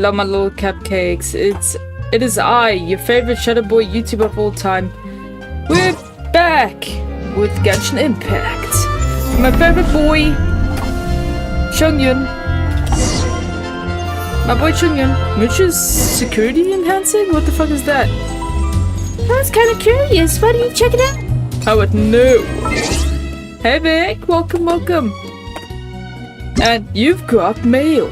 love my little cupcakes. It is I, your favorite Shadow Boy YouTuber of all time. We're back with Genshin Impact. My favorite boy, Chongyun. My boy Chongyun. Much's security enhancing? What the fuck is that? I was kind of curious. Why don't you check it out? I would know. Hey Vic, welcome. And you've got mail.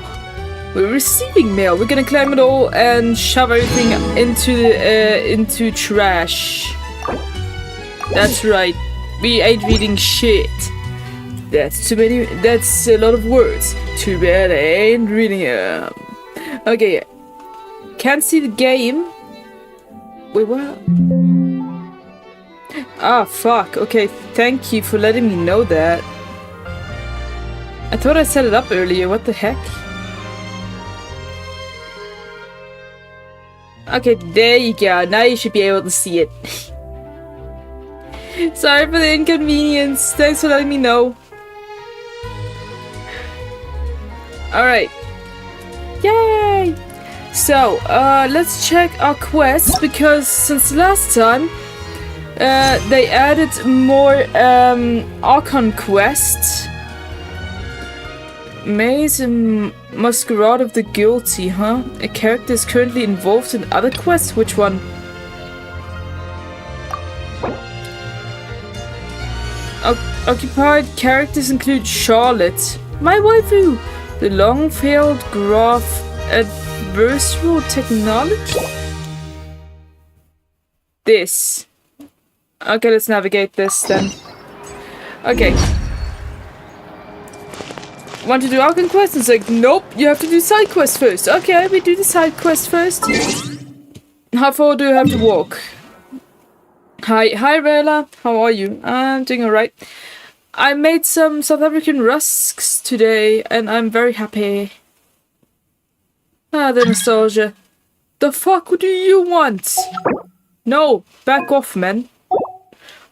We're receiving mail. We're gonna claim it all and shove everything into trash. That's right. We ain't reading shit. That's too many. That's a lot of words. Too bad I ain't reading them. Okay. Can't see the game. Wait, what? Ah, fuck. Okay, thank you for letting me know that. I thought I set it up earlier. What the heck? Okay, there you go. Now you should be able to see it. Sorry for the inconvenience. Thanks for letting me know. Alright. Yay! So, let's check our quests, because since last time, they added more, Archon quests. Maze and Masquerade of the Guilty, huh? A character is currently involved in other quests? Which one? Occupied characters include Charlotte, my waifu, the long-failed graph adversarial technology. This. Okay, let's navigate this then. Okay. Want to do Archon quests? It's like, nope, you have to do side quests first. Okay, we do the side quest first. How far do you have to walk? Hi, Rayla. How are you? I'm doing alright. I made some South African rusks today, and I'm very happy. Ah, the nostalgia. The fuck do you want? No, back off, man.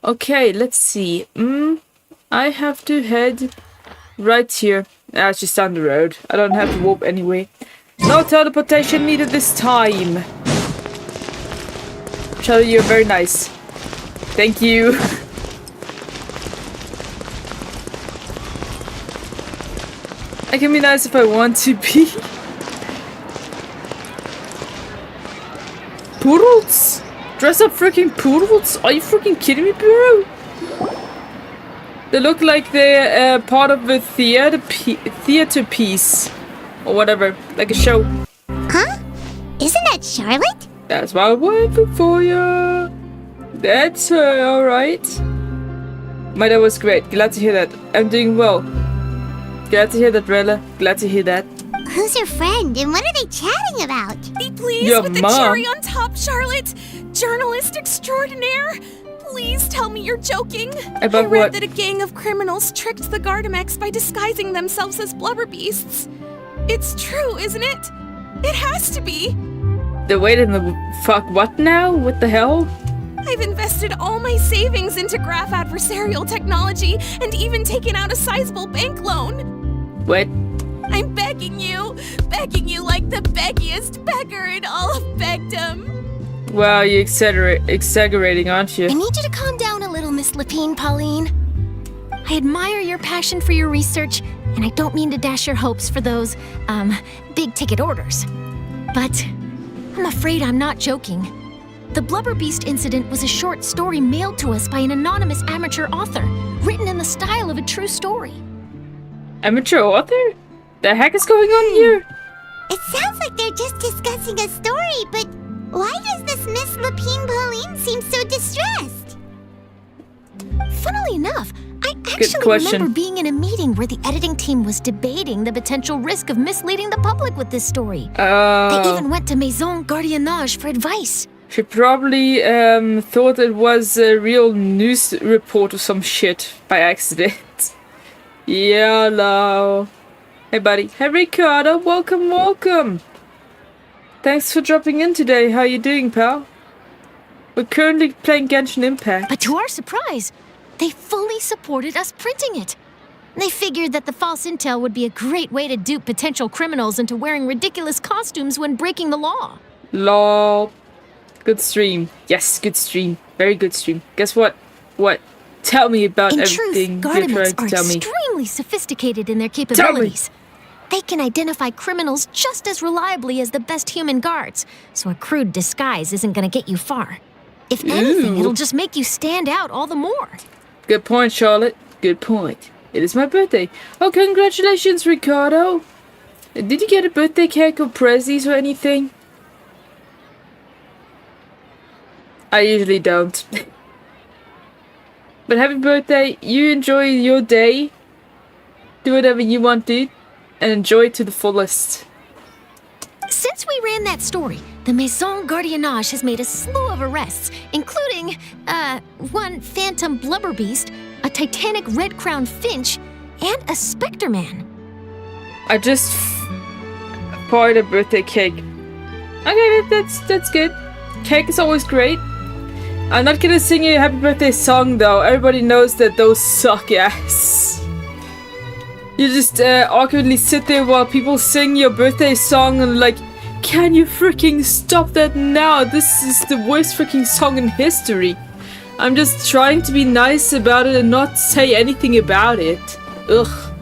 Okay, let's see. I have to head right here. Ah, it's just down the road. I don't have to warp anyway. No teleportation needed this time. Shadow, you're very nice. Thank you. I can be nice if I want to be. Poodles? Dress up freaking poodles? Are you freaking kidding me, bro? They look like they're part of a theater piece. Or whatever. Like a show. Huh? Isn't that Charlotte? That's my wife for you. That's her, alright. My dad was great. Glad to hear that. I'm doing well. Glad to hear that, Rella. Glad to hear that. Who's your friend and what are they chatting about? Be pleased Your with mom. the cherry on top, Charlotte. Journalist extraordinaire. Please tell me you're joking. About I read what? that a gang of criminals tricked the Gardamex by disguising themselves as blubber beasts. It's true, isn't it? It has to be. The wait in the fuck what now? What the hell? I've invested all my savings into graph adversarial technology and even taken out a sizable bank loan. What? I'm begging you like the beggiest beggar in all of begdom. Wow, you're exaggerating, aren't I you? need you to calm down a little, Miss Lapine, Pauline. I admire your passion for your research, and I don't mean to dash your hopes for those, big-ticket orders. But I'm afraid I'm not joking. The Blubber Beast incident was a short story mailed to us by an anonymous amateur author, written in the style of a true story. Amateur author? The heck is going on here? It sounds like they're just discussing a story, but why does this Miss Lapine Pauline seem so distressed? Funnily enough, I actually remember being in a meeting where the editing team was debating the potential risk of misleading the public with this story. They even went to Maison Gardiennage for advice. She probably thought it was a real news report or some shit by accident. Hello. Hey buddy. Hey Ricardo, welcome. Thanks for dropping in today. How you doing, pal? We're currently playing Genshin Impact. But to our surprise, they fully supported us printing it. They figured that the false intel would be a great way to dupe potential criminals into wearing ridiculous costumes when breaking the law. Lol. Good stream. Yes, good stream. Very good stream. Guess what? What? Tell me about In everything truth, you're trying Gardemex to are tell me. extremely sophisticated in their capabilities. They can identify criminals just as reliably as the best human guards, so a crude disguise isn't gonna get you far. If anything, Ooh. it'll just make you stand out all the more. Good point, Charlotte. Good point. It is my birthday. Oh, congratulations, Ricardo. Did you get a birthday cake or prezzies or anything? I usually don't. But happy birthday. You enjoy your day. Do whatever you want, dude. And enjoy it to the fullest. Since we ran that story, the Maison Gardiennage has made a slew of arrests, including, one phantom blubber beast, a titanic red-crowned finch, and a spectre man. I just bought a birthday cake. Okay, that's good. Cake is always great. I'm not gonna sing you a happy birthday song though. Everybody knows that those suck ass. You just awkwardly sit there while people sing your birthday song and like, can you freaking stop that now? This is the worst freaking song in history. I'm just trying to be nice about it and not say anything about it. Ugh.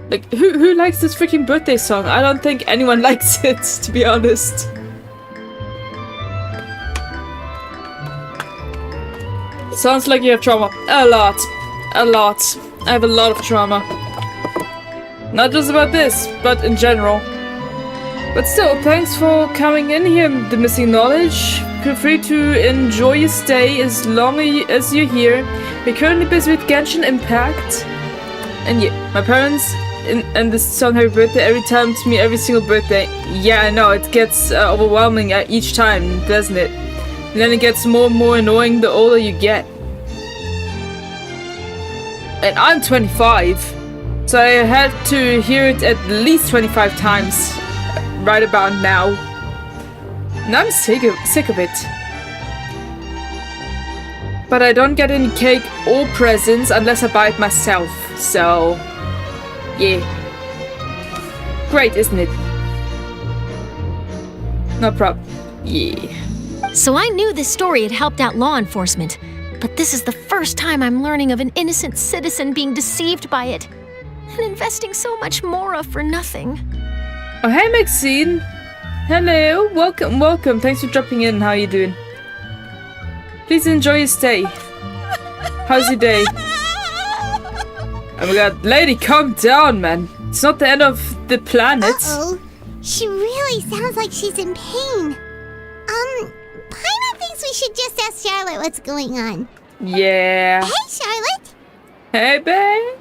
Like, who likes this freaking birthday song? I don't think anyone likes it, to be honest. Sounds like you have trauma. A lot. A lot. I have a lot of trauma. Not just about this, but in general. But still, thanks for coming in here, the missing knowledge. Feel free to enjoy your stay as long as you're here. We're currently busy with Genshin Impact. And yeah, my parents and this song Happy Birthday every time to me, every single birthday. Yeah, I know, it gets overwhelming each time, doesn't it? And then it gets more and more annoying the older you get. And I'm 25, so I had to hear it at least 25 times right about now. And I'm sick of it. But I don't get any cake or presents unless I buy it myself, so yeah. Great, isn't it? No problem. Yeah. So I knew this story had helped out law enforcement, but this is the first time I'm learning of an innocent citizen being deceived by it, and investing so much mora for nothing. Oh, hey, Maxine. Hello. Welcome. Thanks for dropping in. How are you doing? Please enjoy your stay. How's your day? Oh my god, lady, calm down, man. It's not the end of the planet. Uh-oh. She really sounds like she's in pain. Paimon thinks we should just ask Charlotte what's going on. Yeah. Hey, Charlotte. Hey, babe.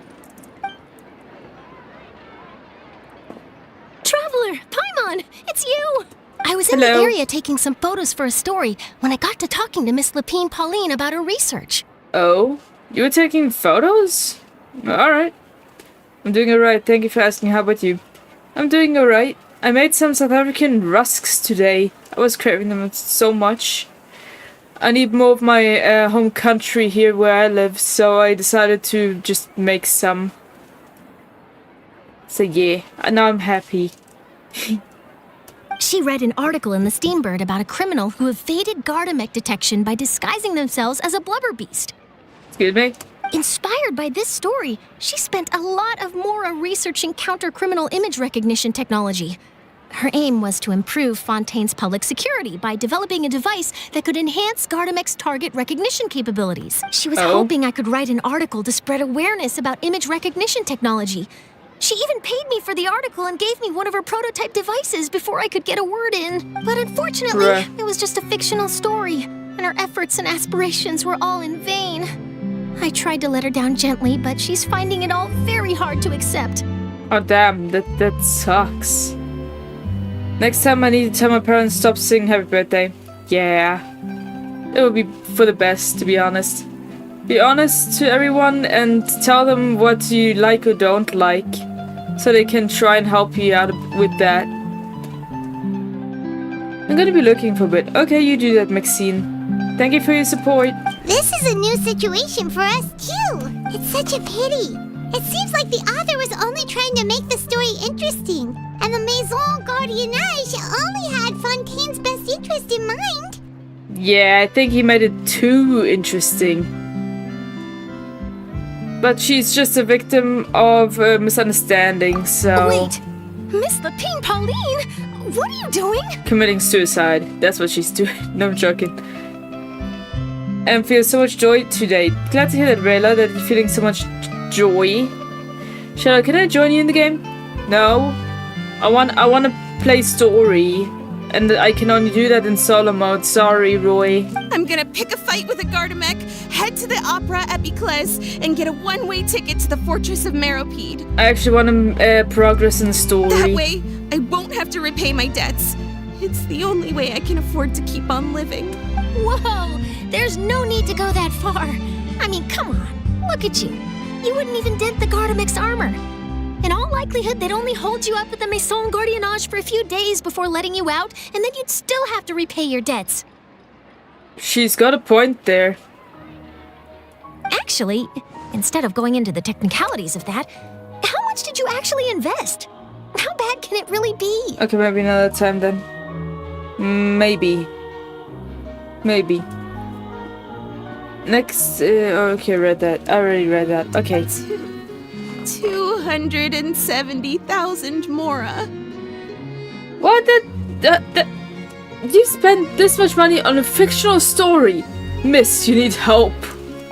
Traveler, Paimon, it's you! I was in Hello. the area taking some photos for a story when I got to talking to Miss Lapine Pauline about her research. Oh, you were taking photos? Alright. I'm doing alright. Thank you for asking. How about you? I'm doing alright. I made some South African rusks today. I was craving them so much. I need more of my home country here where I live, so I decided to just make some. So yeah, now I'm happy. She read an article in the Steambird about a criminal who evaded Gardamek detection by disguising themselves as a blubber beast. Excuse me? Inspired by this story, she spent a lot of mora researching counter-criminal image recognition technology. Her aim was to improve Fontaine's public security by developing a device that could enhance Gardamek's target recognition capabilities. She was hoping I could write an article to spread awareness about image recognition technology. She even paid me for the article and gave me one of her prototype devices before I could get a word in. But unfortunately, it was just a fictional story, and her efforts and aspirations were all in vain. I tried to let her down gently, but she's finding it all very hard to accept. Oh damn, that sucks. Next time I need to tell my parents to stop singing Happy Birthday. Yeah. It would be for the best, to be honest. Be honest to everyone and tell them what you like or don't like, so they can try and help you out with that. I'm gonna be looking for a bit. Okay, you do that, Maxine. Thank you for your support. This is a new situation for us, too. It's such a pity. It seems like the author was only trying to make the story interesting, and the Maison Gardiennage only had Fontaine's best interest in mind. Yeah, I think he made it too interesting. But she's just a victim of misunderstanding, so... Wait! Miss Lapine Pauline! What are you doing? Committing suicide. That's what she's doing. No, I'm joking. And feel so much joy today. Glad to hear that, Rayla, that you're feeling so much joy. Shadow, can I join you in the game? No. I want to play story. And I can only do that in solo mode. Sorry, Roy. I'm gonna pick a fight with a Gardamek, head to the Opera at Biclès, and get a one-way ticket to the Fortress of Meropide. I actually want to progress in the story. That way, I won't have to repay my debts. It's the only way I can afford to keep on living. Whoa! There's no need to go that far. I mean, come on. Look at you. You wouldn't even dent the Gardamek's armor. In all likelihood, they'd only hold you up at the Maison Gardiennage for a few days before letting you out, and then you'd still have to repay your debts. She's got a point there. Actually, instead of going into the technicalities of that, how much did you actually invest? How bad can it really be? Okay, maybe another time then. Maybe. Maybe. Next, okay, read that. I already read that. Okay. 270,000 Mora. What the you spent this much money on a fictional story. Miss, you need help.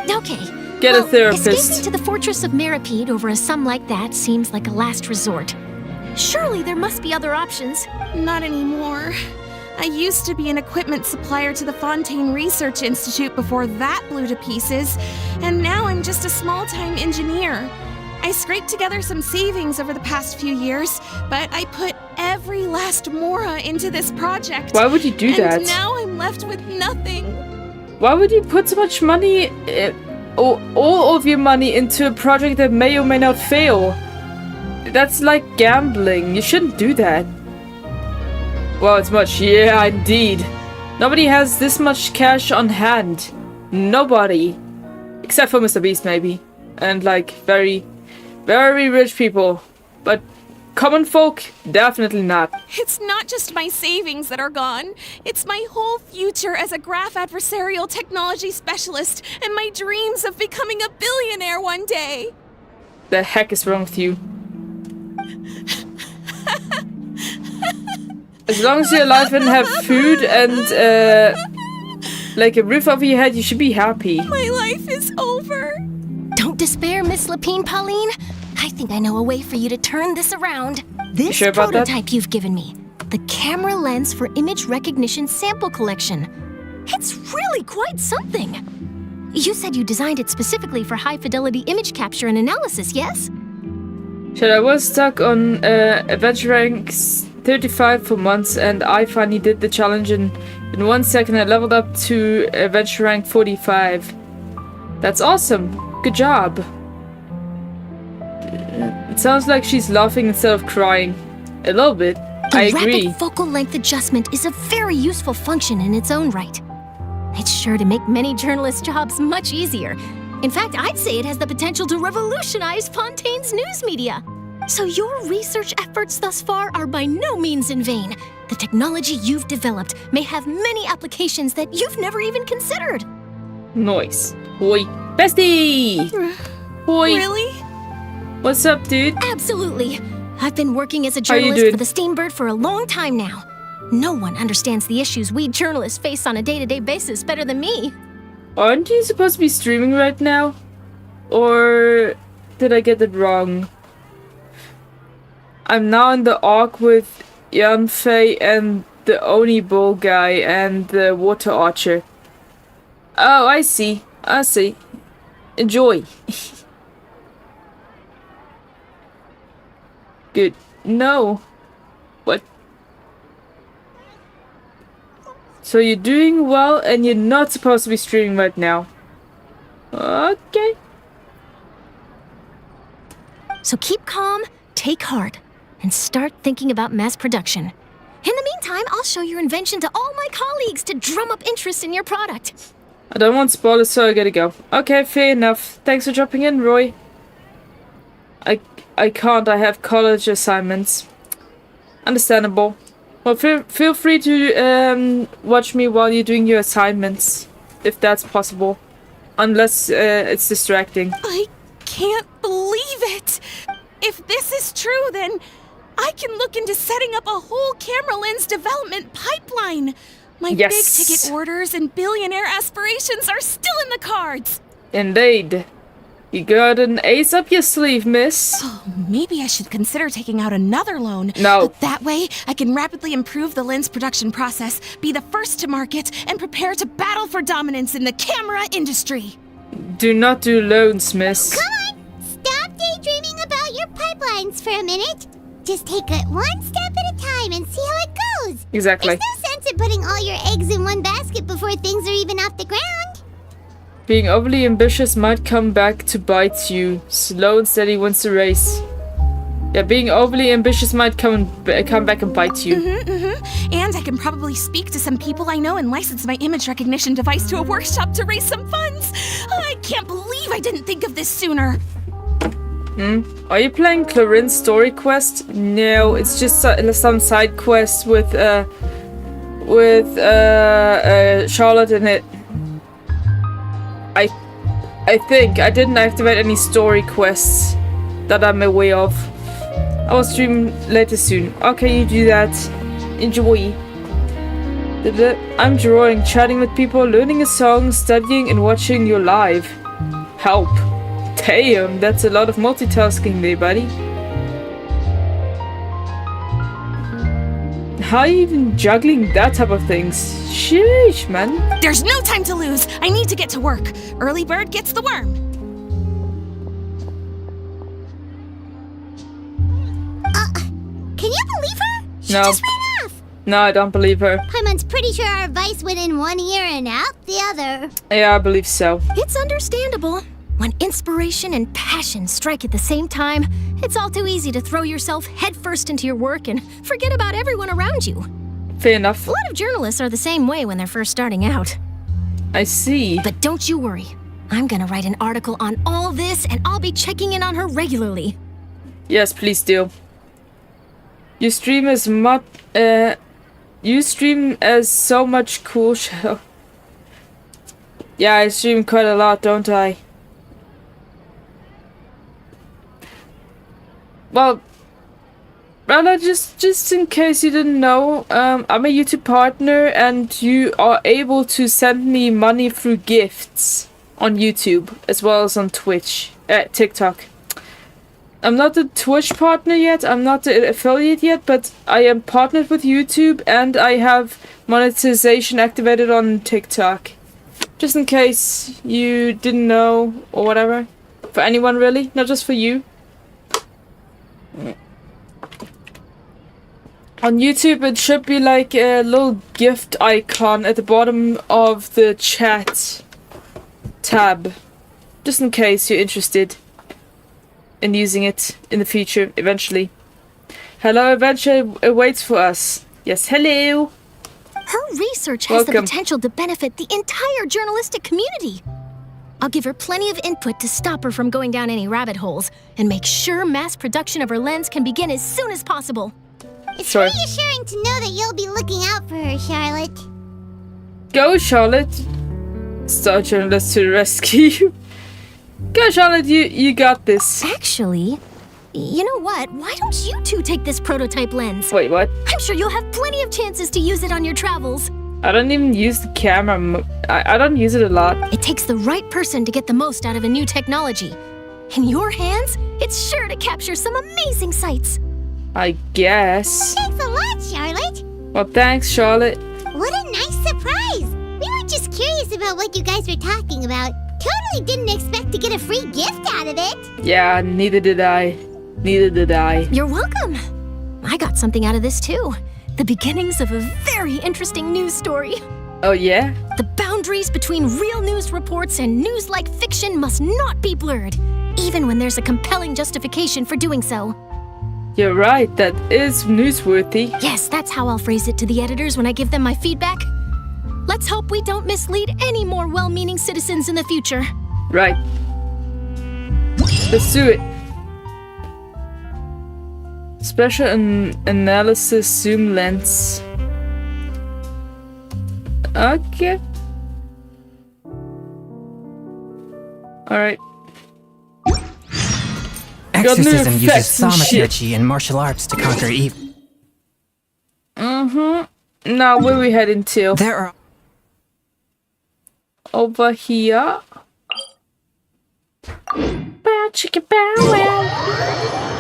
Okay. Get a therapist. Escaping to the Fortress of Meropide over a sum like that seems like a last resort. Surely there must be other options. Not anymore. I used to be an equipment supplier to the Fontaine Research Institute before that blew to pieces, and now I'm just a small-time engineer. I scraped together some savings over the past few years, but I put every last Mora into this project. Why would you do that? And now I'm left with nothing. Why would you put so much money, all of your money, into a project that may or may not fail? That's like gambling. You shouldn't do that. Well, it's much. Yeah, indeed. Nobody has this much cash on hand. Nobody. Except for Mr. Beast, maybe. And like very rich people. But common folk, definitely not. It's not just my savings that are gone. It's my whole future as a graph adversarial technology specialist and my dreams of becoming a billionaire one day. The heck is wrong with you? As long as you're alive and have food and like a roof over your head, you should be happy. My life is over. Don't despair, Miss Lapine Pauline. I think I know a way for you to turn this around. This sure about that? prototype you've given me, the camera lens for image recognition sample collection. It's really quite something. You said you designed it specifically for high-fidelity image capture and analysis, yes? Shit, I was stuck on adventure ranks 35 for months, and I finally did the challenge in 1 second. I leveled up to adventure rank 45. That's awesome. Good job. It sounds like she's laughing instead of crying. A little bit. I agree. Rapid focal length adjustment is a very useful function in its own right. It's sure to make many journalists' jobs much easier. In fact, I'd say it has the potential to revolutionize Fontaine's news media. So your research efforts thus far are by no means in vain. The technology you've developed may have many applications that you've never even considered. Nice. Hoi. Bestie! Hoi. Really? What's up, dude? Absolutely. I've been working as a How you journalist doing? for the Steambird for a long time now. No one understands the issues we journalists face on a day-to-day basis better than me. Aren't you supposed to be streaming right now? Or did I get it wrong? I'm now in the Ark with Yanfei and the Oni Bull guy and the Water Archer. Oh, I see. I see. Enjoy. Good. No. What? So you're doing well and you're not supposed to be streaming right now. Okay. So keep calm, take heart, and start thinking about mass production. In the meantime, I'll show your invention to all my colleagues to drum up interest in your product. I don't want spoilers, so I gotta go. Okay, fair enough. Thanks for dropping in, Roy. I can't. I have college assignments. Understandable. Well, feel free to watch me while you're doing your assignments, if that's possible. Unless it's distracting. I can't believe it! If this is true, then I can look into setting up a whole camera lens development pipeline. My Yes. big ticket orders and billionaire aspirations are still in the cards. Indeed. You got an ace up your sleeve, miss. Oh, maybe I should consider taking out another loan. No. That way, I can rapidly improve the lens production process, be the first to market, and prepare to battle for dominance in the camera industry. Do not do loans, miss. Come on, stop daydreaming about your pipelines for a minute. Just take it one step at a time and see how it goes. Exactly. There's no sense in putting all your eggs in one basket before things are even off the ground. Being overly ambitious might come back to bite you. Slow and steady wins the race. Yeah, being overly ambitious might come back and bite you. And I can probably speak to some people I know and license my image recognition device to a workshop to raise some funds. I can't believe I didn't think of this sooner. Are you playing Clarin's story quest? No, it's just some side quest with Charlotte in it. I think I didn't activate any story quests that I'm aware of. I will stream later soon. Okay, you do that. Enjoy. I'm drawing, chatting with people, learning a song, studying, and watching you live. Help. Damn, that's a lot of multitasking there, buddy. How are you even juggling that type of things? Sheesh, man. There's no time to lose. I need to get to work. Early bird gets the worm. Can you believe her? She No. just ran off. No, I don't believe her. Paimon's pretty sure our advice went in one ear and out the other. Yeah, I believe so. It's understandable. When inspiration and passion strike at the same time, it's all too easy to throw yourself headfirst into your work and forget about everyone around you. Fair enough. A lot of journalists are the same way when they're first starting out. I see. But don't you worry. I'm gonna write an article on all this, and I'll be checking in on her regularly. Yes, please do. You stream as so much cool show. Yeah, I stream quite a lot, don't I? Well, Rella, just in case you didn't know, I'm a YouTube partner and you are able to send me money through gifts on YouTube as well as on TikTok. I'm not a Twitch partner yet, I'm not an affiliate yet, but I am partnered with YouTube and I have monetization activated on TikTok. Just in case you didn't know or whatever. For anyone really, not just for you. On YouTube it should be like a little gift icon at the bottom of the chat tab. Just in case you're interested in using it in the future, eventually. Hello, adventure awaits for us. Yes, hello. Her research has the Welcome. potential to benefit the entire journalistic community. I'll give her plenty of input to stop her from going down any rabbit holes and make sure mass production of her lens can begin as soon as possible. It's Sorry. reassuring to know that you'll be looking out for her, Charlotte. Go, Charlotte. Star journalist to the rescue. Go, Charlotte, you got this. Actually, you know what? Why don't you two take this prototype lens? Wait, what? I'm sure you'll have plenty of chances to use it on your travels. I don't even use the camera. I don't use it a lot. It takes the right person to get the most out of a new technology. In your hands, it's sure to capture some amazing sights. I guess. Thanks a lot, Charlotte. Well, thanks, Charlotte. What a nice surprise. We were just curious about what you guys were talking about. Totally didn't expect to get a free gift out of it. Yeah, neither did I. Neither did I. You're welcome. I got something out of this too. The beginnings of a very interesting news story. Oh, yeah? The boundaries between real news reports and news-like fiction must not be blurred, even when there's a compelling justification for doing so. You're right, that is newsworthy. Yes, that's how I'll phrase it to the editors when I give them my feedback. Let's hope we don't mislead any more well-meaning citizens in the future. Right. Let's do it. Special analysis zoom lens. Okay. Alright. Exorcism uses effects and shit. thaumaturgy and martial arts to conquer evil. Now, where we heading to? There are... Over here. Bow, chicka, bow, wow.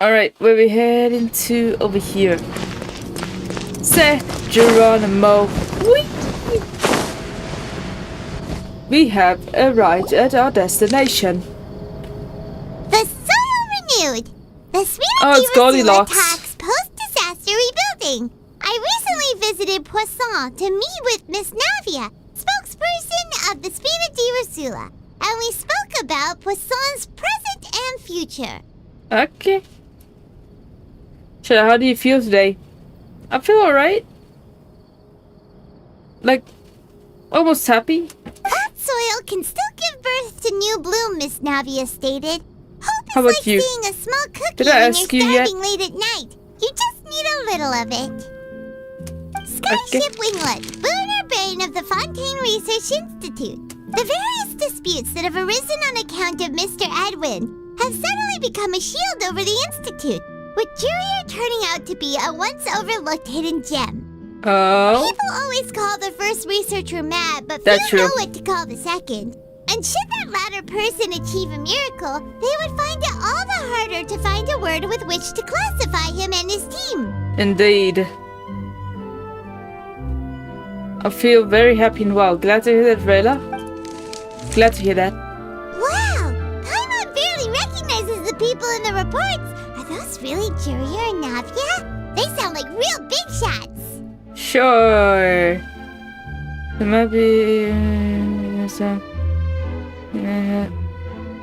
Alright, where we heading to? Over here. Say, Geronimo. Whee! We have arrived at our destination. The soil renewed. The Spirit Oh, it's Goldilocks. attacks post-disaster rebuilding. I recently visited Poisson to meet with Miss Navia, spokesperson of the Spina di Rosula, and we spoke about Poisson's present and future. Okay. So, how do you feel today? I feel alright. Like, almost happy. That soil can still give birth to new bloom, Miss Navia stated. Hope is How about like you? seeing a small cookie Did I when ask you're you yet? starving late at night. You just need a little of it. Skyship Winglet, lunar brain of the Fontaine Research Institute. The various disputes that have arisen on account of Mr. Edwin have suddenly become a shield over the Institute, with Jurier turning out to be a once overlooked hidden gem. Oh. People always call the first researcher mad, but That's few know true. what to call the second. And should that latter person achieve a miracle, they would find it all the harder to find a word with which to classify him and his team. Indeed. I feel very happy and well. Glad to hear that, Rayla. Glad to hear that. Wow! Paimon barely recognizes the people in the reports. Are those really Jurier and Navia? They sound like real big shots. Sure. There might be...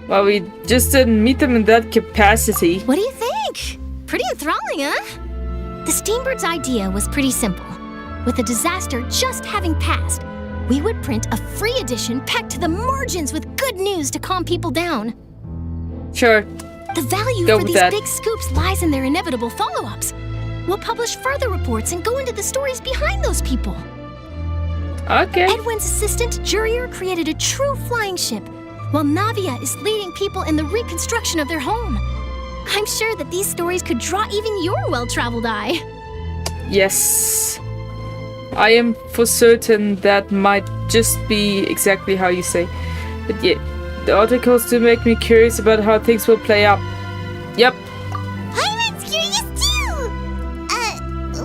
well, we just didn't meet them in that capacity. What do you think? Pretty enthralling, huh? The Steambird's idea was pretty simple. With the disaster just having passed, we would print a free edition packed to the margins with good news to calm people down. Sure. The value Go for with these that. big scoops lies in their inevitable follow-ups. We'll publish further reports and go into the stories behind those people. Okay. Edwin's assistant, Jurier, created a true flying ship, while Navia is leading people in the reconstruction of their home. I'm sure that these stories could draw even your well-traveled eye. Yes. I am for certain that might just be exactly how you say. But yeah, the articles do make me curious about how things will play out. Yep. Paimon's curious too!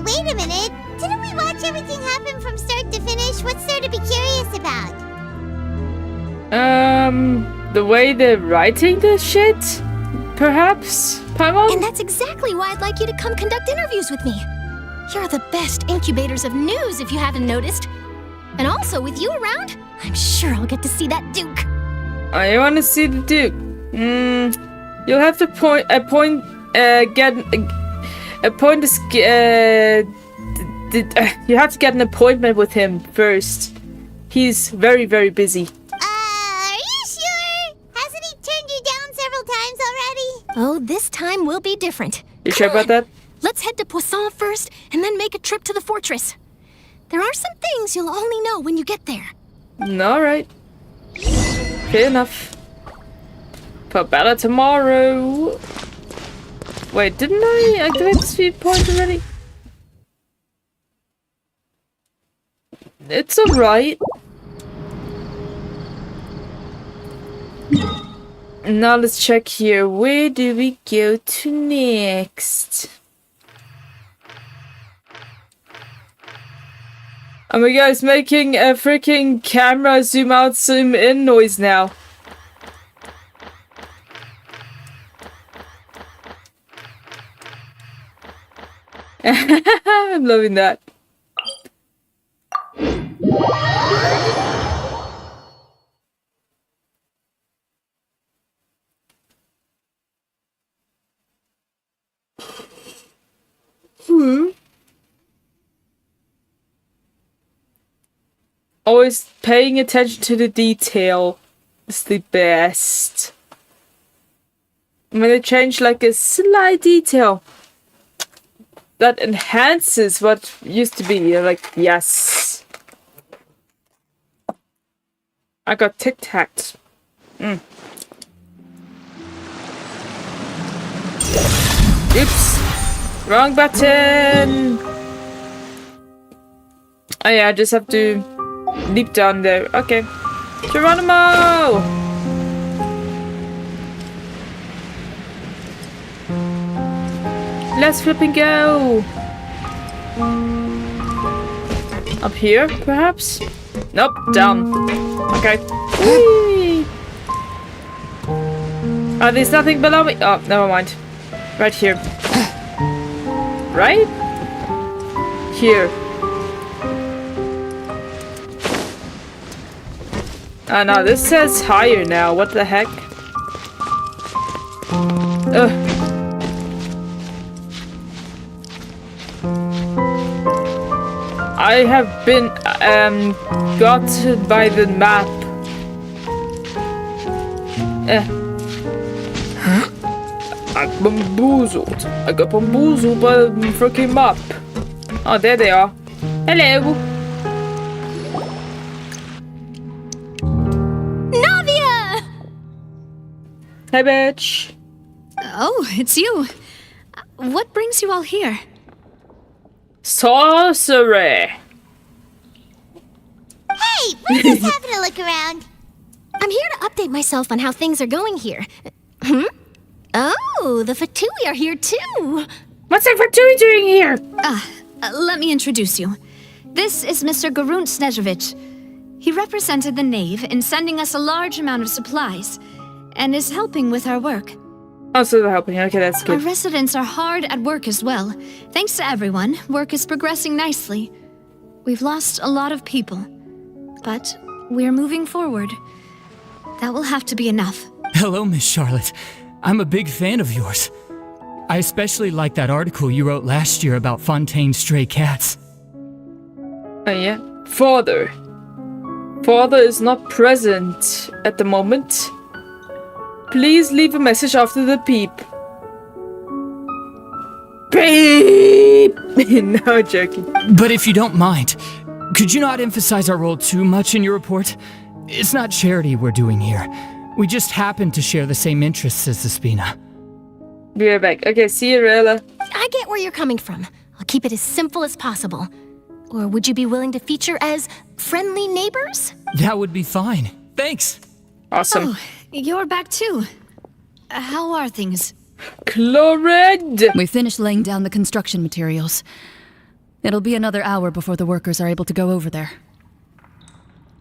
Wait a minute. Didn't we watch everything happen from start to finish? What's there to be curious about? The way they're writing this shit? Perhaps? Paimon? And that's exactly why I'd like you to come conduct interviews with me. You're the best incubators of news, if you haven't noticed. And also, with you around, I'm sure I'll get to see that Duke. I want to see the Duke. You'll have to you have to get an appointment with him first. He's very, very busy. Are you sure? Hasn't he turned you down several times already? Oh, this time will be different. You Come sure about on. that? Let's head to Poisson first, and then make a trip to the fortress. There are some things you'll only know when you get there. Alright. Fair enough. For better tomorrow. Wait, didn't I activate the speed point already? It's alright. Now let's check here. Where do we go to next? Oh my god, it's making a freaking camera zoom out, zoom in noise now. I'm loving that. Always paying attention to the detail is the best. When they change like a slight detail that enhances what used to be, you're like, yes. I got tic-tacked. Oops. Wrong button. Oh yeah, I just have to leap down there. Okay. Geronimo! Let's flipping go! Up here, perhaps? Nope, down. Okay. Whee! Oh, there's nothing below me. Oh, never mind. Right here. Right? Here. Oh no, this says higher now. What the heck? Ugh. I have been got by the map. I'm bamboozled. I got bamboozled by the freaking map. Oh, there they are. Hello. Navia! Hey, bitch. Oh, it's you. What brings you all here? Sorcery. Hey, we're just having a look around. I'm here to update myself on how things are going here. Oh, the Fatui are here too. What's the Fatui doing here? Let me introduce you. This is Mr. Garunt Snežević. He represented the Knave in sending us a large amount of supplies, and is helping with our work. Oh, so they're helping. Okay, that's Our good. residents are hard at work as well. Thanks to everyone, work is progressing nicely. We've lost a lot of people, but we're moving forward. That will have to be enough. Hello, Miss Charlotte. I'm a big fan of yours. I especially like that article you wrote last year about Fontaine's stray cats. Oh, yeah. Father. Father is not present at the moment. Please leave a message after the beep. Beep! No, joking. But if you don't mind, could you not emphasize our role too much in your report? It's not charity we're doing here. We just happen to share the same interests as the Spina. Be right back. Okay, see you, Rella. I get where you're coming from. I'll keep it as simple as possible. Or would you be willing to feature as friendly neighbors? That would be fine. Thanks. Awesome. Oh, you're back too. How are things? Chloride! We finished laying down the construction materials. It'll be another hour before the workers are able to go over there.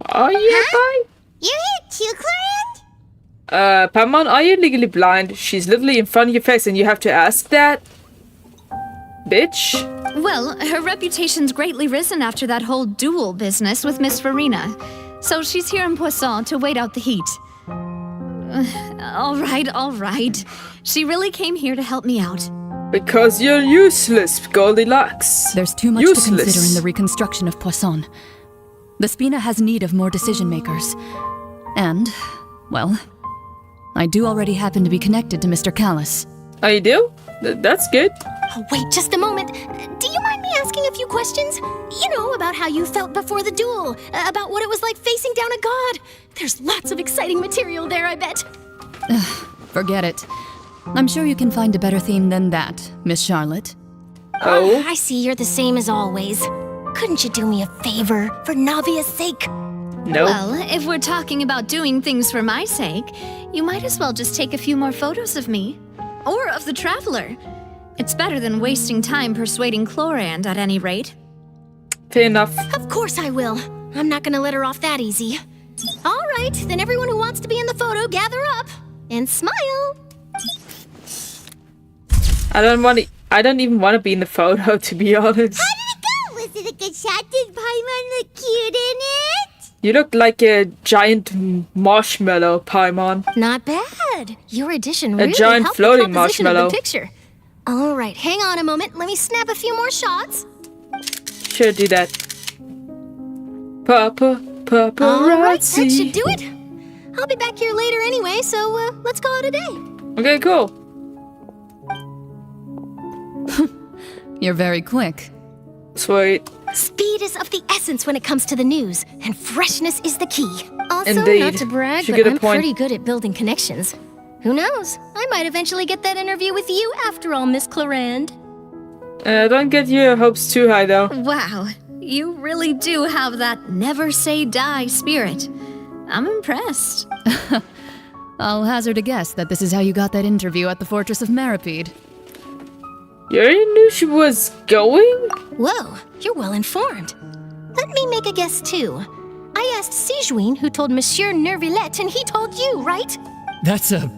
Are you blind? You're here too, Clarence? Paimon, are you legally blind? She's literally in front of your face and you have to ask that? Bitch. Well, her reputation's greatly risen after that whole duel business with Miss Farina. So she's here in Poisson to wait out the heat. All right. She really came here to help me out. Because you're useless, Goldilocks. There's too much to consider in the reconstruction of Poisson. The Spina has need of more decision makers. And, well, I do already happen to be connected to Mr. Callis. Oh, you do? That's good. Oh, wait just a moment. Do you mind me asking a few questions? You know, about how you felt before the duel. About what it was like facing down a god. There's lots of exciting material there, I bet. Forget it. I'm sure you can find a better theme than that, Miss Charlotte. Oh. I see you're the same as always. Couldn't you do me a favor for Navia's sake? No. Well, if we're talking about doing things for my sake, you might as well just take a few more photos of me. Or of the Traveler. It's better than wasting time persuading Chlorand at any rate. Fair enough. Of course I will. I'm not gonna let her off that easy. All right, then everyone who wants to be in the photo, gather up. And smile. I don't even want to be in the photo, to be honest. How did it go? Was it a good shot? Did Paimon look cute in it? You look like a giant marshmallow, Paimon. Not bad. Your addition A really giant helped floating the composition marshmallow. of the picture. All right, hang on a moment. Let me snap a few more shots. Sure, do that. Papa, Alright, that should paparazzi. do it. I'll be back here later anyway, so let's call it a day. Okay, cool. You're very quick. Sweet. Speed is of the essence when it comes to the news, and freshness is the key. Also, Indeed. not to brag, Should but get a I'm point. pretty good at building connections. Who knows? I might eventually get that interview with you after all, Miss Clarand. Don't get your hopes too high, though. Wow, you really do have that never say die spirit. I'm impressed. I'll hazard a guess that this is how you got that interview at the Fortress of Maripede. You already knew she was going? Whoa, you're well informed. Let me make a guess too. I asked Sijuin who told Monsieur Nervillet, and he told you, right? That's a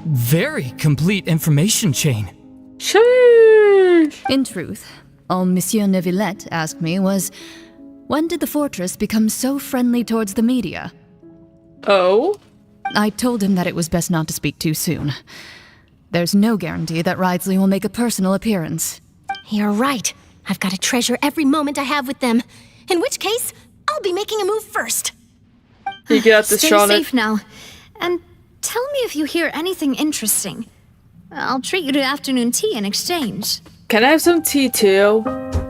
very complete information chain. Sheesh. In truth, all Monsieur Neuvillette asked me was, when did the fortress become so friendly towards the media? Oh? I told him that it was best not to speak too soon. There's no guarantee that Ridesley will make a personal appearance. You're right. I've got to treasure every moment I have with them. In which case, I'll be making a move first. You got this, Stay Charlotte. safe now. And tell me if you hear anything interesting. I'll treat you to afternoon tea in exchange. Can I have some tea too?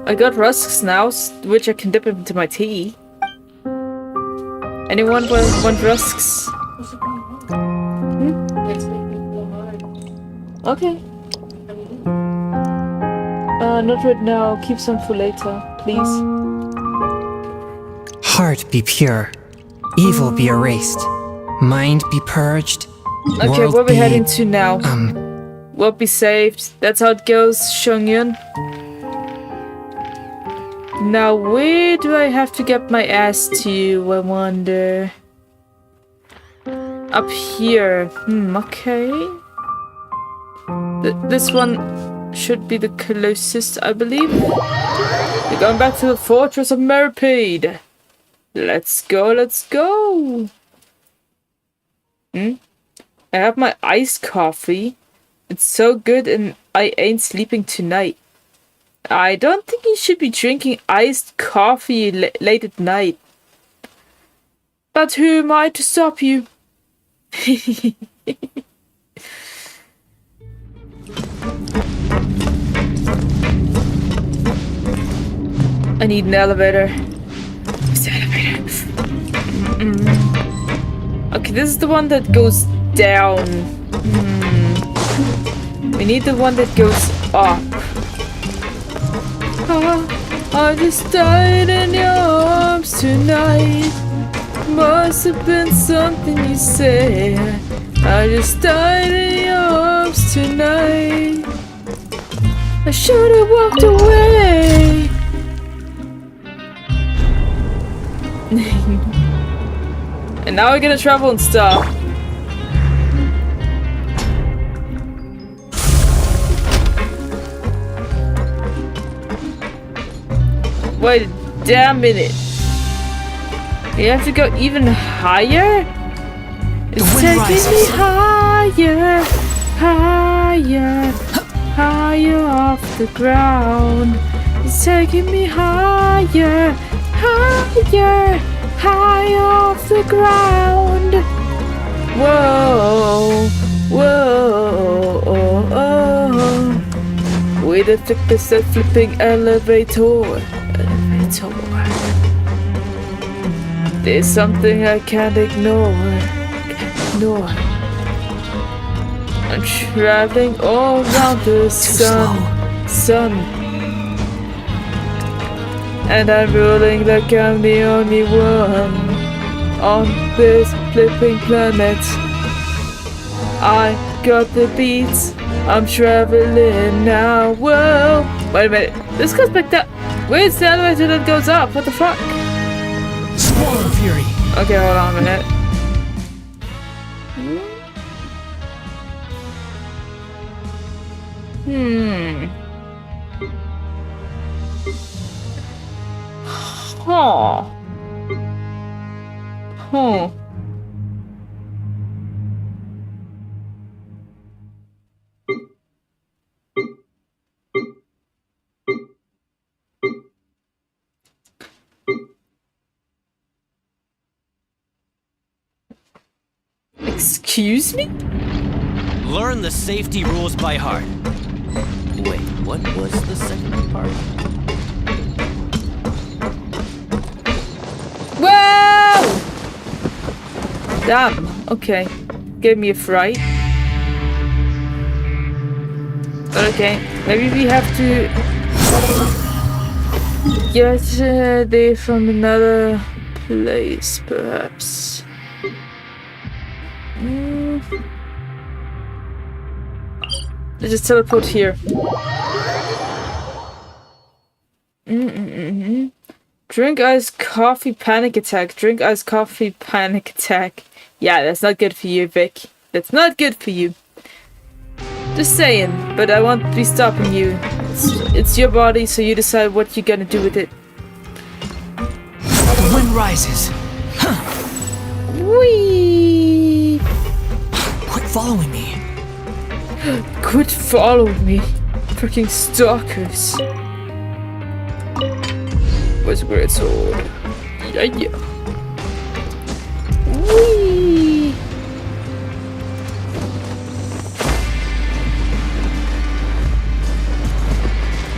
I got rusks now, which I can dip into my tea. Anyone want rusks? Okay. Not right now. Keep some for later, please. Heart be pure, evil be erased, mind be purged, Okay, world where are we be, heading to now? World be saved. That's how it goes, Shongyun. Now, where do I have to get my ass to, I wonder? Up here. Okay. This one should be the closest, I believe. We're going back to the Fortress of Maripede. Let's go, let's go. I have my iced coffee. It's so good and I ain't sleeping tonight. I don't think you should be drinking iced coffee late at night. But who am I to stop you? I need an elevator. Where's the elevator? Okay, this is the one that goes down. We need the one that goes up. I just died in your arms tonight. Must have been something you said. I just died in your arms tonight. I should have walked away. And now we're gonna travel and stuff. Wait a damn minute. You have to go even higher? It's taking me higher, higher, higher off the ground. It's taking me higher, higher, higher off the ground. Whoa, whoa, oh, oh. With a flipping elevator. There's something I can't ignore. I'm traveling all around the sun. And I'm rolling like I'm the only one on this flipping planet. I got the beats. I'm traveling now. Whoa! Wait a minute. This goes back down. Where's the elevator that goes up? What the fuck? Squall Fury. Okay, hold on a minute. Huh. Huh. Excuse me? Learn the safety rules by heart. Wait, what was the second part? Wow! Damn, okay. Gave me a fright. But okay, maybe we have to get there from another place, perhaps. Let's just teleport here. Drink iced coffee, panic attack. Drink iced coffee, panic attack. Yeah, that's not good for you, Vic. That's not good for you. Just saying, but I won't be stopping you. It's your body, so you decide what you're gonna do with it. The wind rises. Whee! Quit following me. Quit following me. Freaking stalkers. Where's a great sword? Yeah. Whee!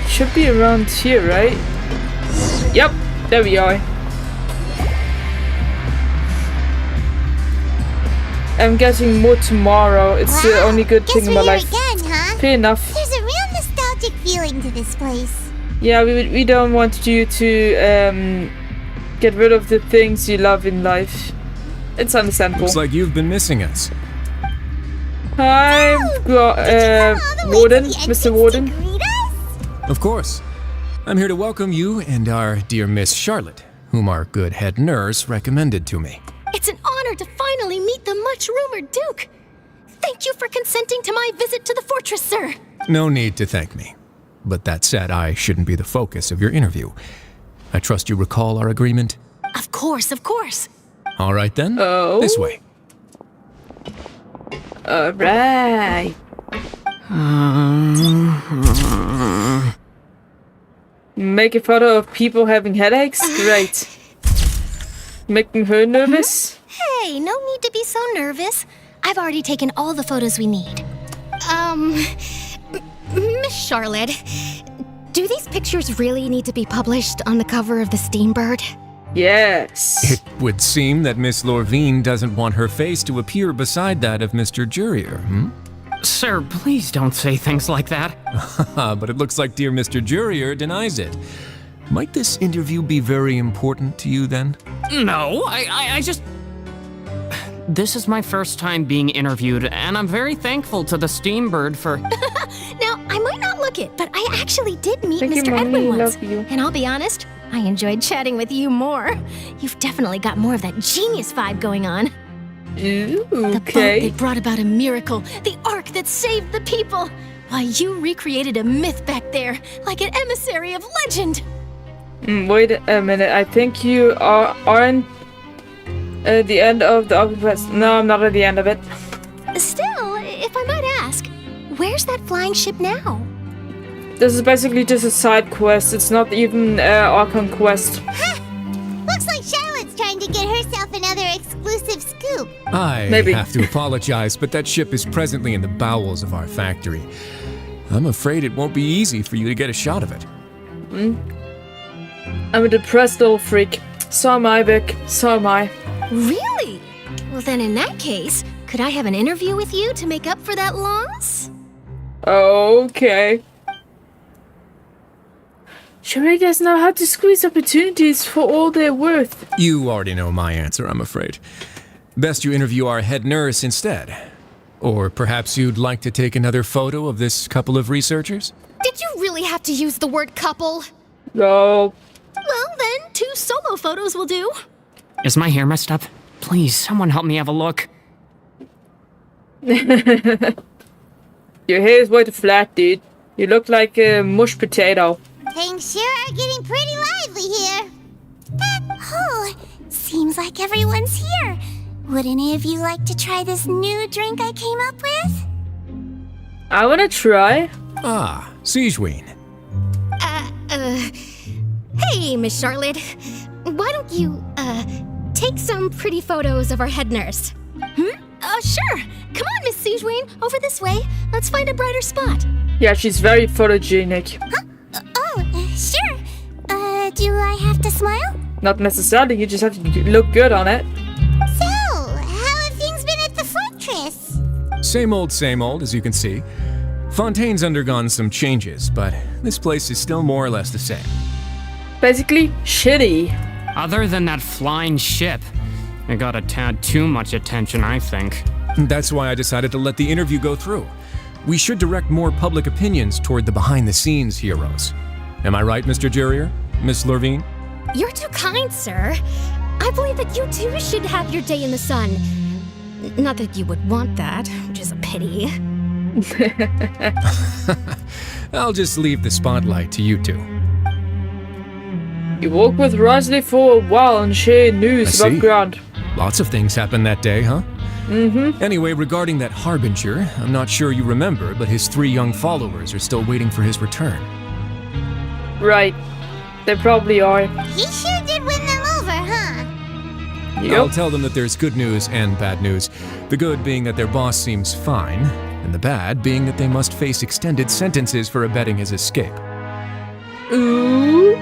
Should be around here, right? Yep, there we are. I'm getting more tomorrow. It's the only good thing in my life. Again, huh? Fair enough. There's a real nostalgic feeling to this place. Yeah, we don't want you to get rid of the things you love in life. It's understandable. Looks like you've been missing us. Hi, Warden, Mr. Warden. Of course. I'm here to welcome you and our dear Miss Charlotte, whom our good head nurse recommended to me. It's an honor to finally meet the much-rumored Duke. Thank you for consenting to my visit to the fortress, sir. No need to thank me. But that said, I shouldn't be the focus of your interview. I trust you recall our agreement? Of course, of course. All right then. Oh. This way. Alright. Make a photo of people having headaches? Great. Making her nervous? Hey, no need to be so nervous. I've already taken all the photos we need. Miss Charlotte, do these pictures really need to be published on the cover of the Steambird? Yes. It would seem that Miss Lorvine doesn't want her face to appear beside that of Mr. Jurier, Sir, please don't say things like that. But it looks like dear Mr. Jurier denies it. Might this interview be very important to you then? No, I just... This is my first time being interviewed, and I'm very thankful to the Steambird for... Now, I might not look it, but I actually did meet Thank you, Mr. Mommy. Edwin once. Love you. And I'll be honest, I enjoyed chatting with you more. You've definitely got more of that genius vibe going on. Ooh, The boat okay. that brought about a miracle, the ark that saved the people. Why, you recreated a myth back there, like an emissary of legend. Wait a minute. I think you aren't at the end of the Quest. No, I'm not at the end of it. Still, if I might ask, where's that flying ship now? This is basically just a side quest. It's not even Archon quest. Looks like Charlotte's trying to get herself another exclusive scoop. I Maybe. have to apologize, but that ship is presently in the bowels of our factory. I'm afraid it won't be easy for you to get a shot of it. I'm a depressed little freak. So am I, Vic. So am I. Really? Well, then in that case, could I have an interview with you to make up for that loss? Okay. Charade doesn't know how to squeeze opportunities for all they're worth. You already know my answer, I'm afraid. Best you interview our head nurse instead. Or perhaps you'd like to take another photo of this couple of researchers? Did you really have to use the word couple? No. Well, then, 2 solo photos will do. Is my hair messed up? Please, someone help me have a look. Your hair is way too flat, dude. You look like a mushed potato. Things sure are getting pretty lively here. Oh, seems like everyone's here. Would any of you like to try this new drink I came up with? I wanna try. Ah, Siegeween. Hey, Miss Charlotte. Why don't you, take some pretty photos of our head nurse? Sure. Come on, Miss Sujwain. Over this way. Let's find a brighter spot. Yeah, she's very photogenic. Sure. Do I have to smile? Not necessarily, you just have to look good on it. So, how have things been at the fortress? Same old, as you can see. Fontaine's undergone some changes, but this place is still more or less the same. Basically, shitty. Other than that flying ship, it got a tad too much attention, I think. That's why I decided to let the interview go through. We should direct more public opinions toward the behind-the-scenes heroes. Am I right, Mr. Jurrier? Miss Lurvine? You're too kind, sir. I believe that you too should have your day in the sun. Not that you would want that, which is a pity. I'll just leave the spotlight to you two. You walk with Rosalie for a while and share news I about see. ground. Lots of things happened that day, huh? Mm-hmm. Anyway, regarding that Harbinger, I'm not sure you remember, but his 3 young followers are still waiting for his return. Right. They probably are. He sure did win them over, huh? I'll tell them that there's good news and bad news. The good being that their boss seems fine, and the bad being that they must face extended sentences for abetting his escape. Ooh,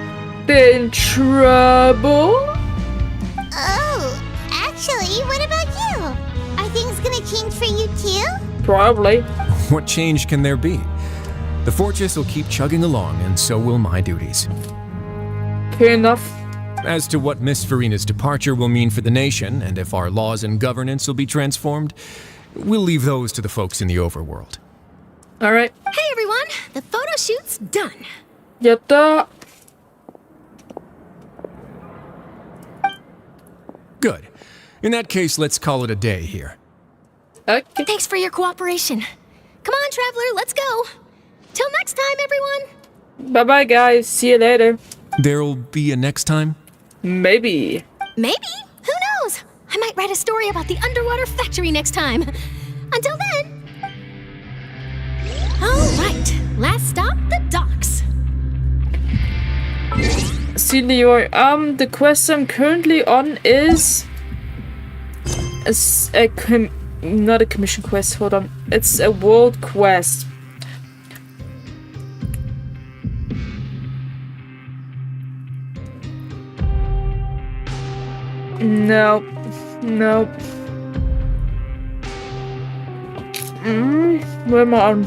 they're in trouble? Oh, actually, what about you? Are things gonna change for you too? Probably. What change can there be? The fortress will keep chugging along, and so will my duties. Fair enough. As to what Miss Farina's departure will mean for the nation, and if our laws and governance will be transformed, we'll leave those to the folks in the overworld. Alright. Hey everyone, the photo shoot's done. Yatta. Good. In that case, let's call it a day here. Okay. Thanks for your cooperation. Come on, Traveler, let's go. Till next time, everyone. Bye-bye, guys. See you later. There'll be a next time? Maybe. Maybe. Who knows? I might write a story about the underwater factory next time. Until then. All right. Last stop, the docks. See, Leroy, the quest I'm currently on is not a commission quest, hold on. It's a world quest. Nope. Nope. Where am I on?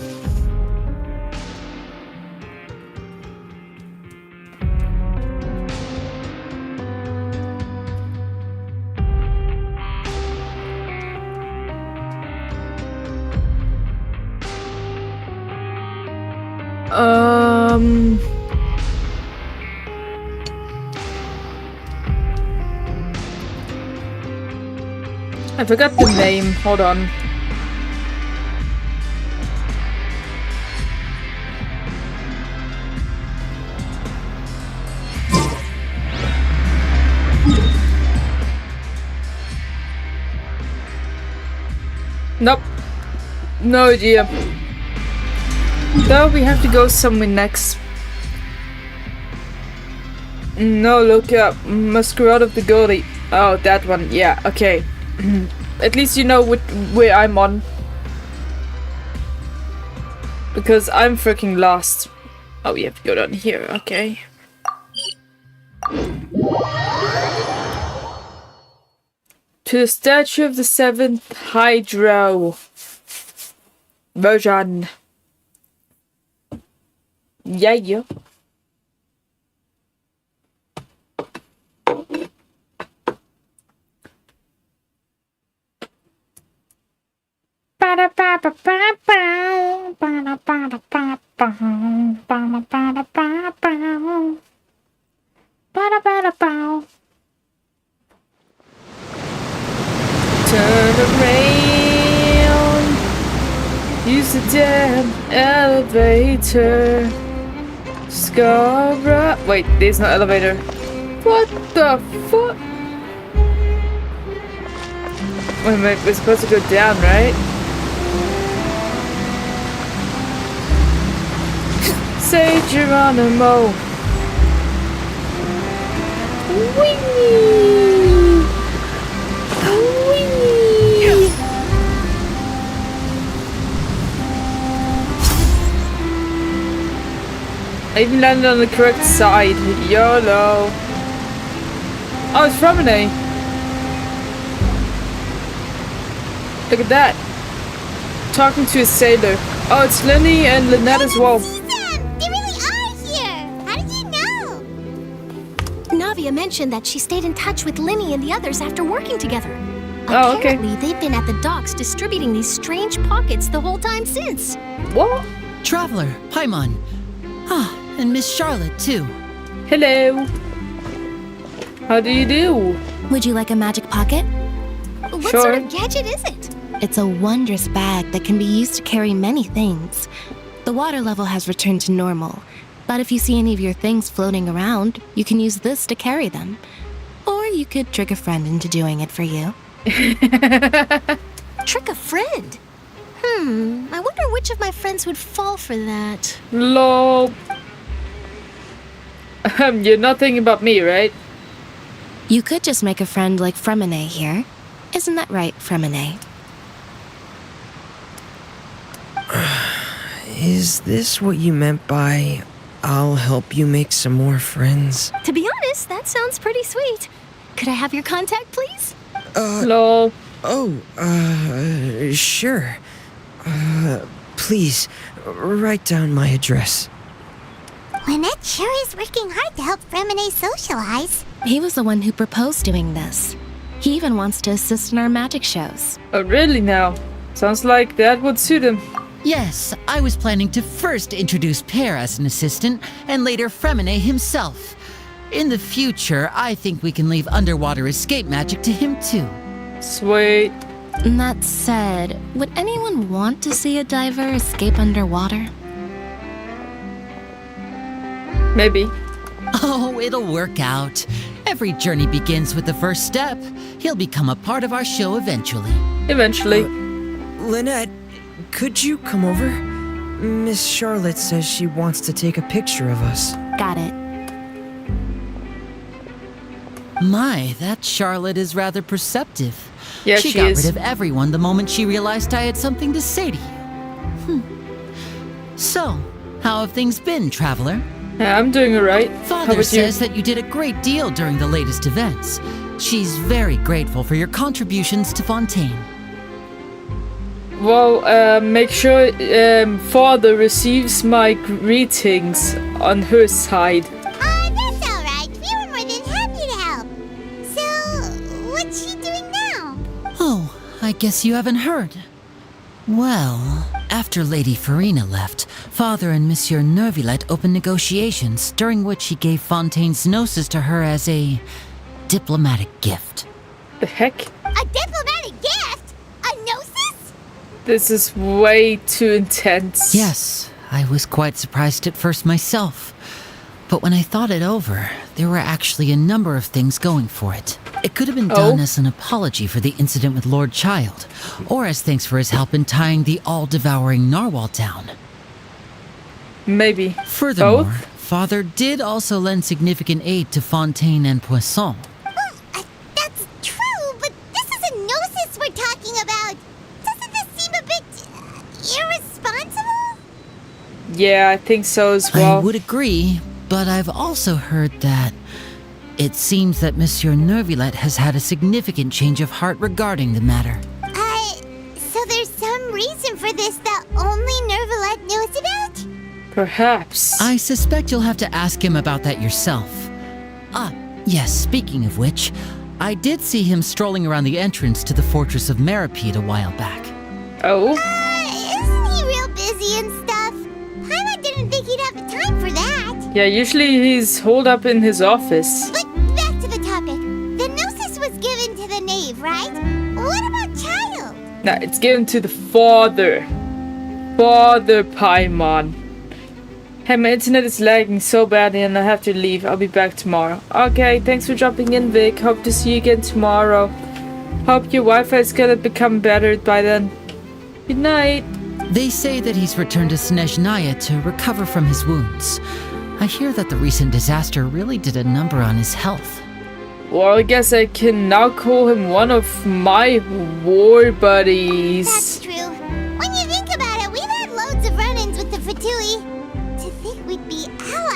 I forgot the name. Hold on. Nope. No idea. Though we have to go somewhere next. No, look up. Masquerade of the Goldie. Oh, that one. Yeah, okay. At least you know where I'm on. Because I'm freaking lost. Oh, we have to go down here. Okay. To the statue of the 7th Hydro version. Yeah. Turn around. Use the damn elevator. Discover. Wait, there's no elevator. What the fuck? Wait a minute, we're supposed to go down, right? Say Geronimo. Wee! Wee! I even landed on the correct side. YOLO. Oh, it's Promenade. Look at that. Talking to a sailor. Oh, it's Lenny and Lynette as well. See them! They really are here! How did you know? Navia mentioned that she stayed in touch with Linny and the others after working together. Oh, okay. Apparently, they've been at the docks distributing these strange pockets the whole time since. What? Traveler, Paimon. Ah, and Miss Charlotte, too. Hello. How do you do? Would you like a magic pocket? What Sure. sort of gadget is it? It's a wondrous bag that can be used to carry many things. The water level has returned to normal, but if you see any of your things floating around, you can use this to carry them. Or you could trick a friend into doing it for you. Trick a friend? I wonder which of my friends would fall for that. Lol. You're not thinking about me, right? You could just make a friend like Fremine here. Isn't that right, Fremine? Is this what you meant by, I'll help you make some more friends? To be honest, that sounds pretty sweet. Could I have your contact, please? Lol. Sure. Please, write down my address. Lynette sure is working hard to help Fremine socialize. He was the one who proposed doing this. He even wants to assist in our magic shows. Oh, really now? Sounds like that would suit him. Yes, I was planning to first introduce Pear as an assistant, and later Fremine himself. In the future, I think we can leave underwater escape magic to him too. Sweet. That said, would anyone want to see a diver escape underwater? Maybe. Oh, it'll work out. Every journey begins with the first step. He'll become a part of our show eventually. Eventually. Lynette, could you come over? Miss Charlotte says she wants to take a picture of us. Got it. My, that Charlotte is rather perceptive. Yeah, she she got is. rid of everyone the moment she realized I had something to say to you. So, how have things been, Traveler? Yeah, I'm doing alright. How Father about you? says that you did a great deal during the latest events. She's very grateful for your contributions to Fontaine. Well, make sure Father receives my greetings on her side. That's alright. We were more than happy to help. So, what's she doing now? Oh, I guess you haven't heard. Well, after Lady Farina left, Father and Monsieur Nervilette opened negotiations, during which he gave Fontaine's gnosis to her as a diplomatic gift. The heck? A diplomatic gift? A gnosis? This is way too intense. Yes, I was quite surprised at first myself. But when I thought it over, there were actually a number of things going for it. It could have been done as an apology for the incident with Lord Child, or as thanks for his help in tying the all-devouring narwhal down. Maybe. Furthermore, Both? Father did also lend significant aid to Fontaine and Poisson. That's true, but this is a gnosis we're talking about. Doesn't this seem a bit irresponsible? Yeah, I think so as well. I would agree, but I've also heard that it seems that Monsieur Nervilette has had a significant change of heart regarding the matter. So there's some reason for this that only Nervilette knows about? Perhaps. I suspect you'll have to ask him about that yourself. Ah, yes, speaking of which, I did see him strolling around the entrance to the Fortress of Meripede a while back. Oh? Isn't he real busy and stuff? Paimon didn't think he'd have the time for that. Yeah, usually he's holed up in his office. But back to the topic. The gnosis was given to the knave, right? What about Child? Nah, it's given to the father. Father Paimon. Hey, my internet is lagging so badly and I have to leave. I'll be back tomorrow. Okay, thanks for dropping in, Vic. Hope to see you again tomorrow. Hope your Wi-Fi is gonna become better by then. Good night. They say that he's returned to Snezhnaya to recover from his wounds. I hear that the recent disaster really did a number on his health. Well, I guess I can now call him one of my war buddies. That's true. When you think about it, we've had loads of run-ins with the Fatui. To think we'd be allies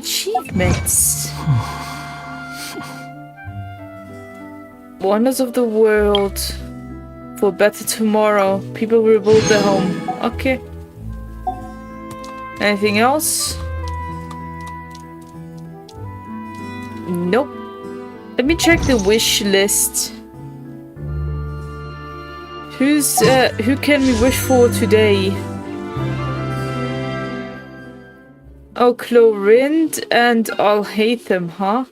Achievements. Wonders of the world. For a better tomorrow. People rebuild their home. Okay. Anything else? Nope. Let me check the wish list. Who can we wish for today? Oh, Chlorind and I'll hate them, huh?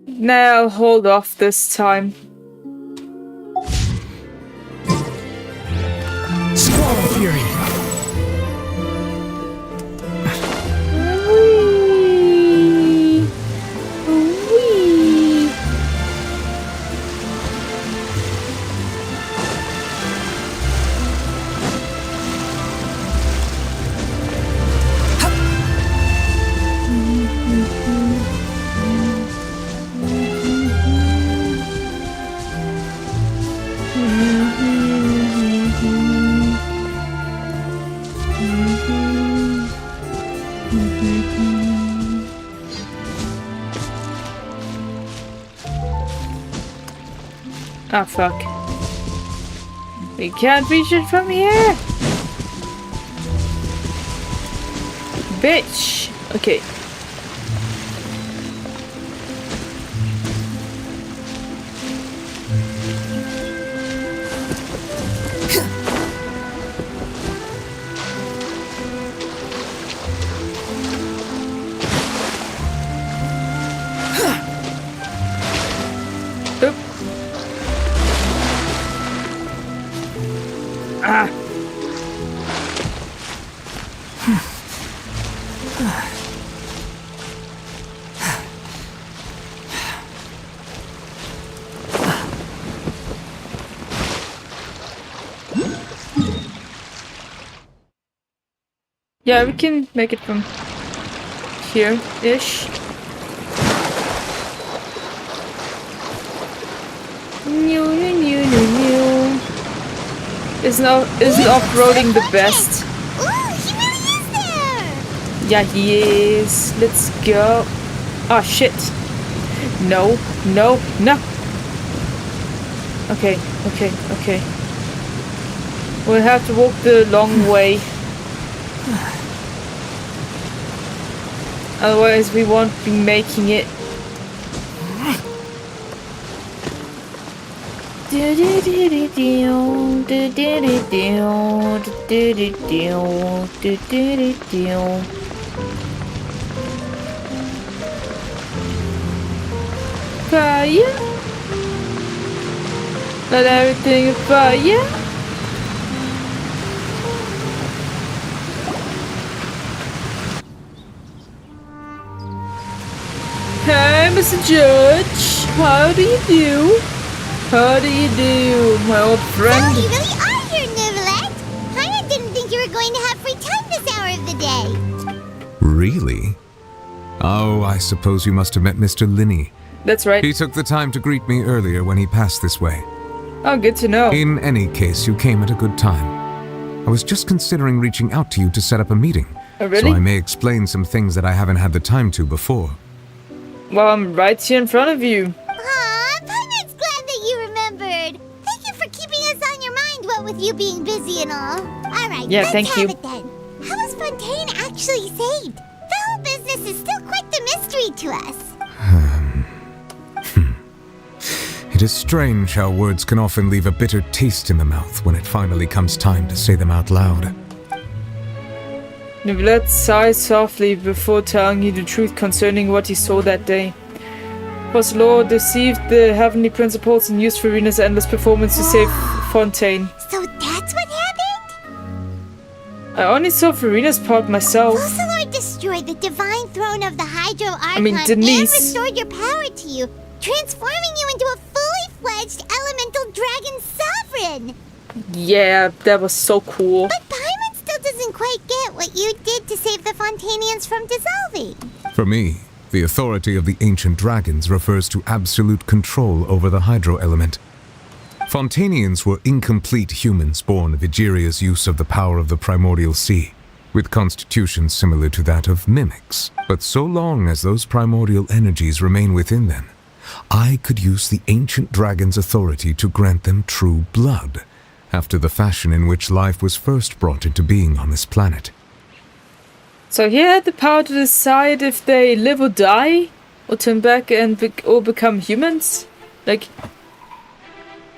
Nah, I'll hold off this time. Squall of Fury! Ah, fuck. We can't reach it from here! Bitch! Okay. Oop. Ah! Yeah, we can make it from here-ish. Isn't off-roading the best? Ooh, he really is there! Yeah, he is. Let's go. Oh, shit. No, no, no. Okay, okay, okay. We'll have to walk the long way. Otherwise, we won't be making it. Fire! Let everything fire! Hey, Mr. Judge, how do you do? How do you do, my old friend? Oh, you really are here, Neuvillette! I didn't think you were going to have free time this hour of the day. Really? Oh, I suppose you must have met Mr. Linney. That's right. He took the time to greet me earlier when he passed this way. Oh, good to know. In any case, you came at a good time. I was just considering reaching out to you to set up a meeting. Oh, really? So I may explain some things that I haven't had the time to before. Well, I'm right here in front of you. Aw, Paimon's glad that you remembered. Thank you for keeping us on your mind, what with you being busy and all. Alright, Yeah, let's thank have you. it then. How was Fontaine actually saved? The whole business is still quite the mystery to us. It is strange how words can often leave a bitter taste in the mouth when it finally comes time to say them out loud. Neuvillette sighed softly before telling you the truth concerning what he saw that day. Was Lord deceived the heavenly principles and used Farina's endless performance to save Fontaine. So that's what happened? I only saw Farina's part myself. Lord destroyed the divine throne of the Hydro Archon mean, and Denise. restored your power to you, transforming you into a fully fledged elemental dragon sovereign. Yeah, that was so cool. But Paimon still doesn't quite get what you did to save the Fontainians from dissolving. For me, the authority of the ancient dragons refers to absolute control over the hydro element. Fontainians were incomplete humans born of Egeria's use of the power of the primordial sea. with constitutions similar to that of mimics. But so long as those primordial energies remain within them, I could use the ancient dragon's authority to grant them true blood, after the fashion in which life was first brought into being on this planet. So he had the power to decide if they live or die, or turn back and or become humans? Like,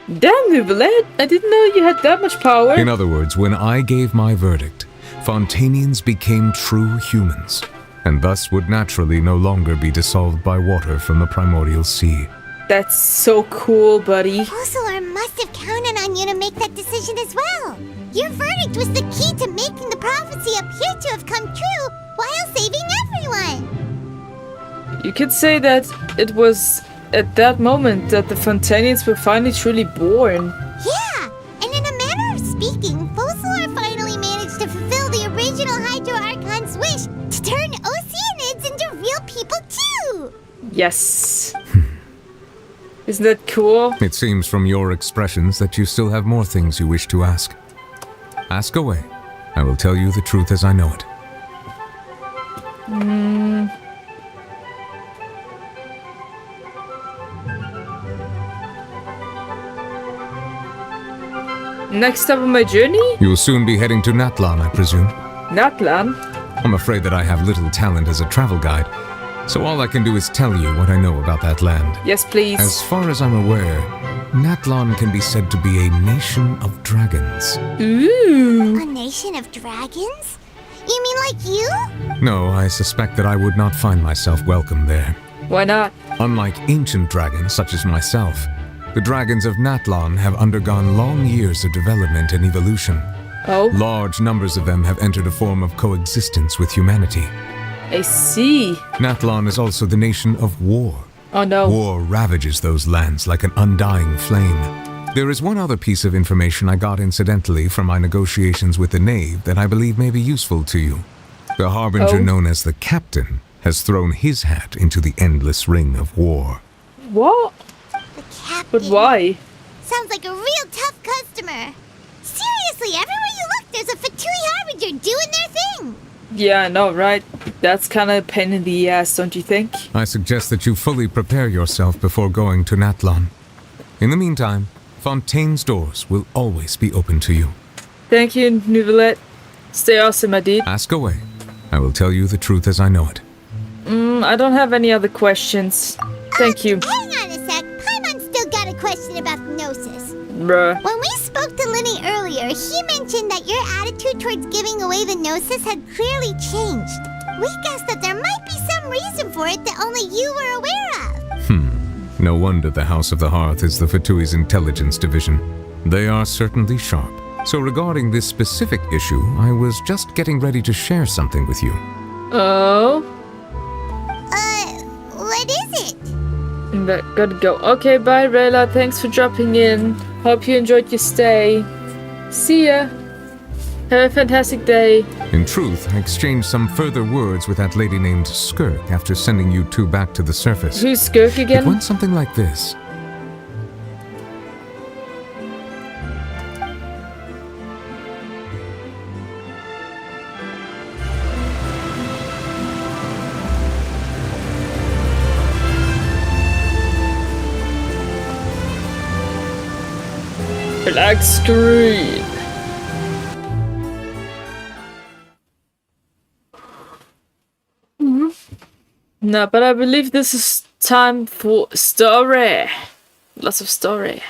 damn, Nouvellette, I didn't know you had that much power. In other words, when I gave my verdict, Fontanians became true humans, and thus would naturally no longer be dissolved by water from the primordial sea. That's so cool, buddy. Fossilor must have counted on you to make that decision as well. Your verdict was the key to making the prophecy appear to have come true while saving everyone. You could say that it was at that moment that the Fontanians were finally truly born. Yeah, and in a manner of speaking, Fossilor finally managed to fulfill the original Hydro Archon's wish to turn Oceanids into real people too! Yes. Isn't that cool? It seems from your expressions that you still have more things you wish to ask. Ask away. I will tell you the truth as I know it. Next step on my journey? You will soon be heading to Natlan, I presume. Natlan? I'm afraid that I have little talent as a travel guide, so all I can do is tell you what I know about that land. Yes, please. As far as I'm aware, Natlan can be said to be a nation of dragons. Ooh. A nation of dragons? You mean like you? No, I suspect that I would not find myself welcome there. Why not? Unlike ancient dragons such as myself, the dragons of Natlan have undergone long years of development and evolution. Oh? Large numbers of them have entered a form of coexistence with humanity. I see. Natlan is also the nation of war. Oh no. War ravages those lands like an undying flame. There is one other piece of information I got incidentally from my negotiations with the Knave that I believe may be useful to you. The Harbinger known as the Captain has thrown his hat into the endless ring of war. What? The captain. But why? Sounds like a real tough customer. Seriously, everywhere you look, there's a Fatui Harbinger doing their thing. Yeah, I know, right? That's kind of a pain in the ass, don't you think? I suggest that you fully prepare yourself before going to Natlan. In the meantime, Fontaine's doors will always be open to you. Thank you, Nouvellette. Stay awesome, my dude. Ask away. I will tell you the truth as I know it. I don't have any other questions. Thank you. Hang on a sec. Paimon still got a question about Gnosis. Bruh. When we spoke to Linny earlier, he mentioned that your attitude towards giving away the Gnosis had clearly changed. We guessed that there might be some reason for it that only you were aware of. No wonder the House of the Hearth is the Fatui's intelligence division. They are certainly sharp. So regarding this specific issue, I was just getting ready to share something with you. Oh? What is it? Gotta go. Okay, bye, Rayla. Thanks for dropping in. Hope you enjoyed your stay. See ya. Have a fantastic day. In truth, I exchanged some further words with that lady named Skirk after sending you two back to the surface. Who's Skirk again? It went something like this. Black screen. No, but I believe this is time for story. Lots of story.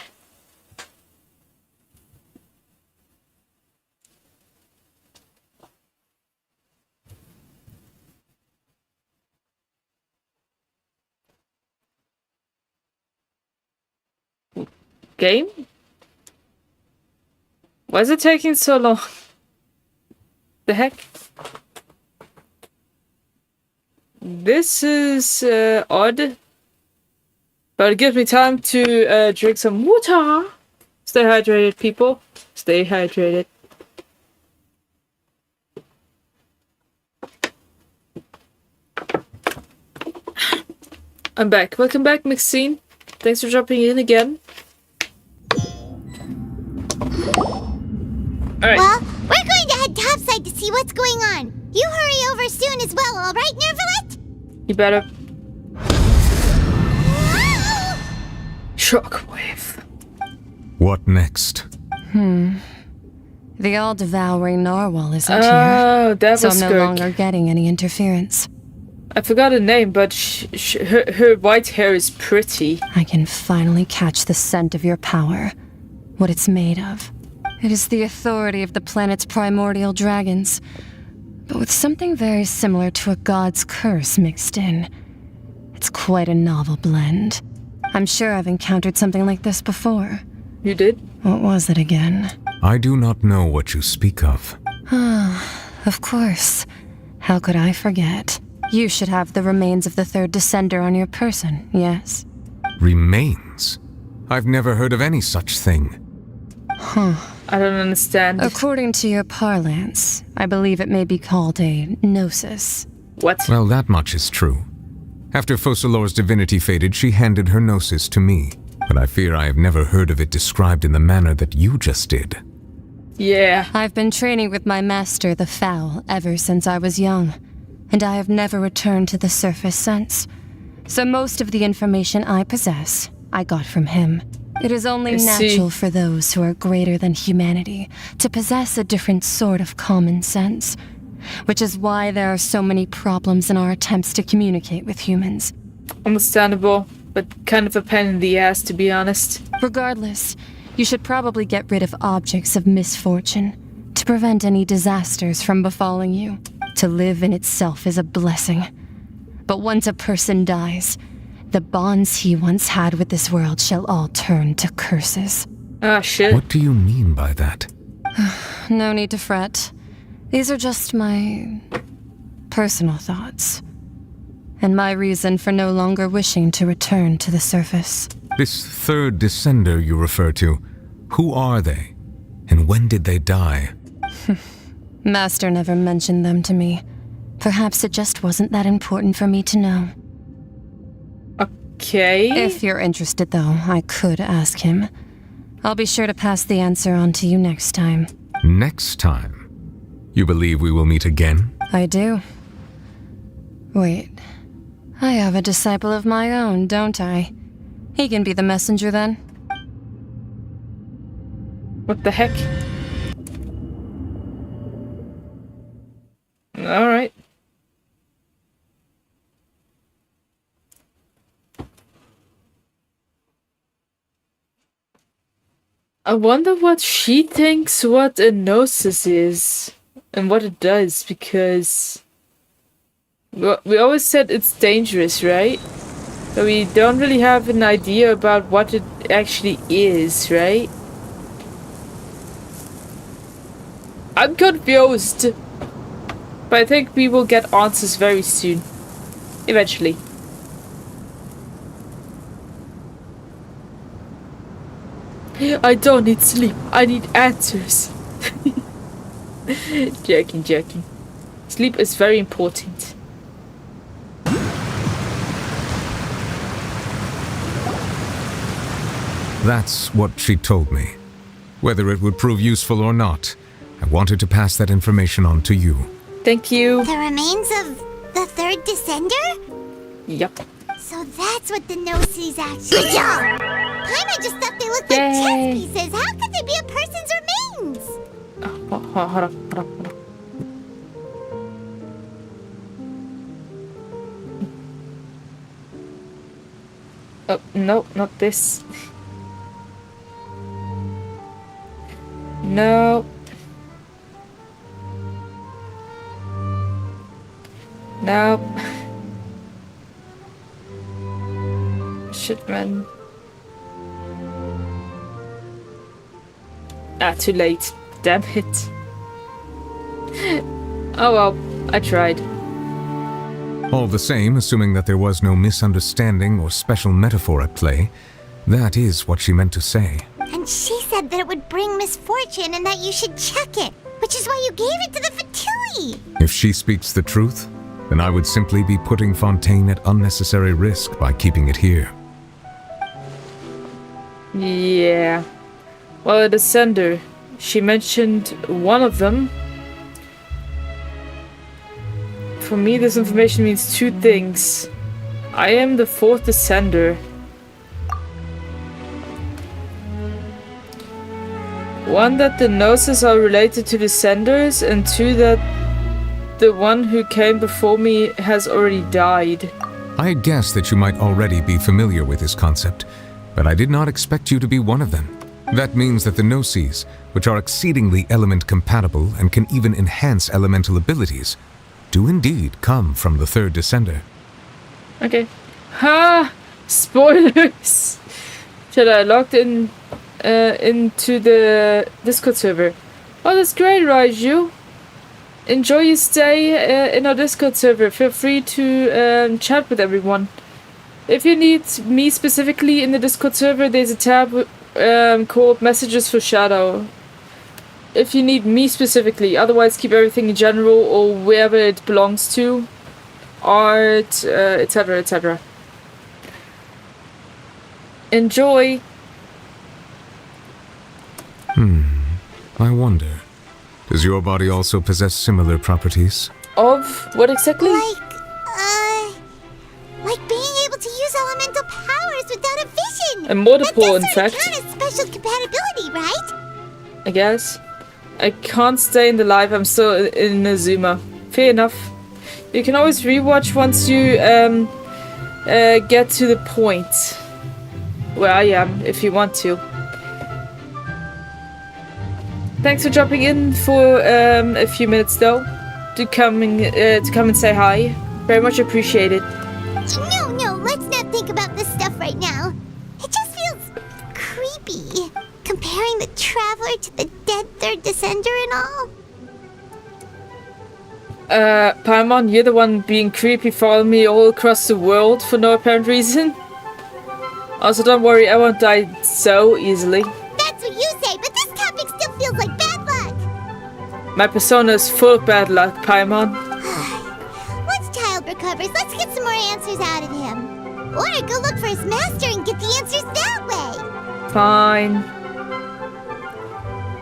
Game? Why is it taking so long? The heck? This is odd. But it gives me time to drink some water. Stay hydrated, people. Stay hydrated. I'm back. Welcome back, Maxine. Thanks for dropping in again. Alright. Well, we're going to head topside to see what what's going on. You hurry over soon as well, alright, Nervalet? You better. Shockwave. What next? The all-devouring narwhal isn't Oh, here, that so was I'm no Skirk. longer getting any interference. I forgot her name, but her white hair is pretty. I can finally catch the scent of your power, what it's made of. It is the authority of the planet's primordial dragons, but with something very similar to a god's curse mixed in. It's quite a novel blend. I'm sure I've encountered something like this before. You did? What was it again? I do not know what you speak of. Of course. How could I forget? You should have the remains of the third descender on your person, yes? Remains? I've never heard of any such thing. I don't understand. According to your parlance, I believe it may be called a gnosis. What? Well, that much is true. After Focalor's divinity faded, she handed her gnosis to me. But I fear I have never heard of it described in the manner that you just did. Yeah. I've been training with my master, the Fowl, ever since I was young, and I have never returned to the surface since. So most of the information I possess, I got from him. It is only I see. natural for those who are greater than humanity to possess a different sort of common sense, which is why there are so many problems in our attempts to communicate with humans. Understandable, but kind of a pain in the ass, to be honest. Regardless, you should probably get rid of objects of misfortune to prevent any disasters from befalling you. To live in itself is a blessing. But once a person dies, the bonds he once had with this world shall all turn to curses. Ah, shit. What do you mean by that? No need to fret. These are just my personal thoughts. And my reason for no longer wishing to return to the surface. This third descender you refer to, who are they? And when did they die? Master never mentioned them to me. Perhaps it just wasn't that important for me to know. Okay. If you're interested, though, I could ask him. I'll be sure to pass the answer on to you next time. Next time? You believe we will meet again? I do. Wait. I have a disciple of my own, don't I? He can be the messenger then. What the heck? Alright. I wonder what she thinks what a gnosis is and what it does, because we always said it's dangerous, right? But we don't really have an idea about what it actually is, right? I'm confused. But I think we will get answers very soon. Eventually. I don't need sleep. I need answers. Joking. Sleep is very important. That's what she told me. Whether it would prove useful or not, I wanted to pass that information on to you. Thank you. The remains of the third descender? Yep. So that's what the Gnosis actually Good job! Paimon just thought they looked like chess pieces. How could they be a person's remains? Hold up. Oh, no, not this. No. No. Shit, man. Ah, too late. Damn it. Oh well, I tried. All the same, assuming that there was no misunderstanding or special metaphor at play, that is what she meant to say. And she said that it would bring misfortune and that you should check it, which is why you gave it to the Fatui. If she speaks the truth, then I would simply be putting Fontaine at unnecessary risk by keeping it here. Yeah. Well, the sender. She mentioned one of them. For me, this information means two things. I am the 4th Descender. One, that the Gnosis are related to Descenders, and two, that the one who came before me has already died. I had guessed that you might already be familiar with this concept, but I did not expect you to be one of them. That means that the Gnosis, which are exceedingly element compatible and can even enhance elemental abilities, do indeed come from the 3rd Descender. Okay. Ha! Spoilers! Should I logged in into the Discord server? Oh, that's great, Raiju. Enjoy your stay in our Discord server. Feel free to chat with everyone. If you need me specifically in the Discord server, there's a tab called Messages for Shadow. If you need me specifically, otherwise keep everything in general or wherever it belongs to. Art, etc, etc. Enjoy! I wonder, does your body also possess similar properties? Of what exactly? Like being able to use elemental powers without a vision. And multiple, in that fact. does sort of count as special compatibility, right? I guess. I can't stay in the live, I'm still in Azuma. Fair enough. You can always rewatch once you get to the point where I am, if you want to. Thanks for dropping in for a few minutes though. To come and say hi. Very much appreciated. No, let's not think about this stuff right now. It just feels creepy. Comparing the Traveler to the dead 3rd Descender and all. Paimon, you're the one being creepy, following me all across the world for no apparent reason. Also, don't worry, I won't die so easily. That's what you say, but this topic still feels like bad luck. My persona is full of bad luck, Paimon. Once Child recovers, let's get some more answers out of him. Or go look for his master and get the answers that way. Fine.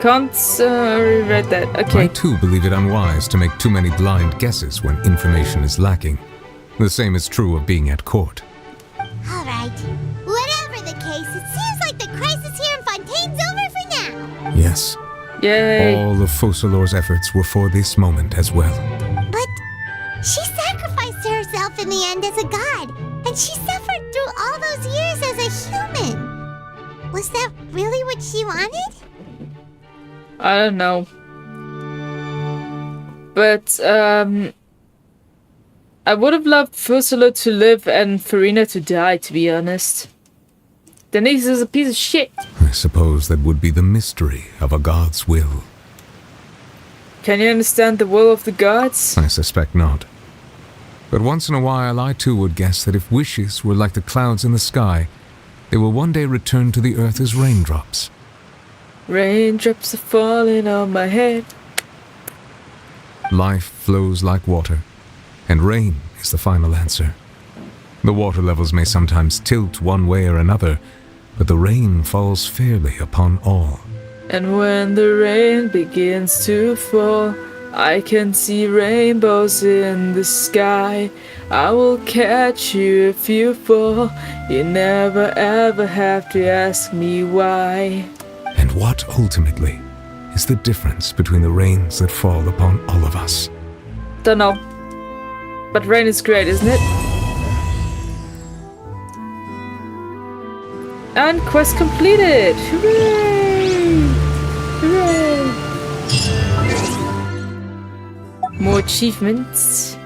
Can't read that. Okay. I too believe it unwise to make too many blind guesses when information is lacking. The same is true of being at court. Alright. Whatever the case, it seems like the crisis here in Fontaine's over for now. Yes. Yay. All of Focalor's efforts were for this moment as well. But she sacrificed herself in the end as a god, and she suffered through all those years as a human. Was that really what she wanted? I don't know. But, I would have loved Focalor to live and Farina to die, to be honest. Denise is a piece of shit. I suppose that would be the mystery of a god's will. Can you understand the will of the gods? I suspect not. But once in a while I too would guess that if wishes were like the clouds in the sky, they will one day return to the earth as raindrops. Raindrops are falling on my head. Life flows like water, and rain is the final answer. The water levels may sometimes tilt one way or another, but the rain falls fairly upon all. And when the rain begins to fall, I can see rainbows in the sky. I will catch you if you fall. You never ever have to ask me why. And what ultimately is the difference between the rains that fall upon all of us? Don't know. But rain is great, isn't it? And quest completed! Hooray! Hooray! More achievements.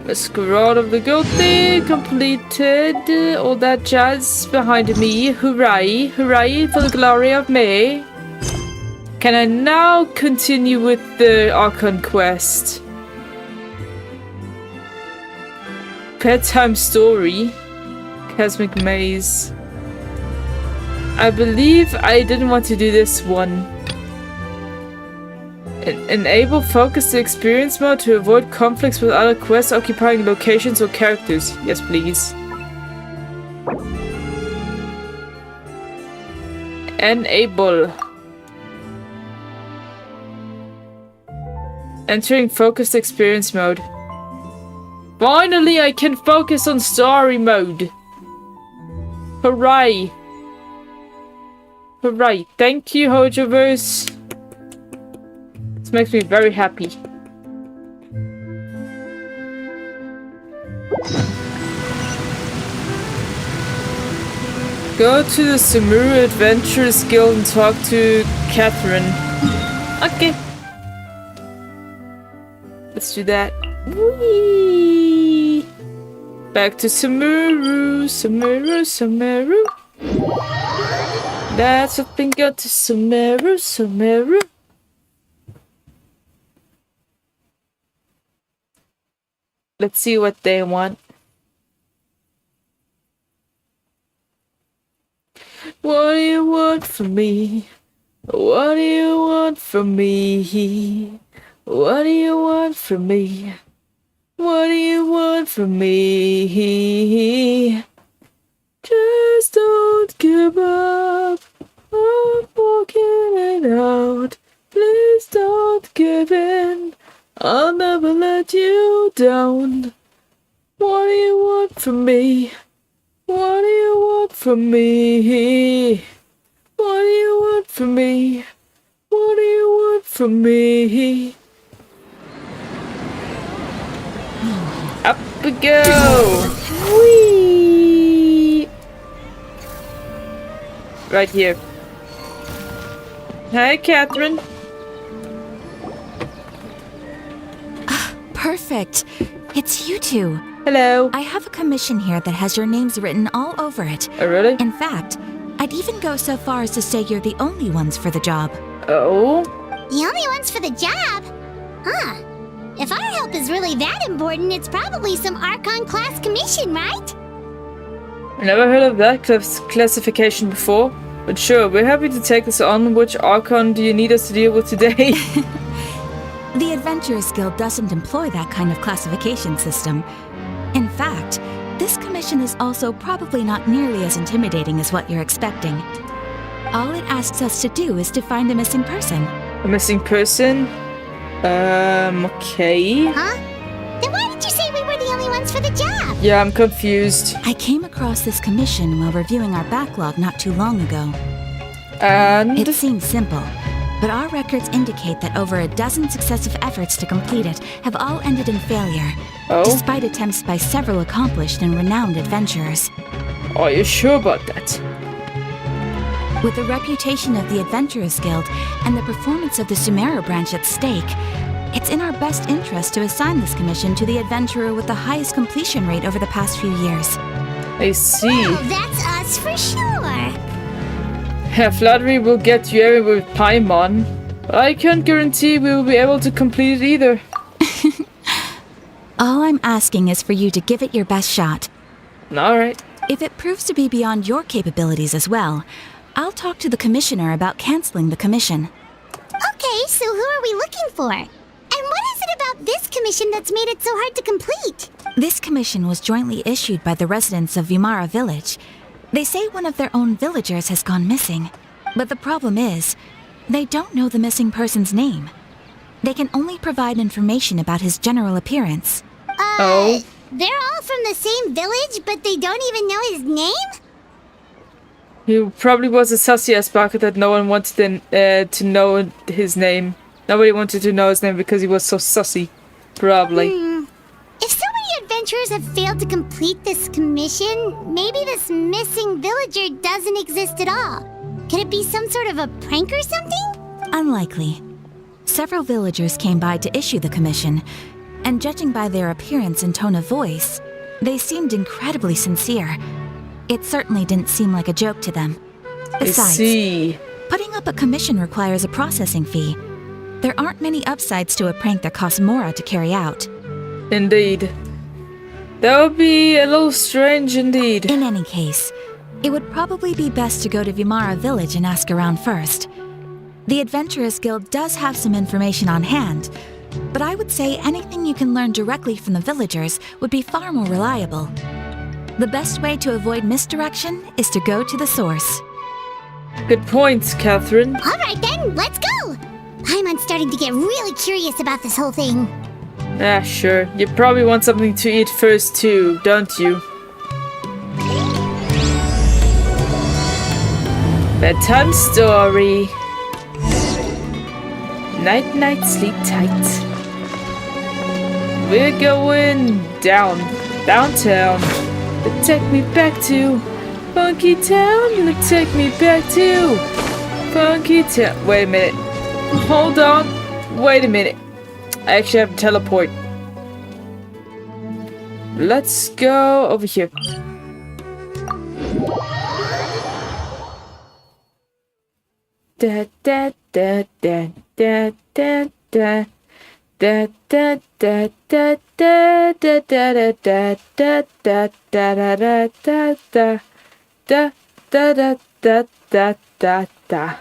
Masquerade of the Guilty completed. All that jazz behind me. Hooray! Hooray for the glory of me! Can I now continue with the Archon quest? Bedtime Story. Cosmic Maze. I believe I didn't want to do this one. Enable focus to experience mode to avoid conflicts with other quests occupying locations or characters. Yes, please. Enable. Entering focused experience mode. Finally, I can focus on story mode. Hooray. Hooray. Thank you, Hojoverse. This makes me very happy. Go to the Samuru Adventurers Guild and talk to Catherine. Okay. Let's do that. Whee! Back to Samuru, Samuru, Samuru. That's what we got to Samuru, Samuru. Let's see what they want. What do you want from me? What do you want from me? What do you want from me? What do you want from me? Just don't give up. I'm walking it out. Please don't give in. I'll never let you down. What do you want from me? What do you want from me? What do you want from me? What do you want from me? Up we go! Whee! Right here. Hi, Catherine. Perfect. It's you two. Hello. I have a commission here that has your names written all over it. Oh, really? In fact, I'd even go so far as to say you're the only ones for the job. Oh? The only ones for the job? Huh. If our help is really that important, it's probably some Archon class commission, right? I never heard of that classification before. But sure, we're happy to take this on. Which Archon do you need us to deal with today? The Adventurers Guild doesn't employ that kind of classification system. In fact, this commission is also probably not nearly as intimidating as what you're expecting. All it asks us to do is to find a missing person. A missing person? Okay. Huh? Then why did you say we were the only ones for the job? Yeah, I'm confused. I came across this commission while reviewing our backlog not too long ago. And? It seems simple, but our records indicate that over a dozen successive efforts to complete it have all ended in failure, despite attempts by several accomplished and renowned adventurers. Are you sure about that? With the reputation of the Adventurers Guild and the performance of the Sumeru branch at stake, it's in our best interest to assign this commission to the adventurer with the highest completion rate over the past few years. I see. Well, that's us for sure. Flattery will get you everywhere with Paimon, but I can't guarantee we will be able to complete it either. All I'm asking is for you to give it your best shot. Alright. If it proves to be beyond your capabilities as well, I'll talk to the commissioner about canceling the commission. Okay, so who are we looking for? And what is it about this commission that's made it so hard to complete? This commission was jointly issued by the residents of Vimara Village. They say one of their own villagers has gone missing. But the problem is, they don't know the missing person's name. They can only provide information about his general appearance. They're all from the same village, but they don't even know his name? He probably was a sussy ass bucket that no one wanted to know his name. Nobody wanted to know his name because he was so sussy. Probably. If so many adventurers have failed to complete this commission, maybe this missing villager doesn't exist at all. Could it be some sort of a prank or something? Unlikely. Several villagers came by to issue the commission, and judging by their appearance and tone of voice, they seemed incredibly sincere. It certainly didn't seem like a joke to them. Besides, putting up a commission requires a processing fee. There aren't many upsides to a prank that costs Mora to carry out. Indeed. That would be a little strange indeed. In any case, it would probably be best to go to Vimara Village and ask around first. The Adventurers Guild does have some information on hand, but I would say anything you can learn directly from the villagers would be far more reliable. The best way to avoid misdirection is to go to the source. Good points, Catherine. Alright then, let's go! Paimon's starting to get really curious about this whole thing. Ah, sure. You probably want something to eat first too, don't you? Bedtime story. Night, night, sleep tight. We're going downtown. Take me back to Funky Town. Take me back to Funky Town. Wait a minute. Hold on. Wait a minute. I actually have to teleport. Let's go over here. Da da da da da da da. Da da da da da da da da da da da da da da da da da da da da.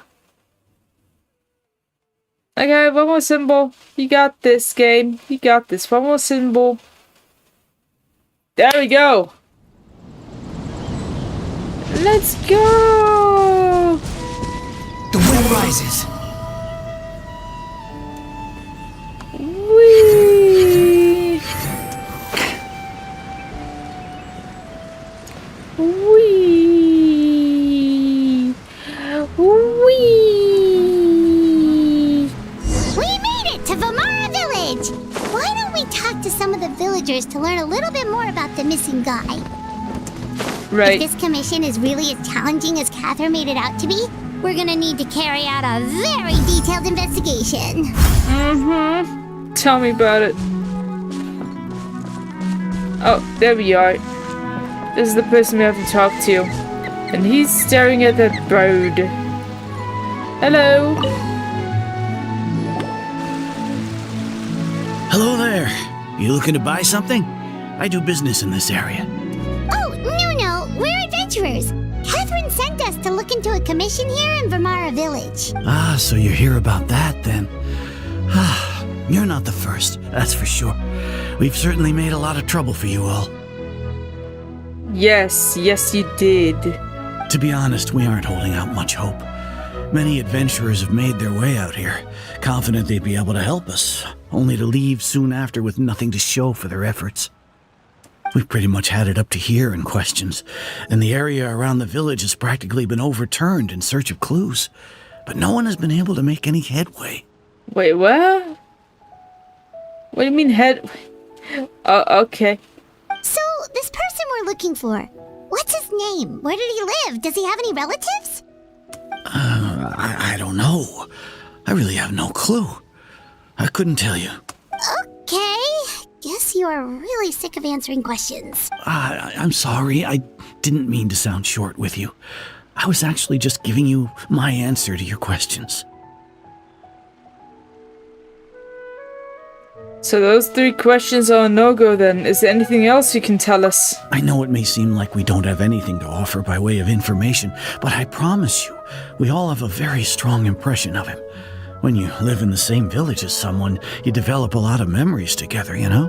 Okay, one more symbol. You got this, game. You got this. One more symbol. There we go. Let's go. The wind rises. Whee! Whee! Whee! We made it to Vamara Village! Why don't we talk to some of the villagers to learn a little bit more about the missing guy? Right. If this commission is really as challenging as Catherine made it out to be, we're gonna need to carry out a very detailed investigation. Mm-hmm. Tell me about it. Oh, there we are. This is the person we have to talk to. And he's staring at that bird. Hello. Hello there. You looking to buy something? I do business in this area. Oh, no. We're adventurers. Catherine sent us to look into a commission here in Vamara Village. Ah, so you're here about that then. Ah, you're not the first, that's for sure. We've certainly made a lot of trouble for you all. Yes, you did. To be honest, we aren't holding out much hope. Many adventurers have made their way out here, confident they'd be able to help us, only to leave soon after with nothing to show for their efforts. We've pretty much had it up to here in questions, and the area around the village has practically been overturned in search of clues, but no one has been able to make any headway. Wait, what? What do you mean head? Oh, okay. So, this person we're looking for, what's his name? Where did he live? Does he have any relatives? I don't know. I really have no clue. I couldn't tell you. Okay. Guess you are really sick of answering questions. I'm sorry. I didn't mean to sound short with you. I was actually just giving you my answer to your questions. So those 3 questions are a no-go then. Is there anything else you can tell us? I know it may seem like we don't have anything to offer by way of information, but I promise you, we all have a very strong impression of him. When you live in the same village as someone, you develop a lot of memories together, you know?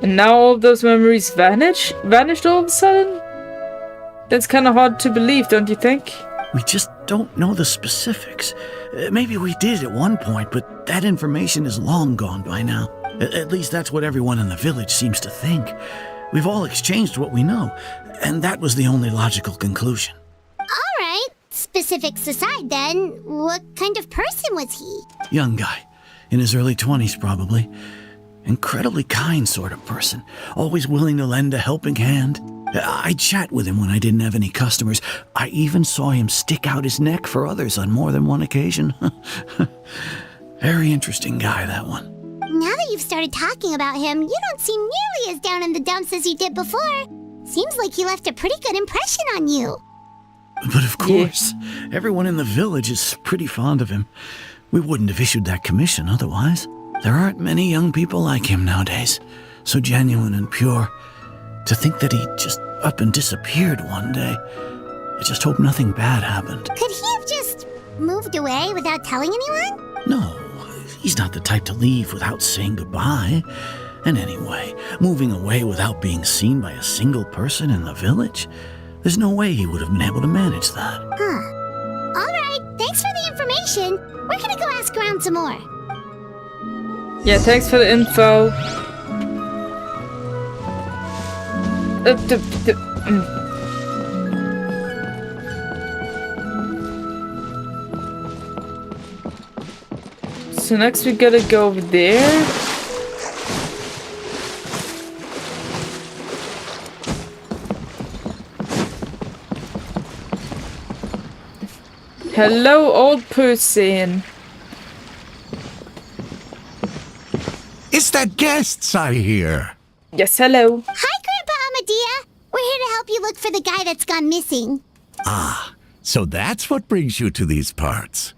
And now all of those memories vanished all of a sudden? That's kind of hard to believe, don't you think? We just don't know the specifics. Maybe we did at one point, but that information is long gone by now. At least that's what everyone in the village seems to think. We've all exchanged what we know, and that was the only logical conclusion. All right. Specifics aside then, what kind of person was he? Young guy. In his early 20s, probably. Incredibly kind sort of person. Always willing to lend a helping hand. I'd chat with him when I didn't have any customers. I even saw him stick out his neck for others on more than one occasion. Very interesting guy, that one. Now that you've started talking about him, you don't seem nearly as down in the dumps as you did before. Seems like he left a pretty good impression on you. But of course, everyone in the village is pretty fond of him. We wouldn't have issued that commission otherwise. There aren't many young people like him nowadays. So genuine and pure. To think that he just up and disappeared one day. I just hope nothing bad happened. Could he have just moved away without telling anyone? No, he's not the type to leave without saying goodbye. And anyway, moving away without being seen by a single person in the village? There's no way he would have been able to manage that. Huh. All right, thanks for the information. information. We're gonna go ask around some more. Yeah, thanks for the info. So next we gotta go over there. Hello, old person. Is that guests I hear? Yes, hello. Hi, Grandpa Amadea. We're here to help you look for the guy that's gone missing. Ah, so that's what brings you to these parts.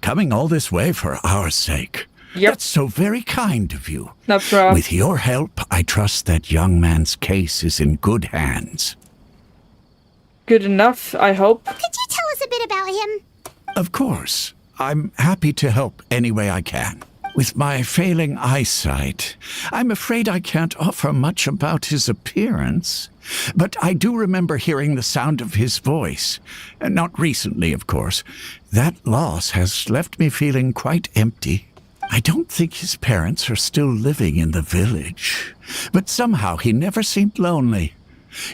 Coming all this way for our sake. Yep. That's so very kind of you. No problem. With your help, I trust that young man's case is in good hands. Good enough, I hope. Could you tell us a bit about him? Of course. I'm happy to help any way I can. With my failing eyesight, I'm afraid I can't offer much about his appearance. But I do remember hearing the sound of his voice. Not recently, of course. That loss has left me feeling quite empty. I don't think his parents are still living in the village. But somehow he never seemed lonely.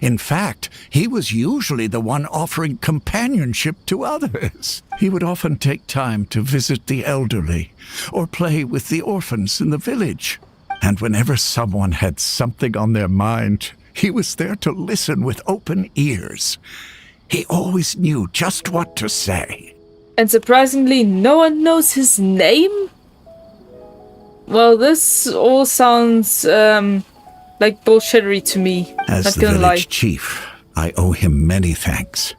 In fact, he was usually the one offering companionship to others. He would often take time to visit the elderly or play with the orphans in the village. And whenever someone had something on their mind, he was there to listen with open ears. He always knew just what to say. And surprisingly, no one knows his name? Well, this all sounds, like bullshittery to me. As Not the gonna lie. village chief, I owe him many thanks.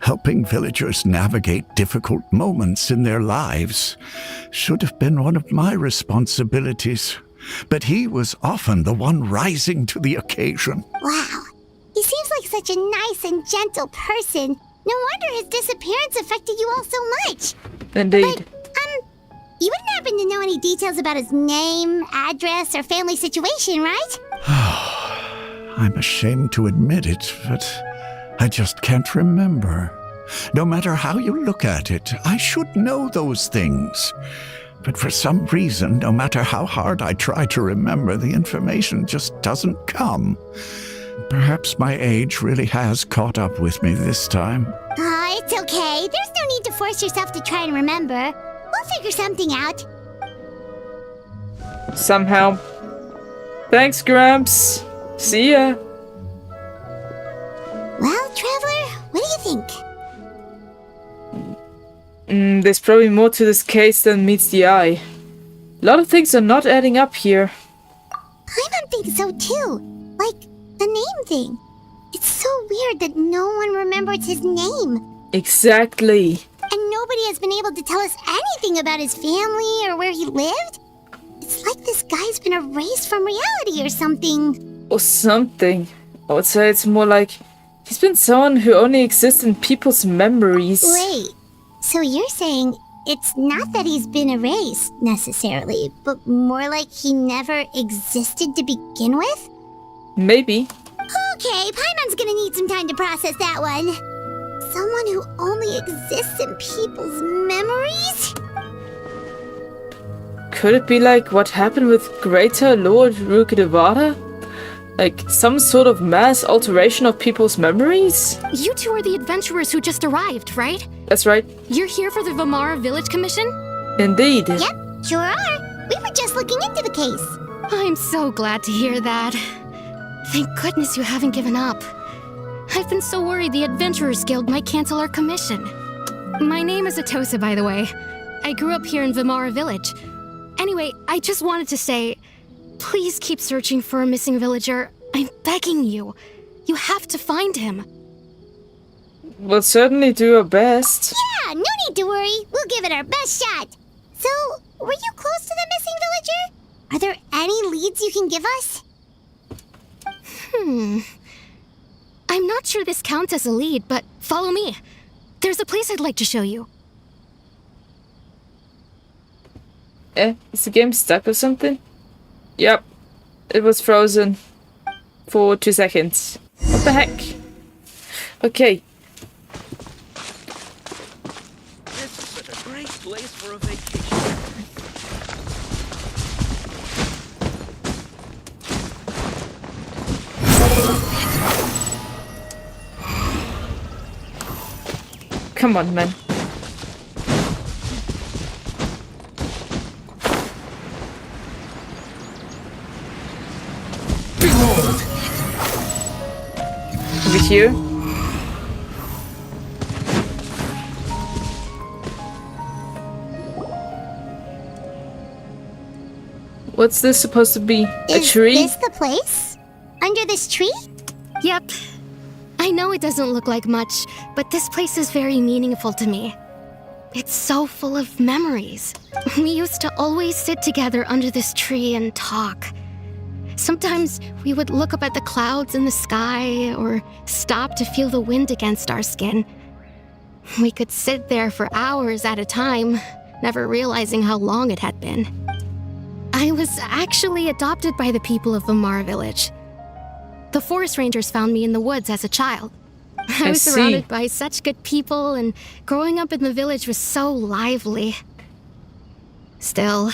Helping villagers navigate difficult moments in their lives should have been one of my responsibilities. But he was often the one rising to the occasion. Wow. He seems like such a nice and gentle person. No wonder his disappearance affected you all so much. Indeed. But, you wouldn't happen to know any details about his name, address, or family situation, right? I'm ashamed to admit it, but I just can't remember. No matter how you look at it, I should know those things. But for some reason, no matter how hard I try to remember, the information just doesn't come. Perhaps my age really has caught up with me this time. It's okay. There's no need to force yourself to try and remember. We'll figure something out. Somehow. Thanks, Gramps. See ya. Well, Traveler, what do you think? There's probably more to this case than meets the eye. A lot of things are not adding up here. Paimon thinks so too. Like, the name thing. It's so weird that no one remembers his name. Exactly. And nobody has been able to tell us anything about his family or where he lived. It's like this guy's been erased from reality or something. Or something. I would say it's more like he's been someone who only exists in people's memories. Wait, so you're saying it's not that he's been erased, necessarily, but more like he never existed to begin with? Maybe. Okay, Paimon's gonna need some time to process that one. Someone who only exists in people's memories? Could it be like what happened with Greater Lord Rukadevada? Like some sort of mass alteration of people's memories? You two are the adventurers who just arrived, right? That's right. You're here for the Vamara Village Commission? Indeed. Yep, sure are. We were just looking into the case. I'm so glad to hear that. Thank goodness you haven't given up. I've been so worried the Adventurers Guild might cancel our commission. My name is Atosa, by the way. I grew up here in Vamara Village. Anyway, I just wanted to say, please keep searching for a missing villager. I'm begging you. You have to find him. We'll certainly do our best. Yeah, no need to worry. We'll give it our best shot. So, were you close to the missing villager? Are there any leads you can give us? I'm not sure this counts as a lead, but follow me. There's a place I'd like to show you. Is the game stuck or something? Yep. It was frozen for 2 seconds. What the heck? Okay. This is a great come on, man. Behold! Over here. What's this supposed to be? A tree? Is this the place? Under this tree? Yep. I know it doesn't look like much, but this place is very meaningful to me. It's so full of memories. We used to always sit together under this tree and talk. Sometimes we would look up at the clouds in the sky or stop to feel the wind against our skin. We could sit there for hours at a time, never realizing how long it had been. I was actually adopted by the people of Vamar village. The forest rangers found me in the woods as a child. I was surrounded by such good people, and growing up in the village was so lively. Still,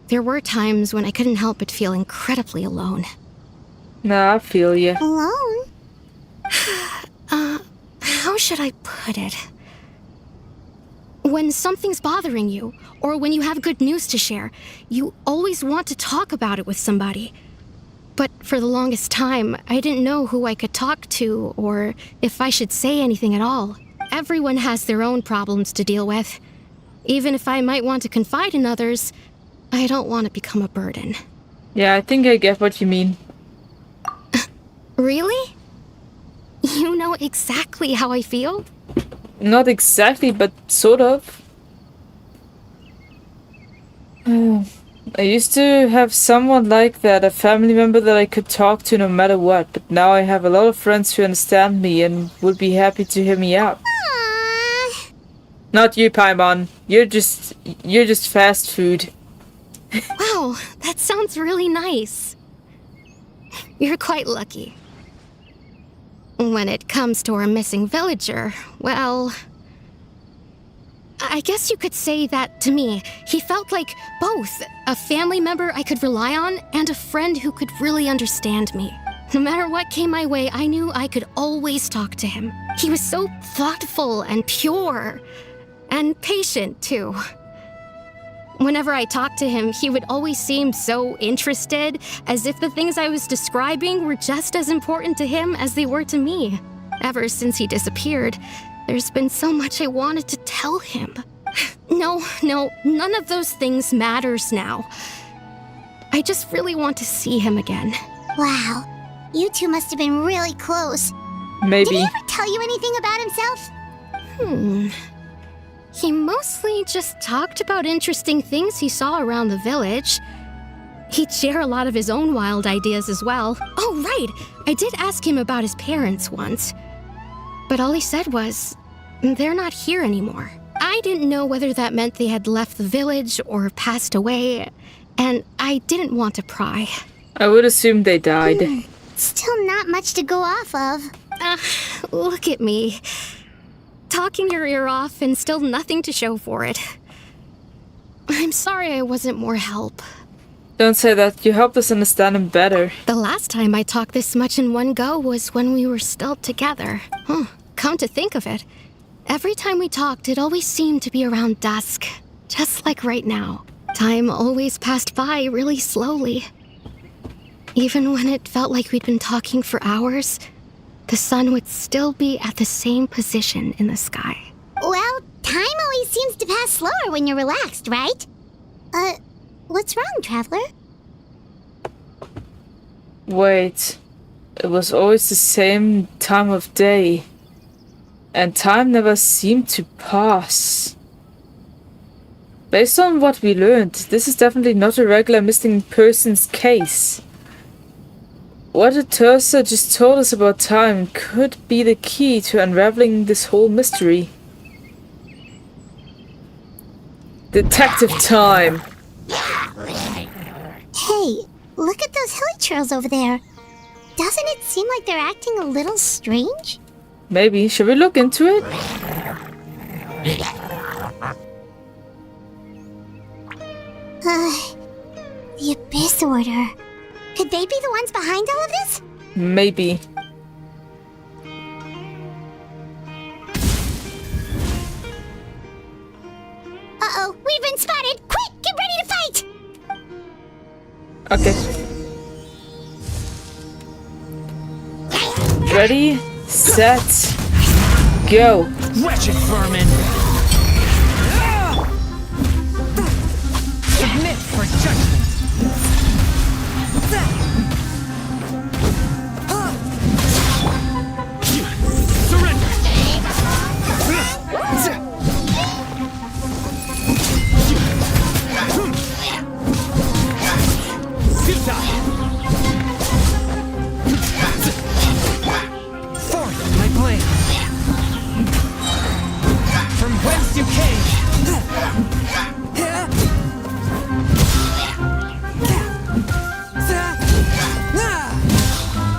there were times when I couldn't help but feel incredibly alone. Nah, I feel you. Alone? How should I put it? When something's bothering you, or when you have good news to share, you always want to talk about it with somebody. But for the longest time, I didn't know who I could talk to, or if I should say anything at all. Everyone has their own problems to deal with. Even if I might want to confide in others, I don't want to become a burden. Yeah, I think I get what you mean. Really? You know exactly how I feel? Not exactly, but sort of. I used to have someone like that, a family member that I could talk to no matter what, but now I have a lot of friends who understand me and would be happy to hear me out. Aww. Not you, Paimon. You're just fast food. Wow, that sounds really nice. You're quite lucky. When it comes to our missing villager, well, I guess you could say that to me. He felt like both a family member I could rely on and a friend who could really understand me. No matter what came my way, I knew I could always talk to him. He was so thoughtful and pure, and patient too. Whenever I talked to him, he would always seem so interested, as if the things I was describing were just as important to him as they were to me. Ever since he disappeared, there's been so much I wanted to tell him. No, none of those things matters now. I just really want to see him again. Wow, you two must have been really close. Maybe. Did he ever tell you anything about himself? He mostly just talked about interesting things he saw around the village. He'd share a lot of his own wild ideas as well. Oh, right! I did ask him about his parents once. But all he said was, they're not here anymore. I didn't know whether that meant they had left the village or passed away, and I didn't want to pry. I would assume they died. Still not much to go off of. Look at me. Talking your ear off and still nothing to show for it. I'm sorry I wasn't more help. Don't say that. You helped us understand him better. The last time I talked this much in one go was when we were still together. Come to think of it, every time we talked, it always seemed to be around dusk, just like right now. Time always passed by really slowly. Even when it felt like we'd been talking for hours, the sun would still be at the same position in the sky. Well, time always seems to pass slower when you're relaxed, right? What's wrong, Traveler? Wait. It was always the same time of day. And time never seemed to pass. Based on what we learned, this is definitely not a regular missing persons case. What Atursa just told us about time could be the key to unraveling this whole mystery. Detective time! Hey, look at those hilly trails over there. Doesn't it seem like they're acting a little strange? Maybe. Should we look into it? The Abyss Order. Could they be the ones behind all of this? Maybe. Okay. Ready, set, go. Wretched vermin! Submit for judgment! Surrender! Forth my blade! From whence you came!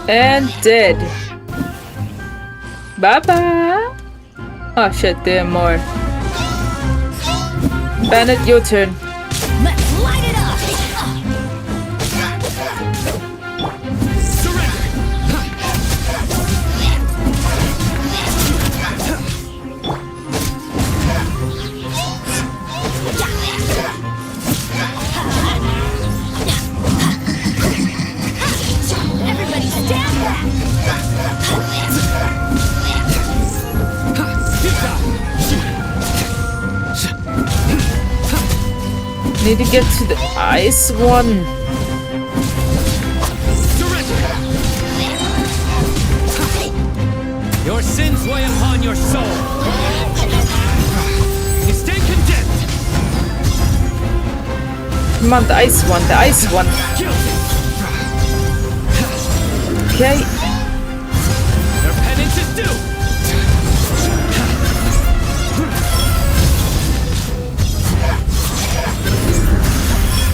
And dead. Bye-bye. Oh shit, there are more. Bandit, your turn. Let's light it up! Everybody stand back! Need to get to the ice one. Your sins weigh upon your soul. You stand condemned. Come on, the ice one, the ice one. Okay. Your penance is due.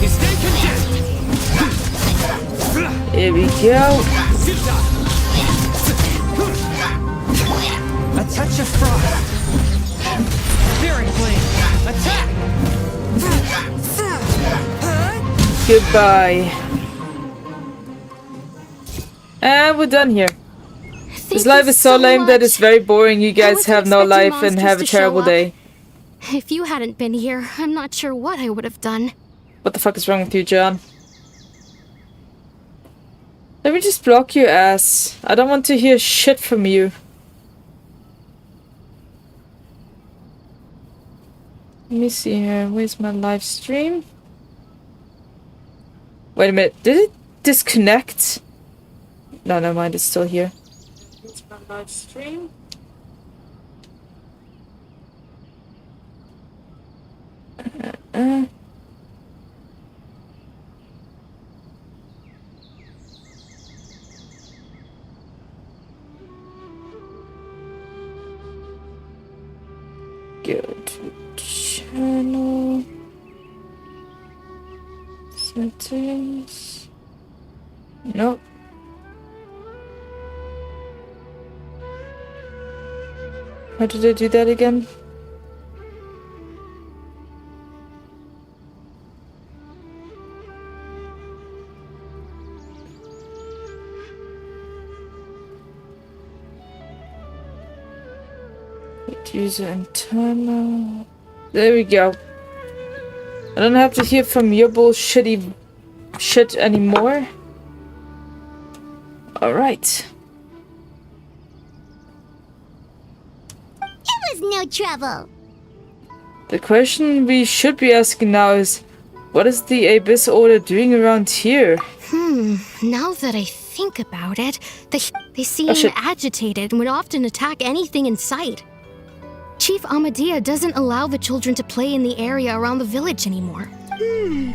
You stand condemned. Here we go. A touch of frost! Spirit blade! Attack! Goodbye. And we're done here. This life is so lame that it's very boring. You guys have no life and have a terrible day. If you hadn't been here, I'm not sure what I would have done. What the fuck is wrong with you, John? Let me just block your ass. I don't want to hear shit from you. Let me see here. Where's my live stream? Wait a minute. Did it disconnect? No, never mind. It's still here. Where's my live stream? Go to channel settings. Nope. How did I do that again? User internal. There we go. I don't have to hear from your bullshitty shit anymore. Alright. It was no trouble. The question we should be asking now is, what is the Abyss Order doing around here? Now that I think about it, they seem agitated and would often attack anything in sight. Chief Amadea doesn't allow the children to play in the area around the village anymore. Maybe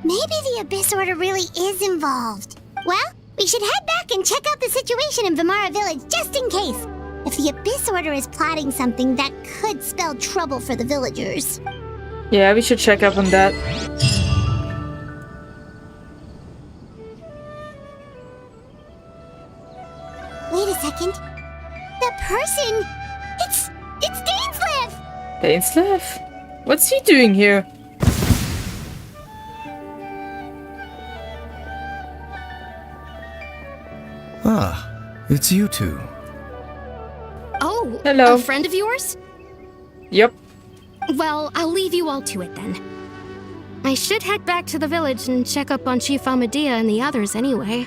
the Abyss Order really is involved. Well, we should head back and check out the situation in Vimara Village just in case. If the Abyss Order is plotting something that could spell trouble for the villagers. Yeah, we should check up on that. Wait a second. The person... It's Dainslev! Dainslev? What's he doing here? Ah, it's you two. Oh, hello. A friend of yours? Yep. Well, I'll leave you all to it then. I should head back to the village and check up on Chief Amadea and the others anyway.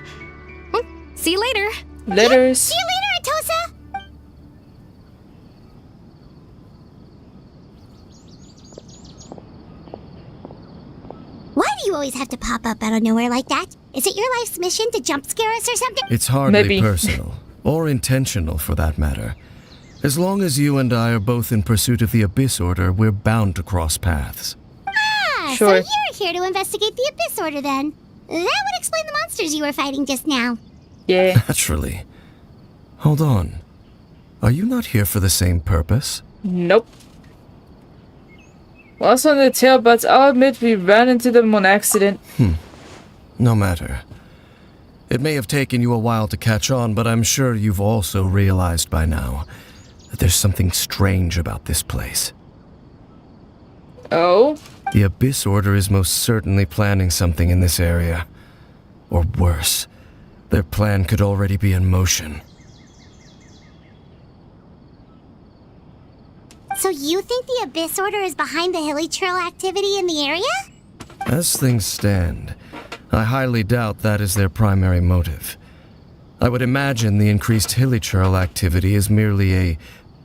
Well, see you later. Letters. Yep. See you later, Atosa. Why do you always have to pop up out of nowhere like that? Is it your life's mission to jump scare us or something? It's hardly personal, or intentional for that matter. As long as you and I are both in pursuit of the Abyss Order, we're bound to cross paths. Ah, Sure. so you're here to investigate the Abyss Order then. That would explain the monsters you were fighting just now. Yeah. Naturally. Hold on. Are you not here for the same purpose? Nope. Was on the tail, but I'll admit we ran into them on accident. No matter. It may have taken you a while to catch on, but I'm sure you've also realized by now that there's something strange about this place. Oh? The Abyss Order is most certainly planning something in this area. Or worse, their plan could already be in motion. So you think the Abyss Order is behind the hilly trail activity in the area? As things stand, I highly doubt that is their primary motive. I would imagine the increased hilly trail activity is merely a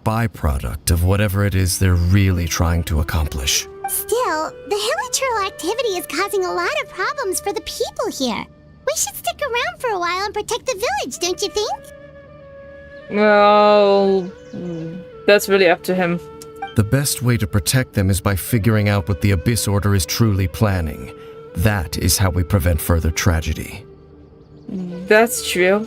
byproduct of whatever it is they're really trying to accomplish. Still, the hilly trail activity is causing a lot of problems for the people here. We should stick around for a while and protect the village, don't you think? Well, that's really up to him. The best way to protect them is by figuring out what the Abyss Order is truly planning. That is how we prevent further tragedy. That's true.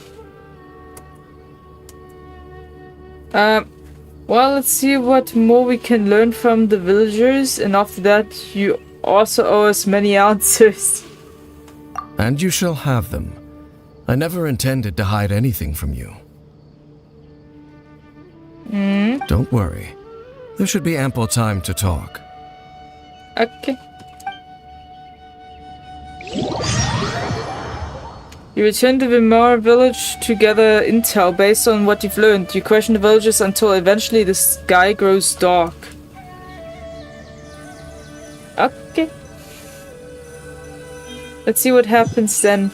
Well, let's see what more we can learn from the villagers, and after that, you also owe us many answers. And you shall have them. I never intended to hide anything from you. Don't worry. There should be ample time to talk. Okay. You return to Vimara village to gather intel based on what you've learned. You question the villagers until eventually the sky grows dark. Okay. Let's see what happens then.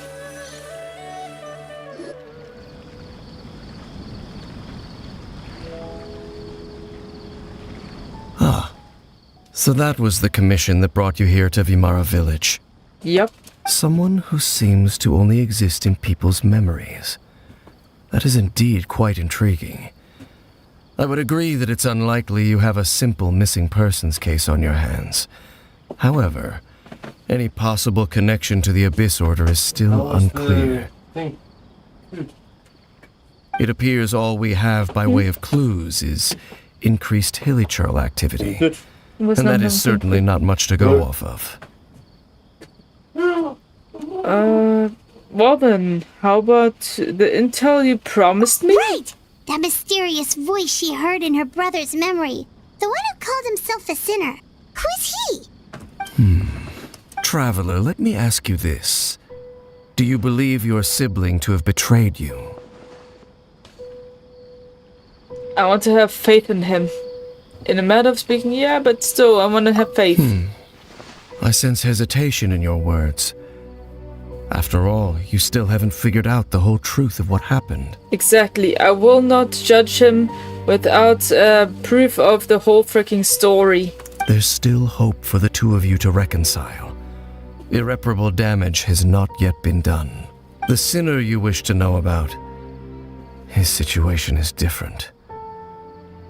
So that was the commission that brought you here to Vimara village. Yep. Someone who seems to only exist in people's memories. That is indeed quite intriguing. I would agree that it's unlikely you have a simple missing persons case on your hands. However, any possible connection to the Abyss Order is still unclear. It appears all we have by way of clues is increased hilly trail activity. And that is certainly not much to go off of. Well then, how about the intel you promised me? Right! That mysterious voice she heard in her brother's memory. The one who called himself a sinner. Who is he? Traveler, let me ask you this. Do you believe your sibling to have betrayed you? I want to have faith in him. In a matter of speaking, yeah, but still, I want to have faith. I sense hesitation in your words. After all, you still haven't figured out the whole truth of what happened. Exactly. I will not judge him without proof of the whole freaking story. There's still hope for the two of you to reconcile. Irreparable damage has not yet been done. The sinner you wish to know about, his situation is different.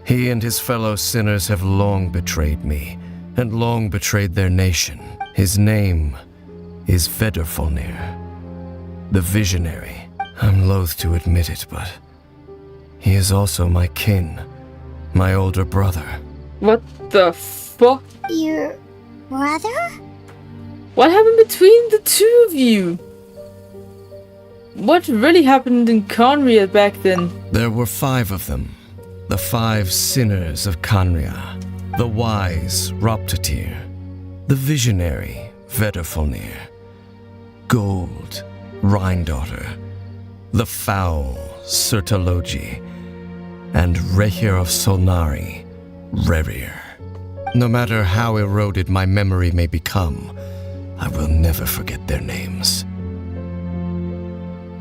He and his fellow sinners have long betrayed me, and long betrayed their nation. His name is Vedrfolnir, the Visionary. I'm loath to admit it, but he is also my kin, my older brother. What the fuck? Your brother? What happened between the two of you? What really happened in Conria back then? There were 5 of them. The 5 sinners of Conria. The wise Roptatir. The visionary Vedrfolnir. Gold Rhindaughter. The foul Sertologi. And Rehir of Solnari, Rerir. No matter how eroded my memory may become, I will never forget their names.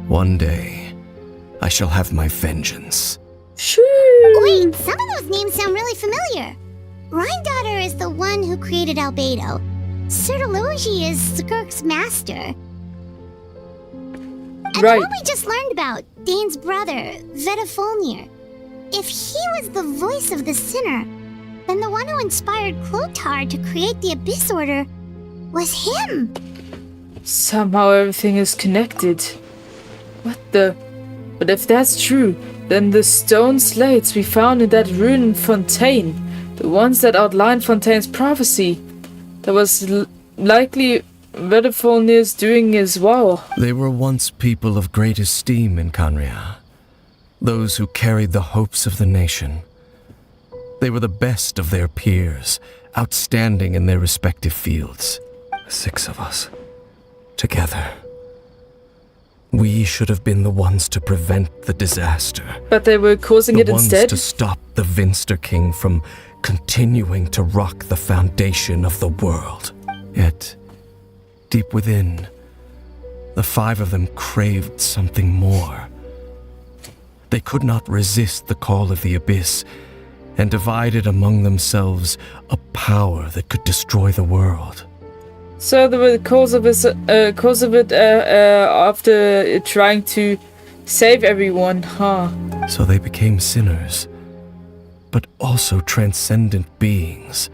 One day, I shall have my vengeance. Wait, some of those names sound really familiar. Rhine is the one who created Albedo. Sertology is Skirk's master. And the one we just learned about, Dane's brother, Vedafulnir. If he was the voice of the sinner, then the one who inspired Clotar to create the Abyss Order was him. Somehow everything is connected. What the? But if that's true, then the stone slates we found in that ruined fontaine, the ones that outlined Fontaine's prophecy, that was likely Vedafulnir's doing as well. They were once people of great esteem in Canria. Those who carried the hopes of the nation. They were the best of their peers, outstanding in their respective fields. 6 of us. Together. We should have been the ones to prevent the disaster. But they were causing it instead? The ones to stop the Vinster King from continuing to rock the foundation of the world. Yet, deep within, the 5 of them craved something more. They could not resist the call of the Abyss, and divided among themselves a power that could destroy the world. So the cause of it after trying to save everyone, huh? So they became sinners, but also transcendent beings,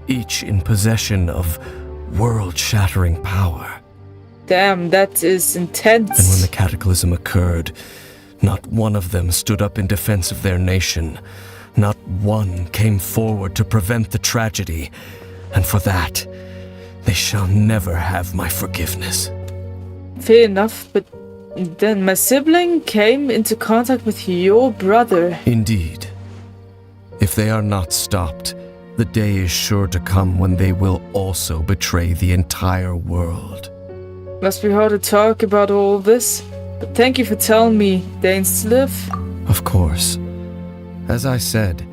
each in possession of world-shattering power. Damn, that is intense. And when the cataclysm occurred, not one of them stood up in defense of their nation. Not one came forward to prevent the tragedy, and for that, they shall never have my forgiveness. Fair enough, but then my sibling came into contact with your brother. Indeed. If they are not stopped, the day is sure to come when they will also betray the entire world. Must be hard to talk about all this, but thank you for telling me, Dainslev. Of course. As I said,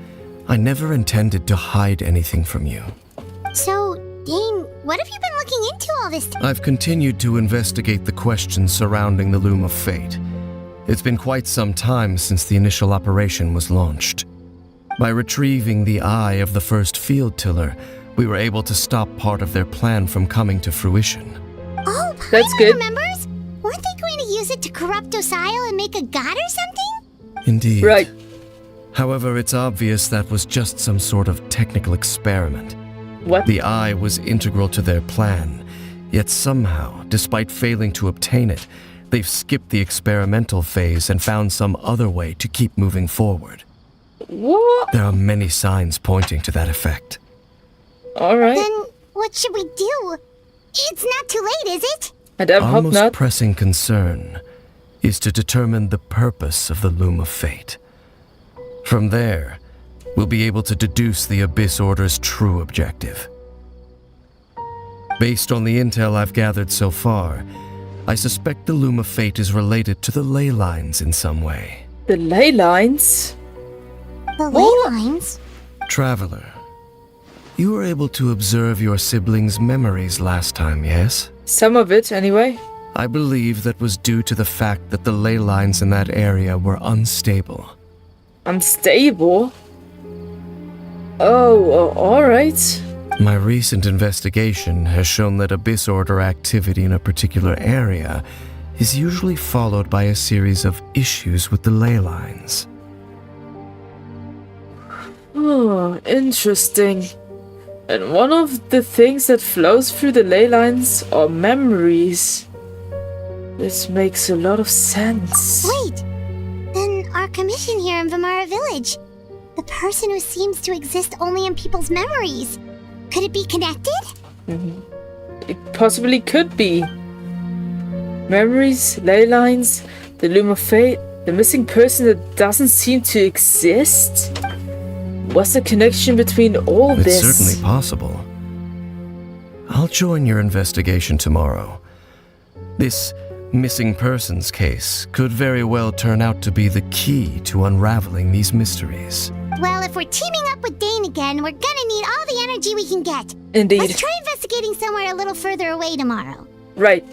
I never intended to hide anything from you. So, Dane, what have you been looking into all this time? I've continued to investigate the questions surrounding the Loom of Fate. It's been quite some time since the initial operation was launched. By retrieving the eye of the first field tiller, we were able to stop part of their plan from coming to fruition. Oh, that's good. Remembers? Weren't they going to use it to corrupt Osile and make a god or something? Indeed. Right. However, it's obvious that was just some sort of technical experiment. What? The eye was integral to their plan, yet somehow, despite failing to obtain it, they've skipped the experimental phase and found some other way to keep moving forward. What? There are many signs pointing to that effect. Alright. Then what should we do? It's not too late, is it? Our most pressing concern is to determine the purpose of the Loom of Fate. From there, we'll be able to deduce the Abyss Order's true objective. Based on the intel I've gathered so far, I suspect the Loom of Fate is related to the ley lines in some way. The ley lines? The ley lines? Traveler, you were able to observe your siblings' memories last time, yes? Some of it, anyway. I believe that was due to the fact that the ley lines in that area were unstable. Unstable? Oh, alright. My recent investigation has shown that Abyss Order activity in a particular area is usually followed by a series of issues with the ley lines. Oh, interesting. And one of the things that flows through the ley lines are memories. This makes a lot of sense. Wait! Then our commission here in Vimara Village. The person who seems to exist only in people's memories. Could it be connected? It possibly could be. Memories, ley lines, the Loom of Fate, the missing person that doesn't seem to exist? What's the connection between all this? It's certainly possible. I'll join your investigation tomorrow. This missing persons case could very well turn out to be the key to unraveling these mysteries. Well, if we're teaming up with Dane again, we're gonna need all the energy we can get. Indeed. Let's try investigating somewhere a little further away tomorrow. Right.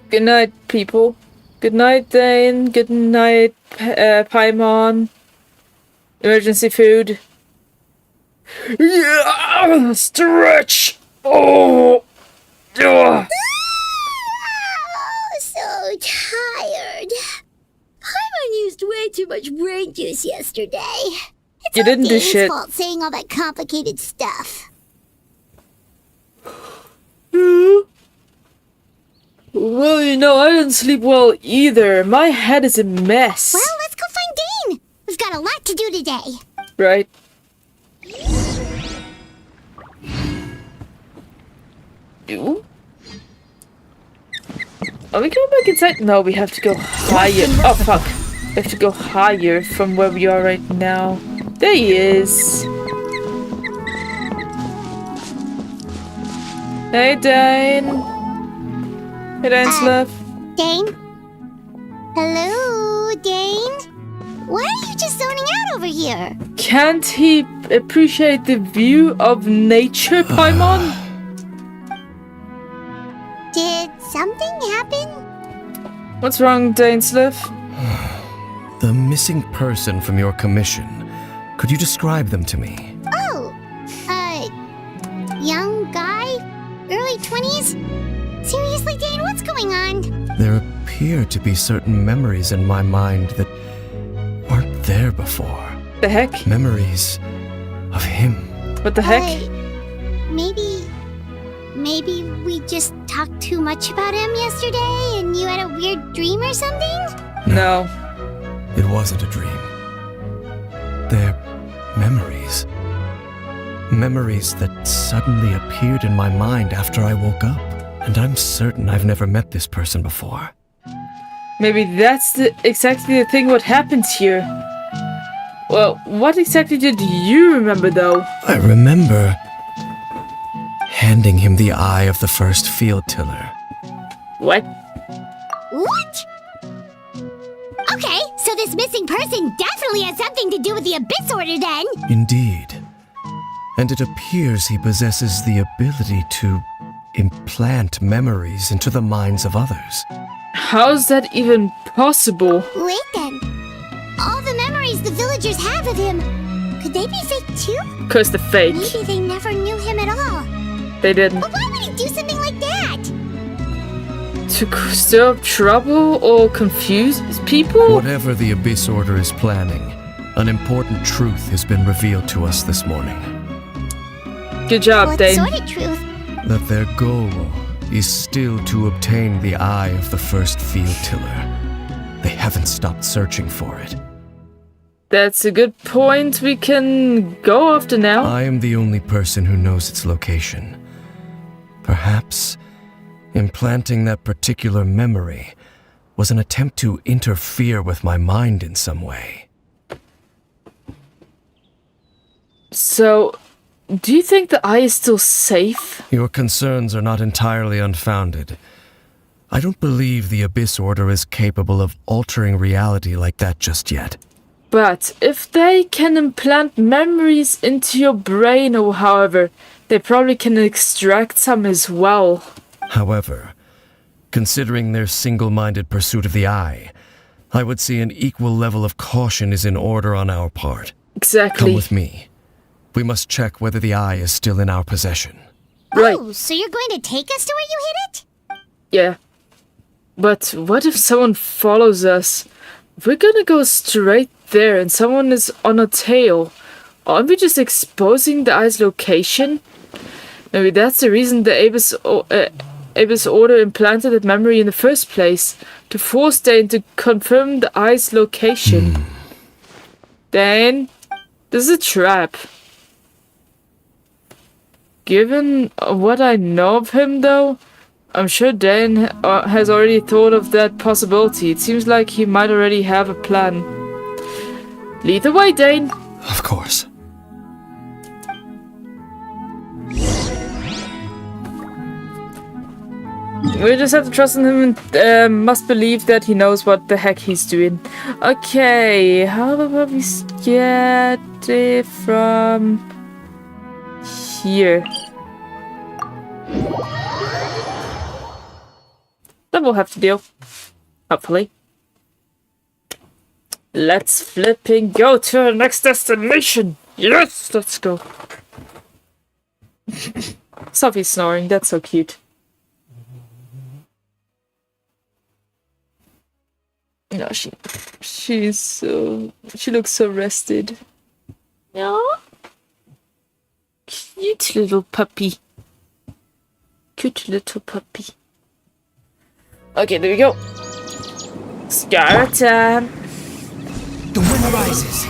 Good night, people. Good night, Dane. Good night, Paimon. Emergency food. Yeah! Stretch! Oh! Ugh. So tired. Paimon used way too much brain juice yesterday. It's You didn't do Dane's shit. fault saying all that complicated stuff. Well, you know, I didn't sleep well either. My head is a mess. Well, let's go find Dane. We've got a lot to do today. Right. Ooh. Are we going back inside? No, we have to go higher. Oh, fuck. We have to go higher from where we are right now. There he is. Hey, Dane. Hey, Dane Sluff. Dane? Hello, Dane? Why are you just zoning out over here? Can't he appreciate the view of nature, Paimon? Did something happen? What's wrong, Dane Sluff? The missing person from your commission. Could you describe them to me? Oh, young guy? Early 20s? Seriously, Dane, what's going on? There appear to be certain memories in my mind that weren't there before. The heck? Memories of him. What the heck? Maybe we just talked too much about him yesterday and you had a weird dream or something? No. It wasn't a dream. They're memories. Memories that suddenly appeared in my mind after I woke up. And I'm certain I've never met this person before. Maybe that's exactly the thing what happened here. Well, what exactly did you remember, though? I remember handing him the eye of the first field tiller. What? What? Okay, so this missing person definitely has something to do with the Abyss Order then. Indeed. And it appears he possesses the ability to implant memories into the minds of others. How's that even possible? Wait then. All the memories the villagers have of him, could they be fake too? 'Cause they're fake. Maybe they never knew him at all. They didn't. But why would he do something like that? To stir up trouble or confuse people? Whatever the Abyss Order is planning, an important truth has been revealed to us this morning. Good job, What Dane. sort of truth? That their goal is still to obtain the eye of the first field tiller. They haven't stopped searching for it. That's a good point. We can go after now. I am the only person who knows its location. Perhaps implanting that particular memory was an attempt to interfere with my mind in some way. So, do you think the eye is still safe? Your concerns are not entirely unfounded. I don't believe the Abyss Order is capable of altering reality like that just yet. But if they can implant memories into your brain or however, they probably can extract some as well. However, considering their single-minded pursuit of the eye, I would say an equal level of caution is in order on our part. Exactly. Come with me. We must check whether the eye is still in our possession. Right. Oh, so you're going to take us to where you hid it? Yeah. But what if someone follows us? We're gonna go straight there and someone is on our tail. Aren't we just exposing the eye's location? Maybe that's the reason the Abyss Order implanted that memory in the first place, to force Dane to confirm the eye's location. Dane, this is a trap. Given what I know of him, though, I'm sure Dane has already thought of that possibility. It seems like he might already have a plan. Lead the way, Dane. Of course. We just have to trust in him and must believe that he knows what the heck he's doing. Okay, how about we get it from here? That will have to do. Hopefully. Let's flipping go to our next destination! Yes! Let's go. Sophie's snoring, that's so cute. No, she looks so rested. Yeah. Cute little puppy. Cute little puppy. Okay, there we go. Scar time. The wind rises.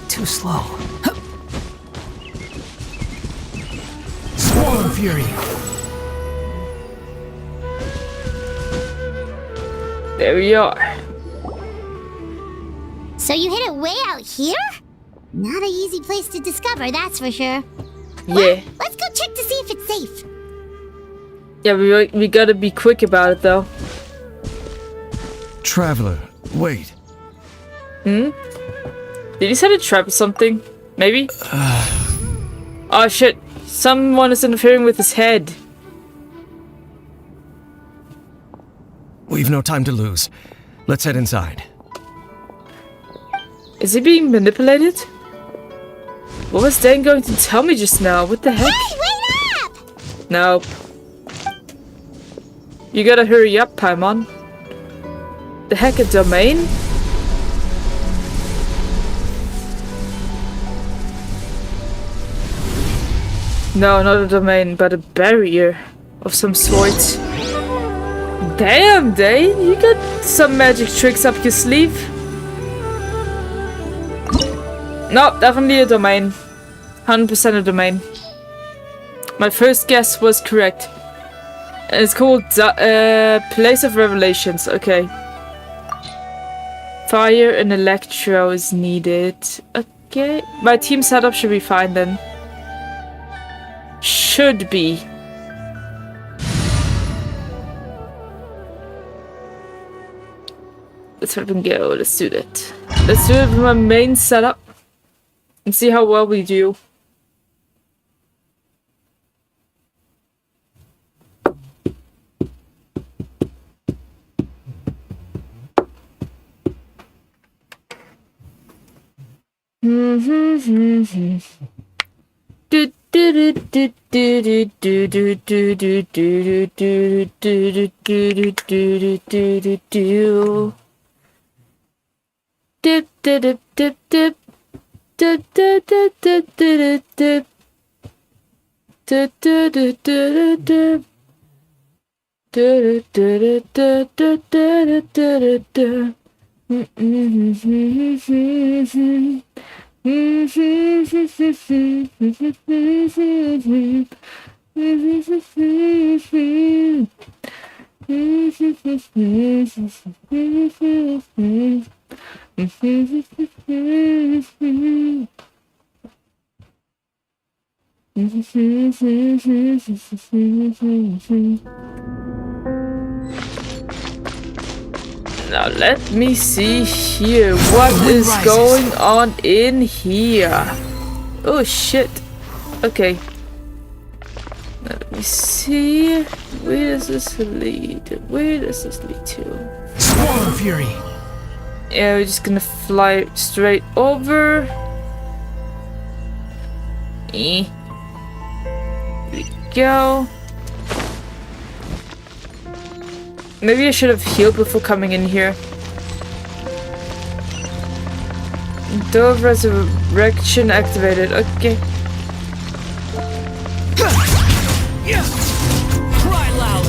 Too slow. Swarm Fury. There we are. So you hit it way out here? Not an easy place to discover, that's for sure. Yeah. Well, let's go check to see if it's safe. Yeah, we gotta be quick about it though. Traveler, wait. Hmm? Did he set a trap or something? Maybe? Oh shit. Someone is interfering with his head. We've no time to lose. Let's head inside. Is he being manipulated? What was Dan going to tell me just now? What the heck? Hey, wait up! Nope. You gotta hurry up, Paimon. The heck, a domain? No, not a domain, but a barrier of some sort. Damn, Dane, you got some magic tricks up your sleeve. No, definitely a domain. 100% a domain. My first guess was correct. And it's called Place of Revelations. Okay. Fire and electro is needed. Okay. My team setup should be fine then. Should be. Let's fucking go. Let's do that. Let's do it with my main setup. And see how well we do. Dip dip dip dip dip dip dip dip dip dip dip dip dip dip Now let me see here. What is going on in here? Oh shit. Okay. Now let me see. Where does this lead? Where does this lead to? Swarm Fury. Yeah, we're just gonna fly straight over. There we go. Maybe I should have healed before coming in here. Dove resurrection activated. Okay. Cry loud.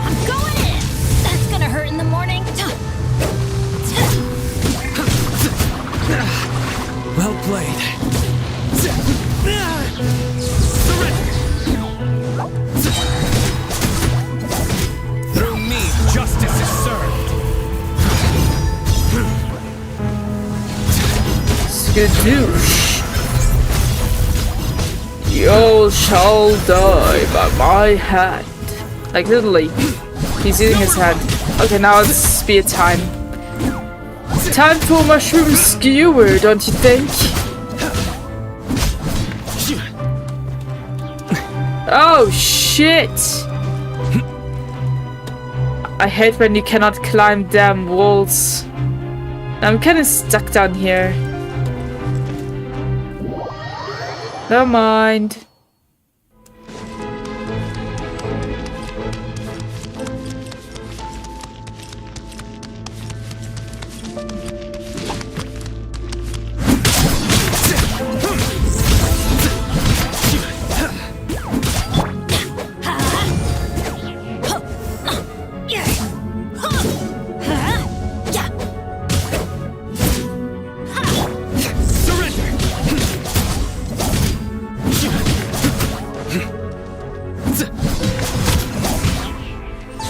I'm going in. That's gonna hurt in the morning. Well played. he gonna do? You all shall die by my hand. Like, literally. He's eating his hand. Okay, now it's spear time. Time for mushroom skewer, don't you think? Oh, shit! I hate when you cannot climb damn walls. I'm kinda stuck down here. Never mind.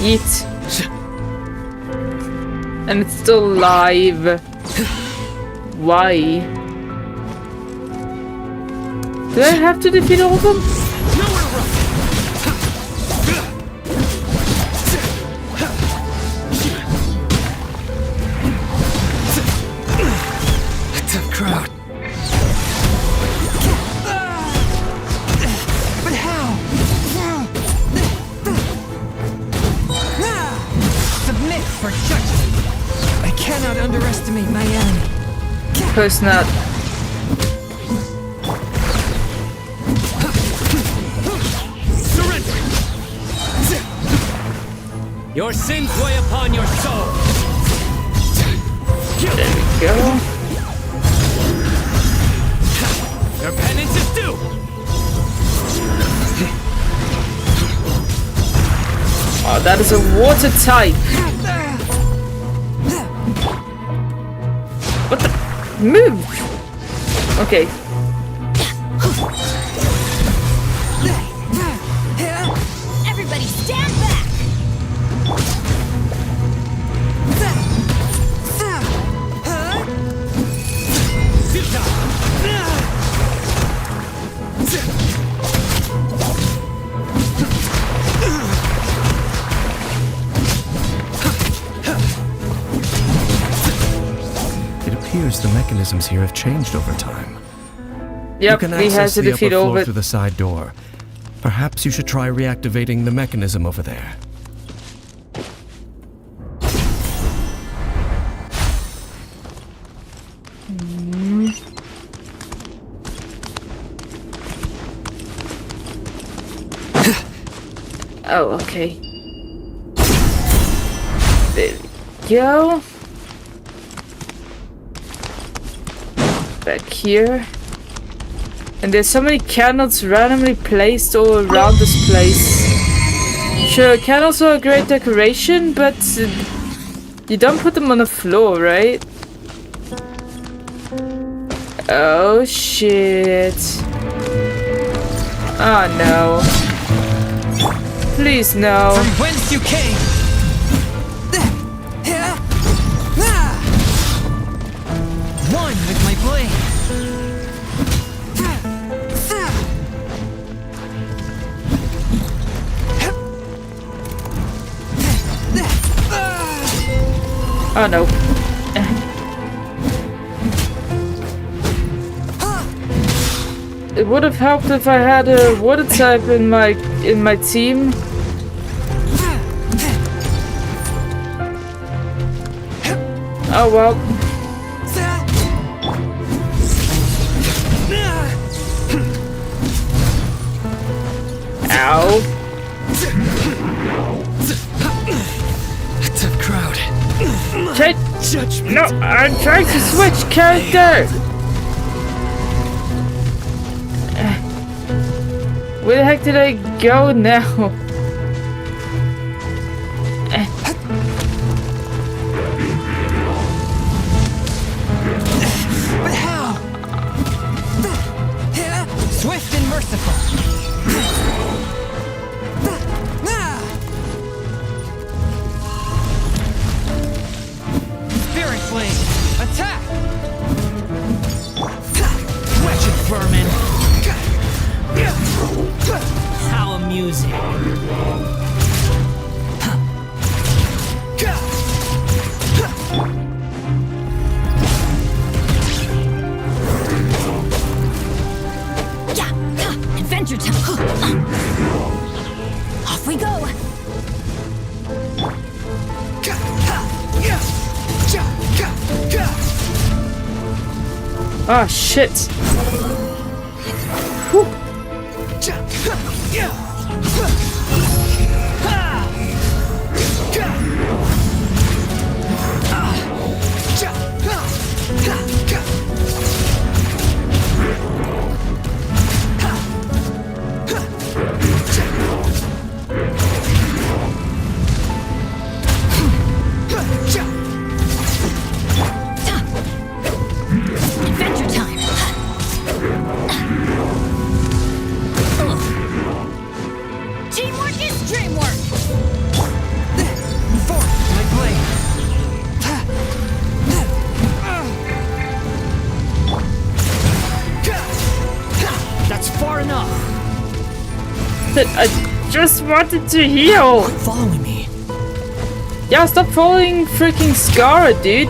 Eat. And it's still alive. Why? Do I have to defeat all of them? Tough crowd. But how? Submit for judgment. I cannot underestimate my enemy. Of course not. Surrender! Your sins weigh upon your soul. There we go. Your penance is due. Oh, that is a water type. What the? Move! Okay. Everybody stand back! It appears the mechanisms here have changed over time. Yep, you can he access has to the defeat upper all floor of it. through the side door. Perhaps you should try reactivating the mechanism over there. Oh, okay. There we go. Back here. And there's so many candles randomly placed all around this place. Sure, candles are a great decoration, but you don't put them on the floor, right? Oh shit. Oh no. Please no. From whence you came. One with my blade. Oh no. It would have helped if I had a water type in my team. Oh well. Ow. Tough crowd. No, I'm trying to switch character. Where the heck did I go now? But how? Swift and merciful. Spirit Flame, attack! Ah, shit. Whew. Adventure time. Teamwork is dreamwork. Move forward, my blade. That's far enough. I just wanted to heal. Quit following me. Yeah, stop following freaking Scara, dude.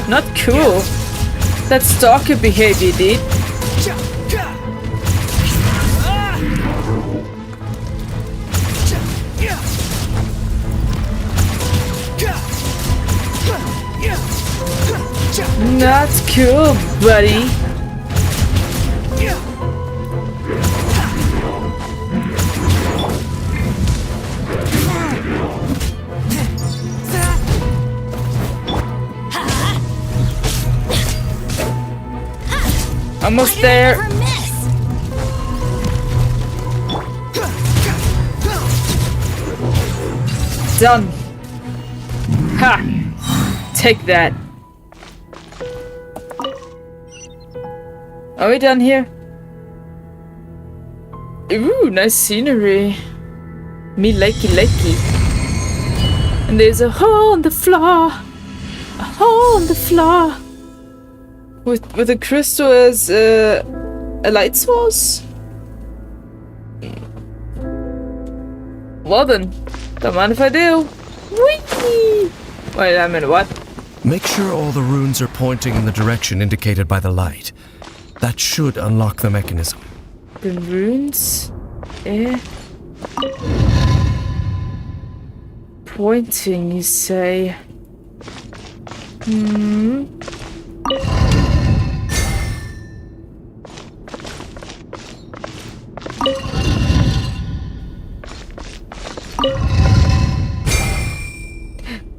Not cool. That's stalker behavior, dude. Not cool, buddy. Almost there. Done. Ha! Take that. Are we done here? Ooh, nice scenery. Me likey. And there's a hole in the floor. A hole in the floor. With a crystal as a light source? Well then, don't mind if I do. Whee! Wait, I mean what? Make sure all the runes are pointing in the direction indicated by the light. That should unlock the mechanism. The runes? Pointing, you say?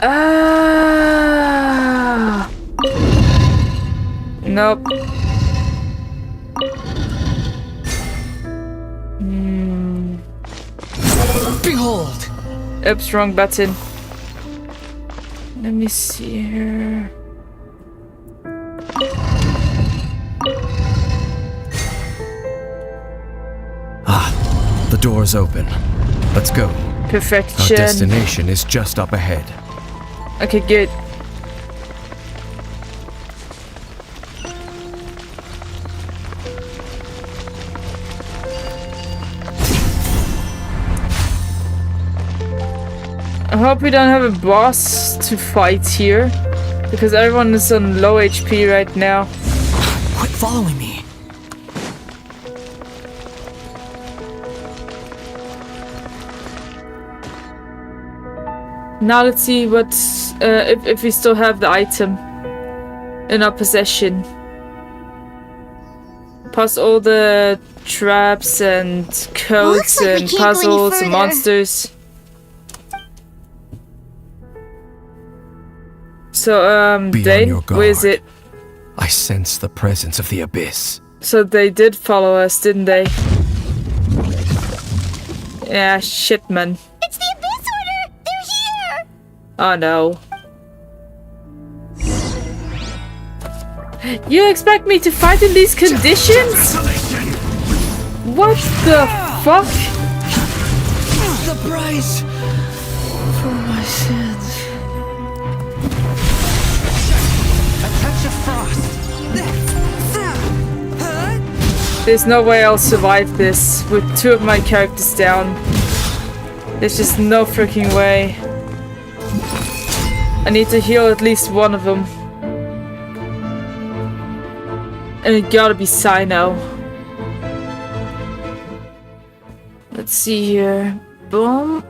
Ah! Nope. Behold! Oops, wrong button. Let me see here. Ah, the door's open. Let's go. Perfection. Our destination is just up ahead. Okay, good. I hope we don't have a boss to fight here, because everyone is on low HP right now. Quit following me. Now let's see what if we still have the item in our possession. Past all the traps and codes like we and can't go any puzzles and further. monsters. So, Be on Dane, your where is guard. it? I sense the presence of the abyss. So they did follow us, didn't they? Yeah, shit, man. It's the Abyss Order! They're here! Oh no. You expect me to fight in these conditions? What the fuck? The price for my sins. A touch of frost. There's no way I'll survive this with two of my characters down. There's just no freaking way. I need to heal at least one of them. And it gotta be Sino. Let's see here. Boom.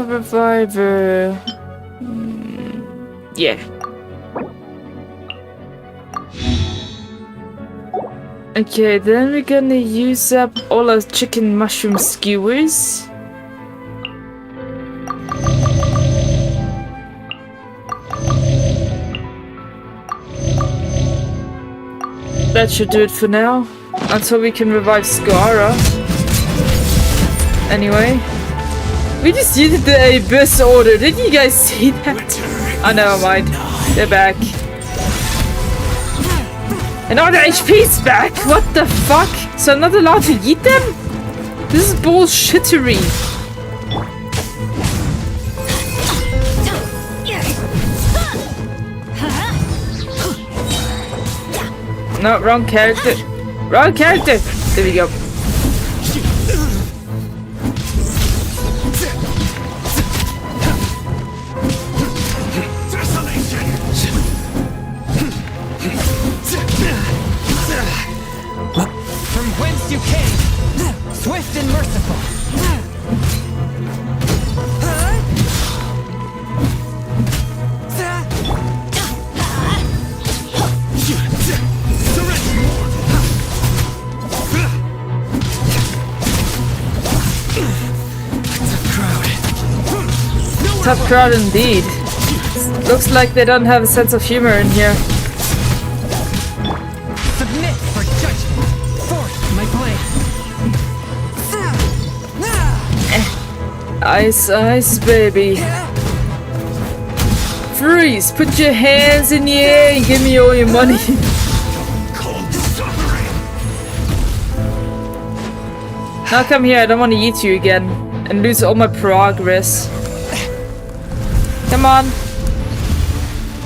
Reviver. Yeah. Okay, then we're gonna use up all our chicken mushroom skewers. That should do it for now. Until we can revive Scara. Anyway. We just used the Abyss Order. Didn't you guys see that? Oh, never mind. They're back. And all the HP's back! What the fuck? So I'm not allowed to eat them? This is bullshittery. No, wrong character. Wrong character! There we go. From whence you came, swift and merciful. Tough crowd indeed. Looks like they don't have a sense of humor in here. Submit for judgment. Force my blade. Ice, ice, baby. Freeze! Put your hands in the air and give me all your money. Now come here, I don't want to eat you again and lose all my progress. Come on.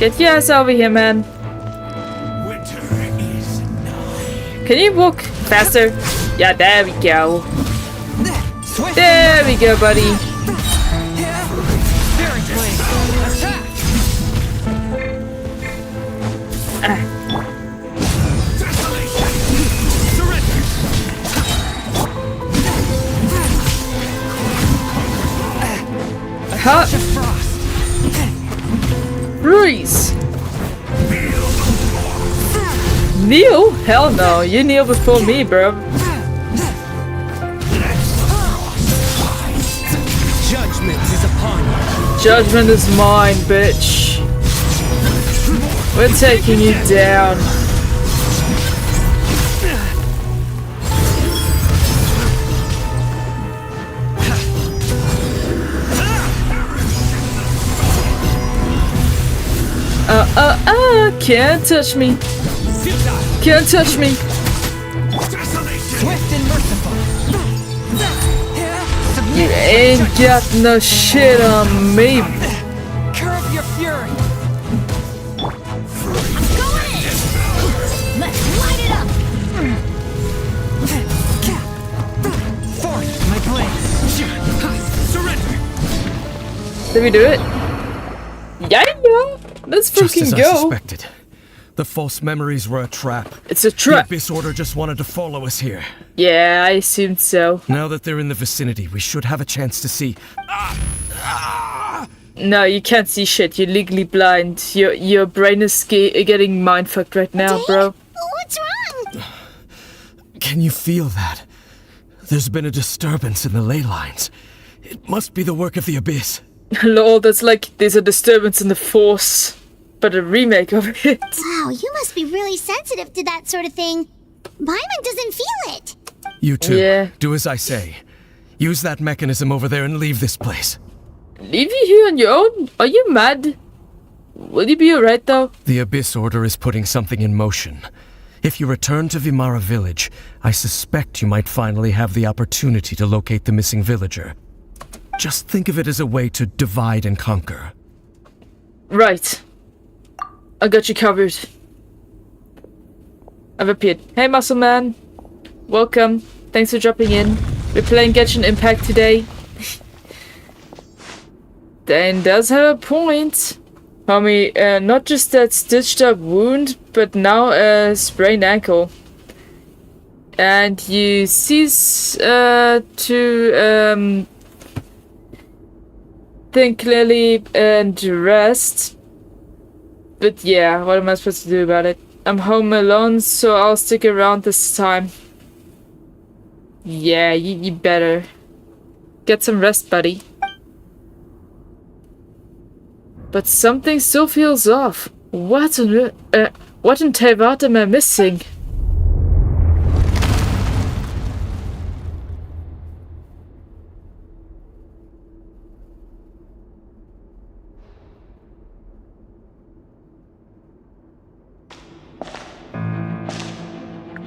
Get your ass over here, man. Can you walk faster? Yeah, there we go. There we go, buddy. Huh? Freeze! Kneel? Hell no, you kneel before me, bro. Judgment is upon you. Judgment is mine, bitch. We're taking you down. Can't touch me. Can't touch me. Swift and merciful. You ain't got no shit on me. Curb your fury. Let's light it up. Force my blade. Surrender. Did we do it? Yeah. Let's Just fucking as I go. suspected. The false memories were a trap. It's a trap. The Abyss Order just wanted to follow us here. Yeah, I assumed so. Now that they're in the vicinity, we should have a chance to see. No, you can't see shit. You're legally blind. Your brain is getting mindfucked right now, bro. What's wrong? Can you feel that? There's been a disturbance in the ley lines. It must be the work of the Abyss. Lol, that's like there's a disturbance in the Force, but a remake of it. Wow, you must be really sensitive to that sort of thing. Paimon doesn't feel it. You too. Yeah. Do as I say. Use that mechanism over there and leave this place. Leave you here on your own? Are you mad? Will you be alright though? The Abyss Order is putting something in motion. If you return to Vimara village, I suspect you might finally have the opportunity to locate the missing villager. Just think of it as a way to divide and conquer. Right. I got you covered. I've appeared. Hey, Muscle Man. Welcome. Thanks for dropping in. We're playing Genshin Impact today. Dan does have a point. Homie, not just that stitched up wound, but now a sprained ankle. And you cease to think clearly and rest. But yeah, what am I supposed to do about it? I'm home alone, so I'll stick around this time. Yeah, you better. Get some rest, buddy. But something still feels off. What in Teyvat am I missing?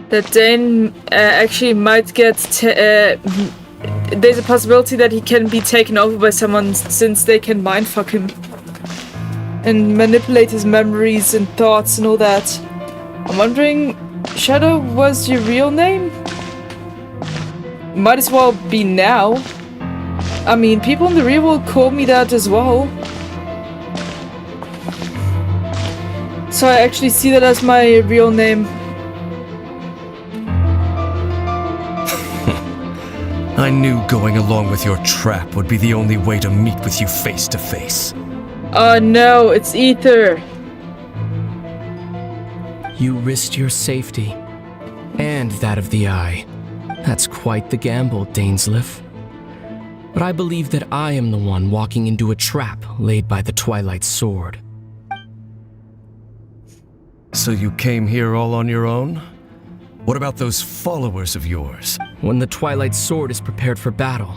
That Dane actually might get... there's a possibility that he can be taken over by someone since they can mindfuck him. And manipulate his memories and thoughts and all that. I'm wondering, Shadow was your real name? Might as well be now. I mean, people in the real world call me that as well. So I actually see that as my real name. I knew going along with your trap would be the only way to meet with you face to face. Oh no, it's Ether. You risked your safety. And that of the Eye. That's quite the gamble, Dainsleif. But I believe that I am the one walking into a trap laid by the Twilight Sword. So you came here all on your own? What about those followers of yours? When the Twilight Sword is prepared for battle,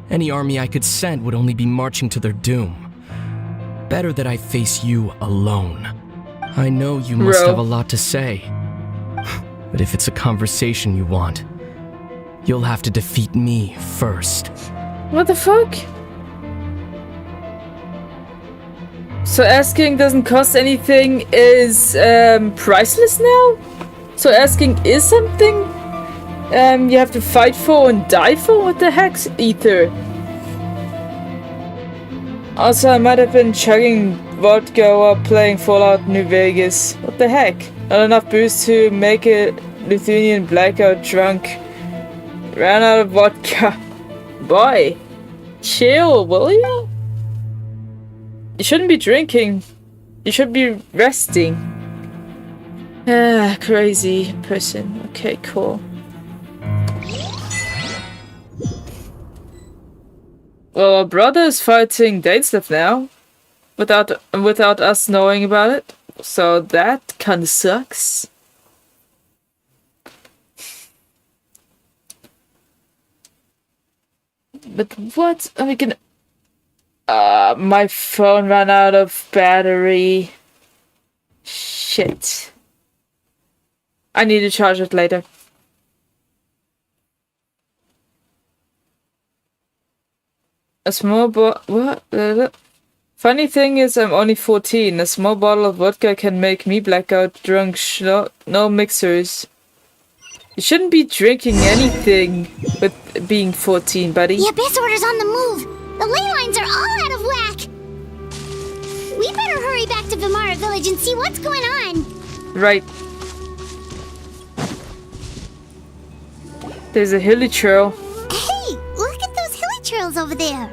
any army I could send would only be marching to their doom. Better that I face you alone. I know you must have a lot to say. But if it's a conversation you want, you'll have to defeat me first. What the fuck? So asking doesn't cost anything is priceless now? So asking is something you have to fight for and die for? What the heck's Ether? Also, I might have been chugging vodka while playing Fallout New Vegas. What the heck? Not enough booze to make a Lithuanian blackout drunk. Ran out of vodka. Boy, chill, will you? You shouldn't be drinking. You should be resting. Ah, crazy person. Okay, cool. Well, our brother is fighting Dainsleif now, without us knowing about it. So that kinda sucks. But what are we gonna... my phone ran out of battery. Shit. I need to charge it later. A small what? Funny thing is, I'm only 14. A small bottle of vodka can make me blackout drunk. No mixers. You shouldn't be drinking anything with being 14, buddy. The Abyss Order's on the move. The ley lines are all out of whack. We better hurry back to Vimara Village and see what's going on. Right. There's a hilly trail. Hey, look at those hilly trails over there.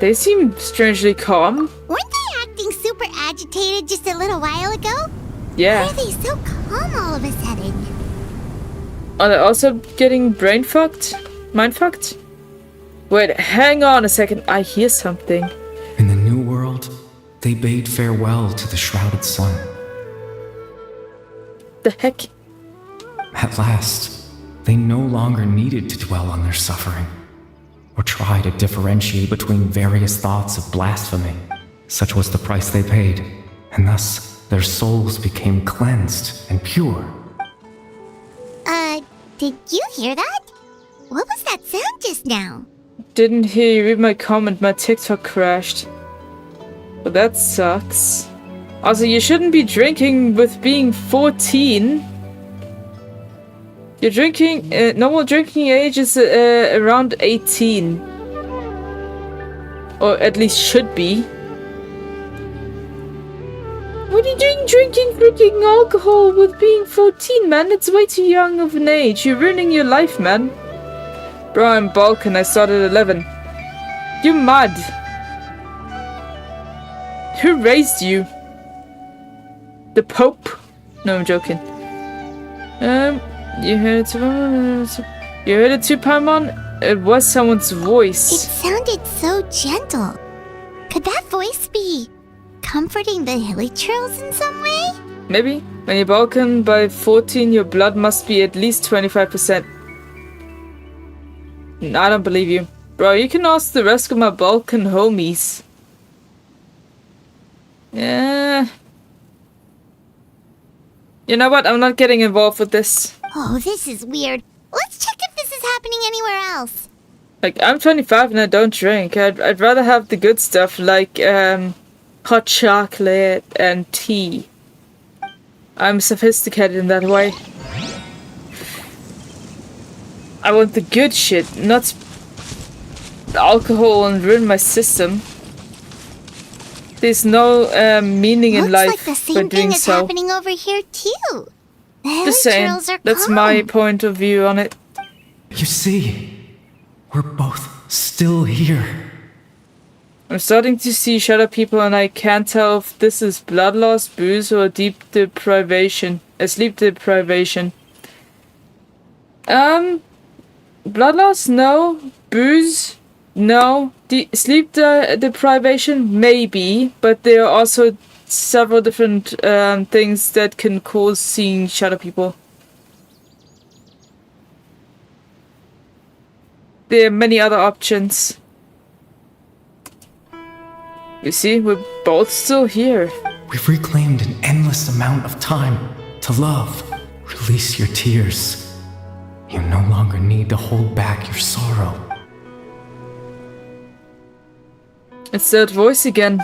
They seem strangely calm. Weren't they acting super agitated just a little while ago? Yeah. Why are they so calm all of a sudden? Are they also getting brain fucked? Mind fucked? Wait, hang on a second. I hear something. In the New World, they bade farewell to the shrouded sun. The heck? At last, they no longer needed to dwell on their suffering, or try to differentiate between various thoughts of blasphemy. Such was the price they paid, and thus their souls became cleansed and pure. Did you hear that? What was that sound just now? Didn't hear you read my comment. My TikTok crashed. Well, that sucks. Also, you shouldn't be drinking with being 14. Your drinking, normal drinking age is around 18. Or at least should be. What are you doing drinking freaking alcohol with being 14, man? It's way too young of an age. You're ruining your life, man. Bro, I'm bulk and I started at 11. You're mad. Who raised you? The Pope? No, I'm joking. You heard it too. You heard it too, Paimon? It was someone's voice. It sounded so gentle. Could that voice be comforting the hilly trolls in some way? Maybe. When you're Balkan by 14, your blood must be at least 25%. I don't believe you. Bro, you can ask the rest of my Balkan homies. Yeah. You know what? I'm not getting involved with this. Oh, this is weird. Let's check if this is happening anywhere else. Like, I'm 25 and I don't drink. I'd rather have the good stuff like hot chocolate and tea. I'm sophisticated in that way. I want the good shit, not alcohol and ruin my system. There's no meaning in life Looks like the for same doing thing is so. happening over here too. The hilly Just saying, trolls are that's calm. my point of view on it. You see, we're both still here. I'm starting to see shadow people and I can't tell if this is blood loss, booze, or sleep deprivation. Blood loss? No. Booze? No. Sleep deprivation? Maybe. But there are also several different things that can cause seeing shadow people. There are many other options. You see, we're both still here. We've reclaimed an endless amount of time to love. Release your tears. You no longer need to hold back your sorrow. It's that voice again.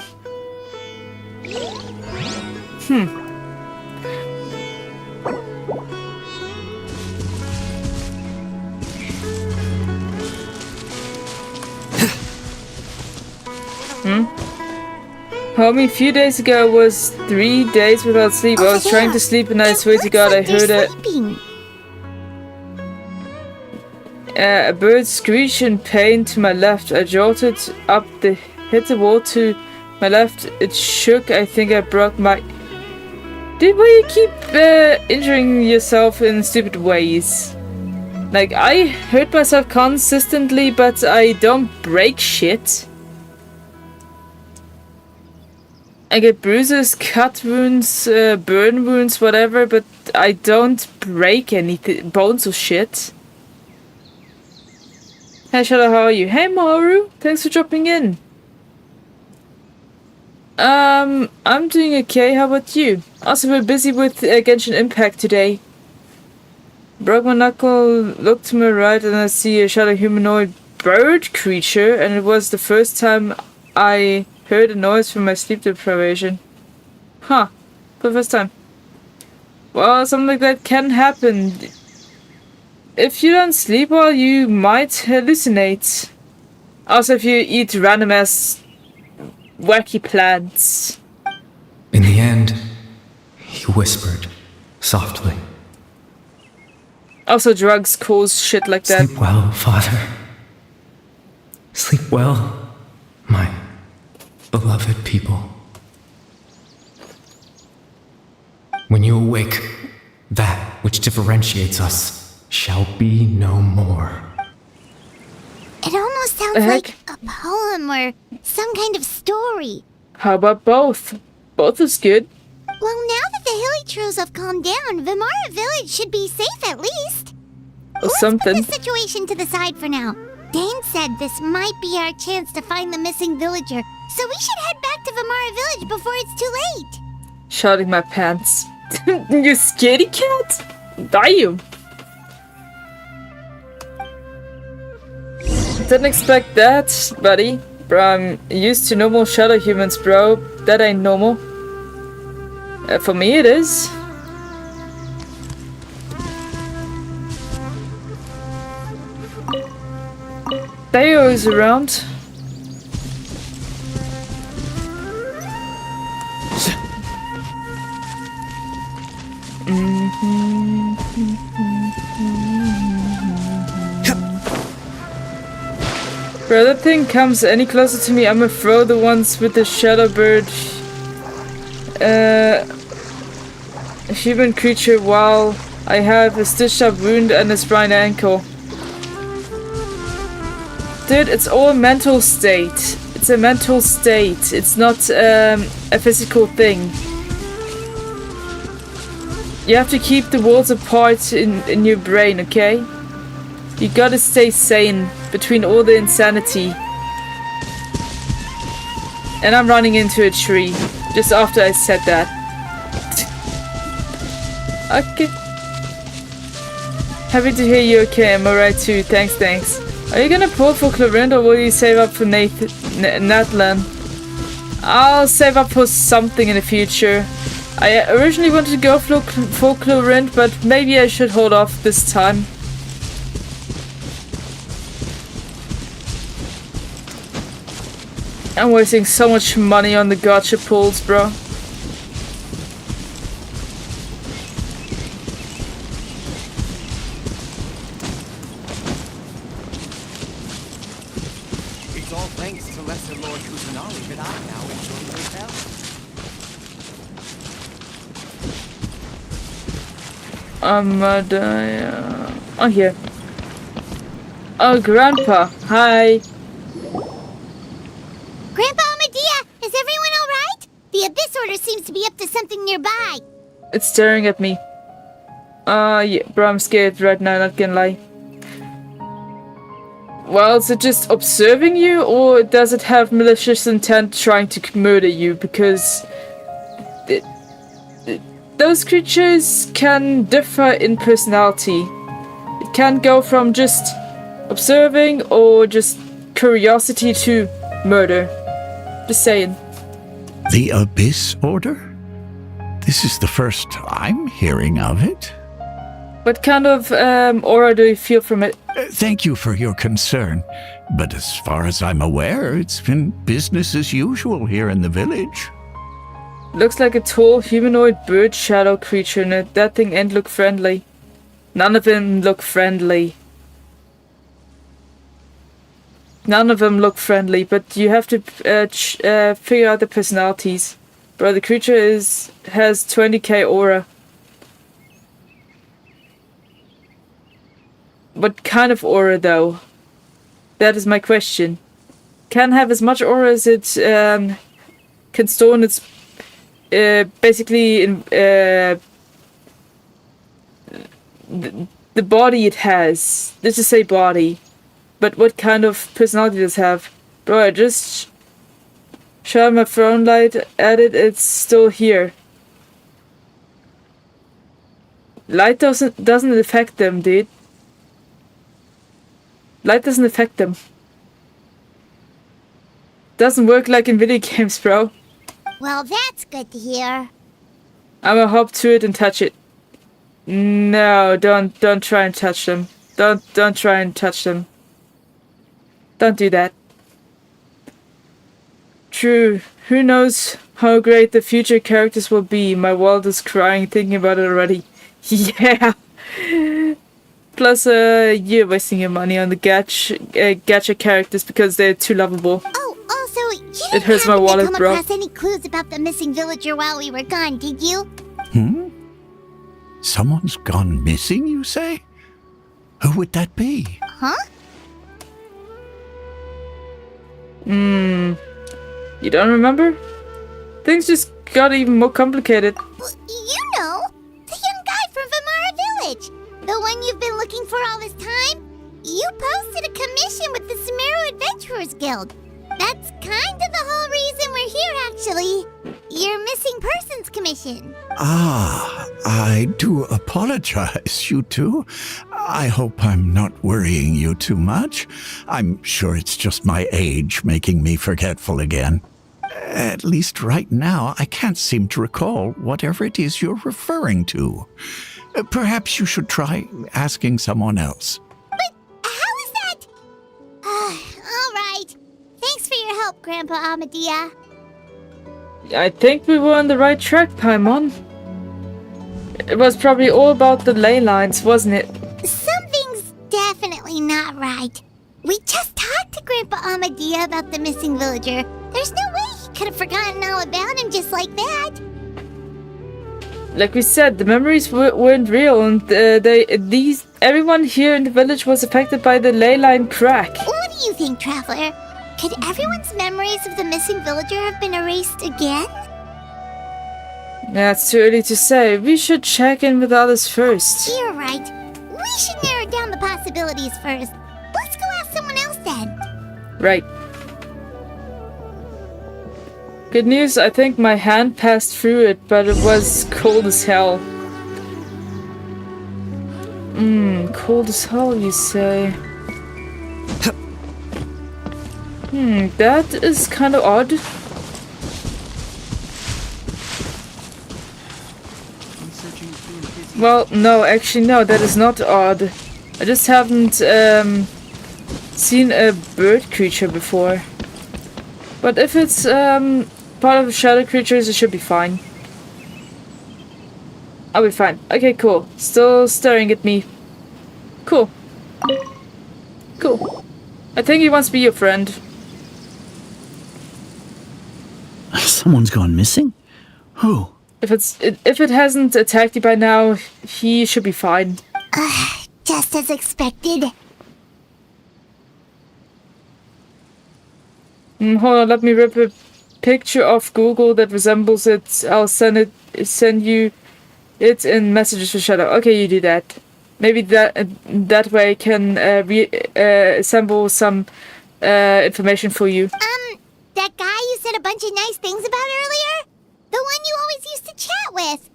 Homie, a few days ago was 3 days without sleep. I was trying to sleep and I swear to God I heard a bird screech in pain to my left. I jolted up hit the wall to my left. It shook. I think I broke my... Dude, why you keep injuring yourself in stupid ways? Like, I hurt myself consistently, but I don't break shit. I get bruises, cut wounds, burn wounds, whatever, but I don't break anything, bones or shit. Hey Shadow, how are you? Hey Maru, thanks for dropping in. I'm doing okay, how about you? Also, we're busy with Genshin Impact today. Broke my knuckle, look to my right, and I see a shadow humanoid bird creature, and it was the first time I heard a noise from my sleep deprivation. Huh. For the first time. Well, something like that can happen. If you don't sleep well, you might hallucinate. Also, if you eat random ass wacky plants. In the end, he whispered, softly. Also, drugs cause shit like that. Sleep well, Father. Sleep well, my beloved people. When you awake, that which differentiates us shall be no more. It almost sounds like a poem or some kind of story. How about both? Both is good. Well, now that the hilly trolls have calmed down, Vimara Village should be safe at least. Let's something. put the situation to the side for now. Dane said this might be our chance to find the missing villager, so we should head back to Vimara Village before it's too late. Shouting my pants. You scaredy cat? Damn. Didn't expect that, buddy. Bro, I'm used to normal shadow humans, bro. That ain't normal. For me, it is. Theo is around. Bro, that thing comes any closer to me, I'ma throw the ones with the shadow bird human creature while I have a stitched up wound and a sprained ankle. Dude, it's all a mental state. It's a mental state. It's not a physical thing. You have to keep the worlds apart in your brain, okay? You gotta stay sane between all the insanity. And I'm running into a tree just after I said that. Okay. Happy to hear you okay. I'm alright too. Thanks. Are you gonna pull for Clorinda or will you save up for Natlan? I'll save up for something in the future. I originally wanted to go for Clorinda, but maybe I should hold off this time. I'm wasting so much money on the gacha pulls, bro. It's all thanks to Lesser Lord Kusanali that I now enjoy your help. Oh, here. Oh, Grandpa. Hi. Grandpa Amadea, is everyone alright? The Abyss Order seems to be up to something nearby. It's staring at me. Yeah, bro, I'm scared right now, not gonna lie. Well, is it just observing you, or does it have malicious intent trying to murder you? Because those creatures can differ in personality. It can go from just observing or just curiosity to murder. Just saying. The Abyss Order? This is the first I'm hearing of it. What kind of aura do you feel from it? Thank you for your concern, but as far as I'm aware, it's been business as usual here in the village. Looks like a tall humanoid bird shadow creature, and that thing ain't look friendly. None of them look friendly. None of them look friendly, but you have to figure out the personalities. Bro, the creature has 20k aura. What kind of aura, though? That is my question. Can have as much aura as it can store in its basically in the body it has. Let's just say body. But what kind of personality does it have? Bro, I just shine my throne light at it, it's still here. Light doesn't affect them, dude. Light doesn't affect them. Doesn't work like in video games, bro. Well, that's good to hear. I'ma hop to it and touch it. No, don't try and touch them. Don't try and touch them. Don't do that. True. Who knows how great the future characters will be? My world is crying thinking about it already. Yeah. Plus, you're wasting your money on the gacha characters because they're too lovable. Oh, also, you it hurts my wallet, come bro. across any clues about the missing villager while we were gone, did you? Someone's gone missing, you say? Who would that be? Huh? You don't remember? Things just got even more complicated. Well, you know, the young guy from Vamara Village. The one you've been looking for all this time? You posted a commission with the Sumeru Adventurers Guild. That's kind of the whole reason we're here, actually. Your missing persons commission. Ah, I do apologize, you two. I hope I'm not worrying you too much. I'm sure it's just my age making me forgetful again. At least right now, I can't seem to recall whatever it is you're referring to. Perhaps you should try asking someone else. But how is that? All right. Thanks for your help, Grandpa Amadea. I think we were on the right track, Paimon. It was probably all about the ley lines, wasn't it? Something's definitely not right. We just talked to Grandpa Amadea about the missing villager. There's no way he could have forgotten all about him just like that. like we said, the memories weren't real, and everyone here in the village was affected by the ley line crack. What do you think, Traveler? Could everyone's memories of the missing villager have been erased again? Yeah, it's too early to say. We should check in with others first. You're right. We should narrow down the possibilities first. Let's go ask someone else then. Right. Good news, I think my hand passed through it, but it was cold as hell. Cold as hell, you say? That is kind of odd. Well, no, actually no, that is not odd. I just haven't seen a bird creature before. But if it's part of the shadow creatures, it should be fine. I'll be fine. Okay, cool. Still staring at me. Cool. Cool. I think he wants to be your friend. Someone's gone missing? Who? If it hasn't attacked you by now, he should be fine. Just as expected. Hold on, let me rip a picture off Google that resembles it. I'll send you it in messages for Shadow. Okay, you do that. Maybe that way I can assemble some information for you. That guy you said a bunch of nice things about earlier? The one you always used to chat with.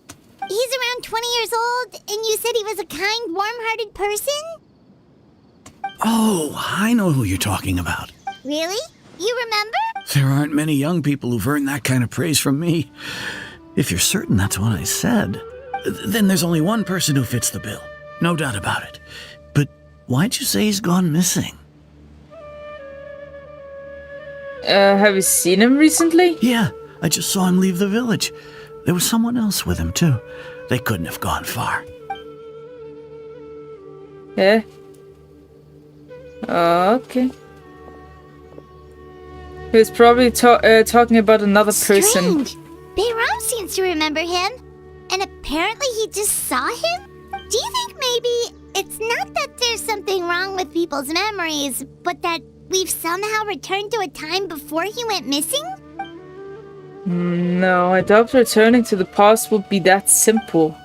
He's around 20 years old, and you said he was a kind, warm-hearted person? Oh, I know who you're talking about. Really? You remember? There aren't many young people who've earned that kind of praise from me. If you're certain that's what I said, then there's only one person who fits the bill. No doubt about it. But why'd you say he's gone missing? Have you seen him recently? Yeah, I just saw him leave the village. There was someone else with him, too. They couldn't have gone far. Yeah. Okay. He was probably talking about another person. Strange. Bayram seems to remember him. And apparently he just saw him? Do you think maybe it's not that there's something wrong with people's memories, but that we've somehow returned to a time before he went missing? No, I doubt returning to the past would be that simple.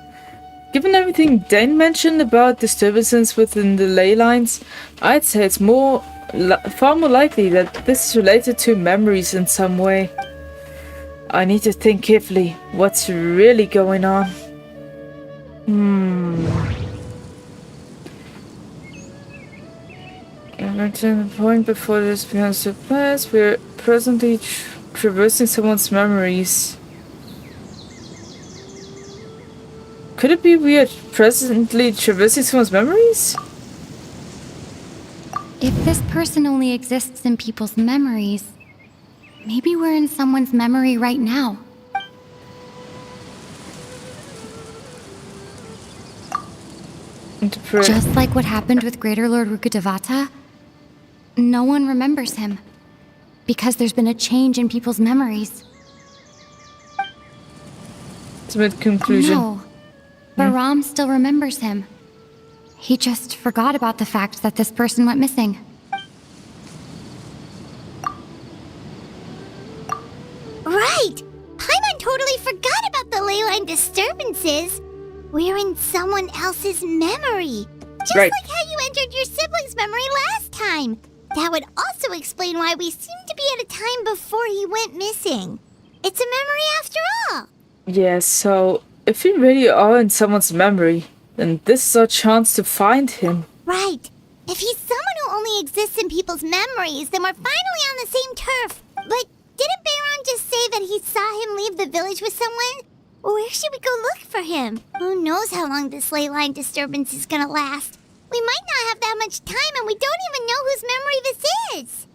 Given everything Dane mentioned about disturbances within the ley lines, I'd say it's far more likely that this is related to memories in some way. I need to think carefully what's really going on. And to the point before this begins to pass, we're presently traversing someone's memories. Could it be we are presently traversing someone's memories? If this person only exists in people's memories, maybe we're in someone's memory right now. Just like what happened with Greater Lord Rukkhadevata, no one remembers him. Because there's been a change in people's memories. Ultimate conclusion. No. Baram still remembers him. He just forgot about the fact that this person went missing. Right! Paimon totally forgot about the ley line disturbances. We're in someone else's memory. Just like how you entered your sibling's memory last time. That would also explain why we seem to be at a time before he went missing. It's a memory after all. Yeah, so if we really are in someone's memory, then this is our chance to find him. Right. If he's someone who only exists in people's memories, then we're finally on the same turf. But didn't Bayram just say that he saw him leave the village with someone? Where should we go look for him? Who knows how long this ley line disturbance is gonna last? We might not have that much time, and we don't even know whose memory this is.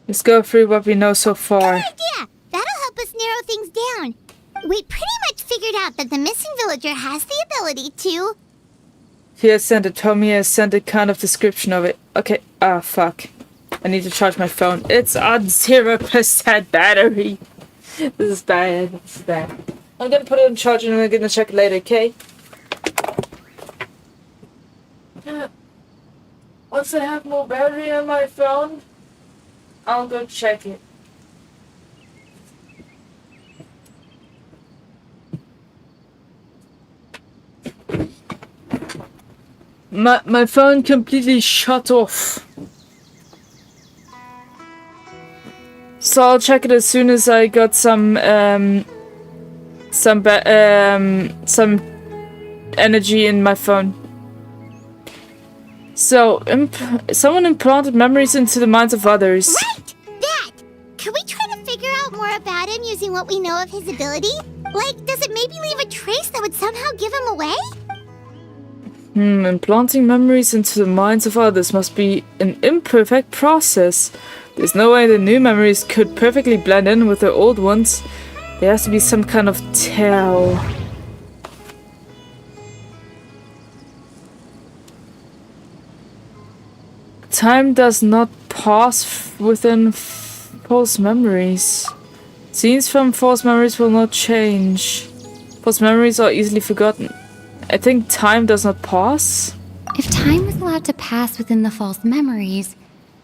Let's go through what we know so far. Good idea. That'll help us narrow things down. We pretty much figured out that the missing villager has the ability to... He has sent it. Tommy has sent a kind of description of it. Okay. Fuck. I need to charge my phone. It's on 0% battery. This is bad. This is bad. I'm gonna put it in charge and I'm gonna check it later, okay? Once I have more battery on my phone, I'll go check it. My phone completely shut off. So I'll check it as soon as I got some energy in my phone. So, someone implanted memories into the minds of others. Right! That! Could we try to figure out more about him using what we know of his ability? Like, does it maybe leave a trace that would somehow give him away? Implanting memories into the minds of others must be an imperfect process. There's no way the new memories could perfectly blend in with the old ones. There has to be some kind of tell. Time does not pass within false memories. Scenes from false memories will not change. False memories are easily forgotten. I think time does not pass. If time was allowed to pass within the false memories,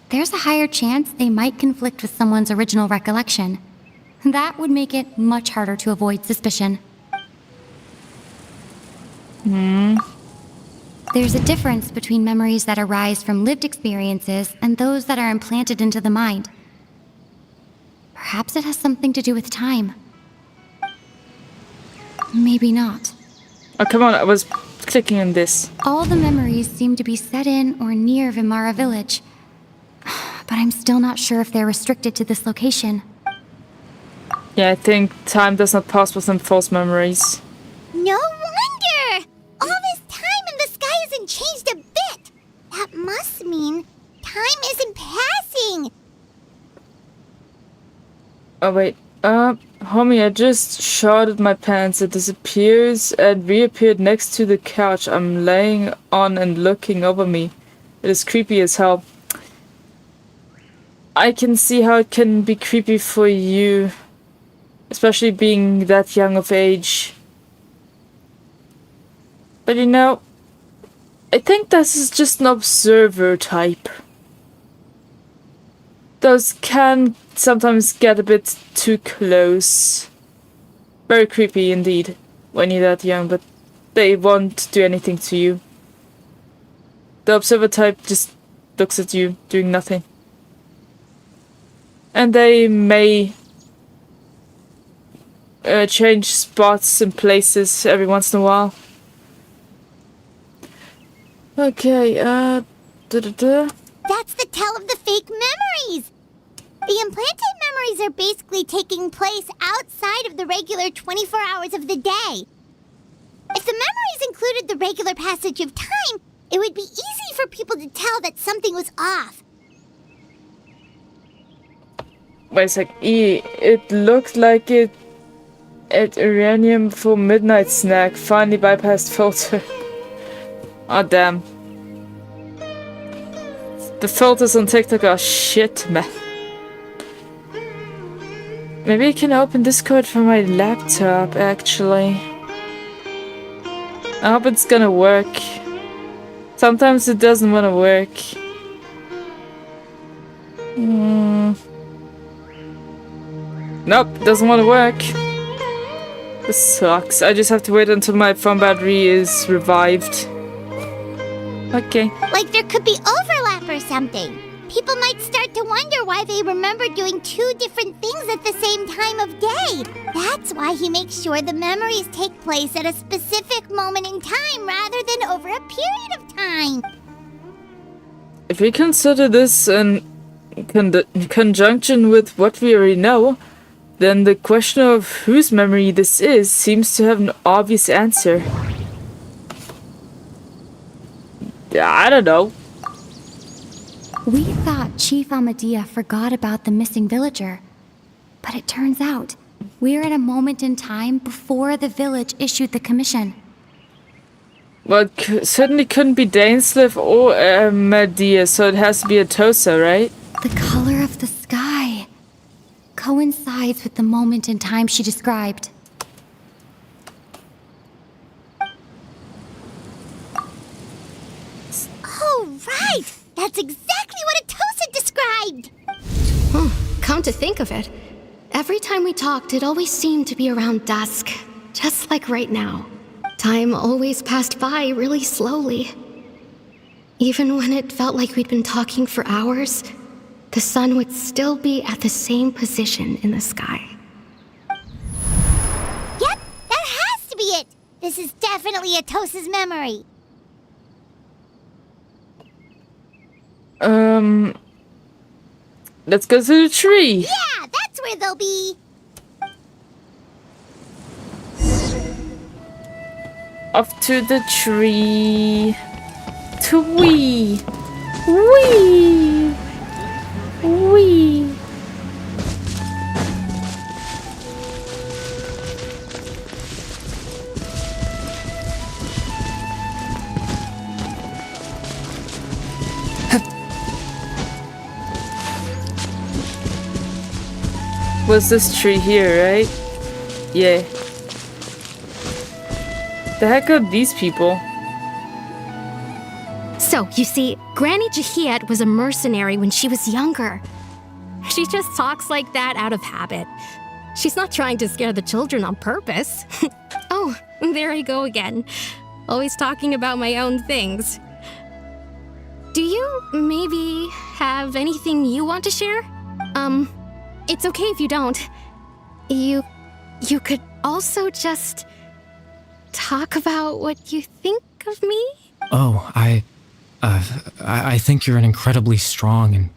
there's a higher chance they might conflict with someone's original recollection. That would make it much harder to avoid suspicion. There's a difference between memories that arise from lived experiences and those that are implanted into the mind. Perhaps it has something to do with time. Maybe not. Oh, come on, I was clicking on this. All the memories seem to be set in or near Vimara village. But I'm still not sure if they're restricted to this location. Yeah, I think time does not pass within false memories. No wonder! All this time and the sky hasn't changed a bit! That must mean time isn't passing! Oh wait, homie, I just shorted my pants. It disappears and reappeared next to the couch I'm laying on and looking over me. It is creepy as hell. I can see how it can be creepy for you, especially being that young of age. But you know, I think this is just an observer type. Those can sometimes get a bit too close. Very creepy indeed, when you're that young, but they won't do anything to you. The observer type just looks at you, doing nothing. And they may change spots and places every once in a while. Okay, That's the tell of the fake memories! The implanted memories are basically taking place outside of the regular 24 hours of the day. If the memories included the regular passage of time, it would be easy for people to tell that something was off. wait a sec. It looked like it ate uranium for midnight snack. Finally bypassed filter. Oh damn. The filters on TikTok are shit, man. Maybe I can open Discord from my laptop, actually. I hope it's gonna work. Sometimes it doesn't wanna work. Nope, doesn't wanna work. This sucks. I just have to wait until my phone battery is revived. Okay. Like there could be overlap or something. People might start to wonder why they remember doing two different things at the same time of day. That's why he makes sure the memories take place at a specific moment in time rather than over a period of time. If we consider this in conjunction with what we already know, then the question of whose memory this is seems to have an obvious answer. I don't know. We thought Chief Amadea forgot about the missing villager. But it turns out, we're at a moment in time before the village issued the commission. Well, it certainly couldn't be Dainsleif or Medea, so it has to be Atosa, right? The color of the sky coincides with the moment in time she described. exactly what Atosa described! Come to think of it, every time we talked, it always seemed to be around dusk, just like right now. Time always passed by really slowly. Even when it felt like we'd been talking for hours, the sun would still be at the same position in the sky. Yep, that has to be it! This is definitely Atosa's memory. Let's go to the tree. Yeah, that's where they'll be. Off to the tree. Twee. Wee. Wee. Was this tree here, right? Yeah. The heck are these people? So, you see, Granny Jahiet was a mercenary when she was younger. She just talks like that out of habit. She's not trying to scare the children on purpose. Oh, there I go again. Always talking about my own things. Do you maybe have anything you want to share? It's okay if you don't. You could also just talk about what you think of me? Oh, I think you're an incredibly strong and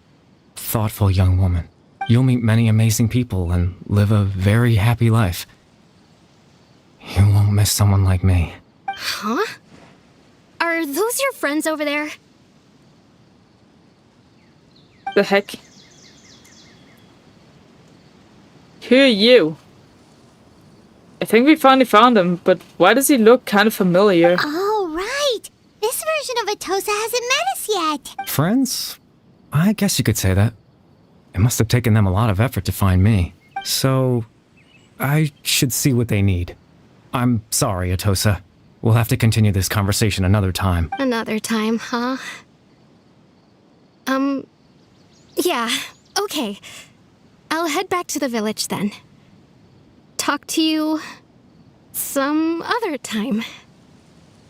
thoughtful young woman. You'll meet many amazing people and live a very happy life. You won't miss someone like me. Huh? Are those your friends over there? The heck? Who are you? I think we finally found him, but why does he look kind of familiar? Oh, right! This version of Atosa hasn't met us yet! Friends? I guess you could say that. It must have taken them a lot of effort to find me. So, I should see what they need. I'm sorry, Atosa. We'll have to continue this conversation another time. Another time, huh? Yeah, okay. I'll head back to the village then. Talk to you some other time.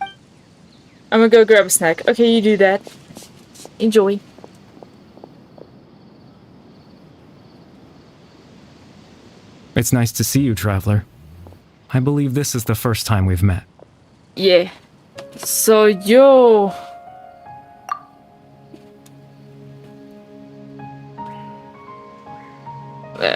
I'm gonna go grab a snack. Okay, you do that. Enjoy. It's nice to see you, Traveler. I believe this is the first time we've met. Yeah. So, yo.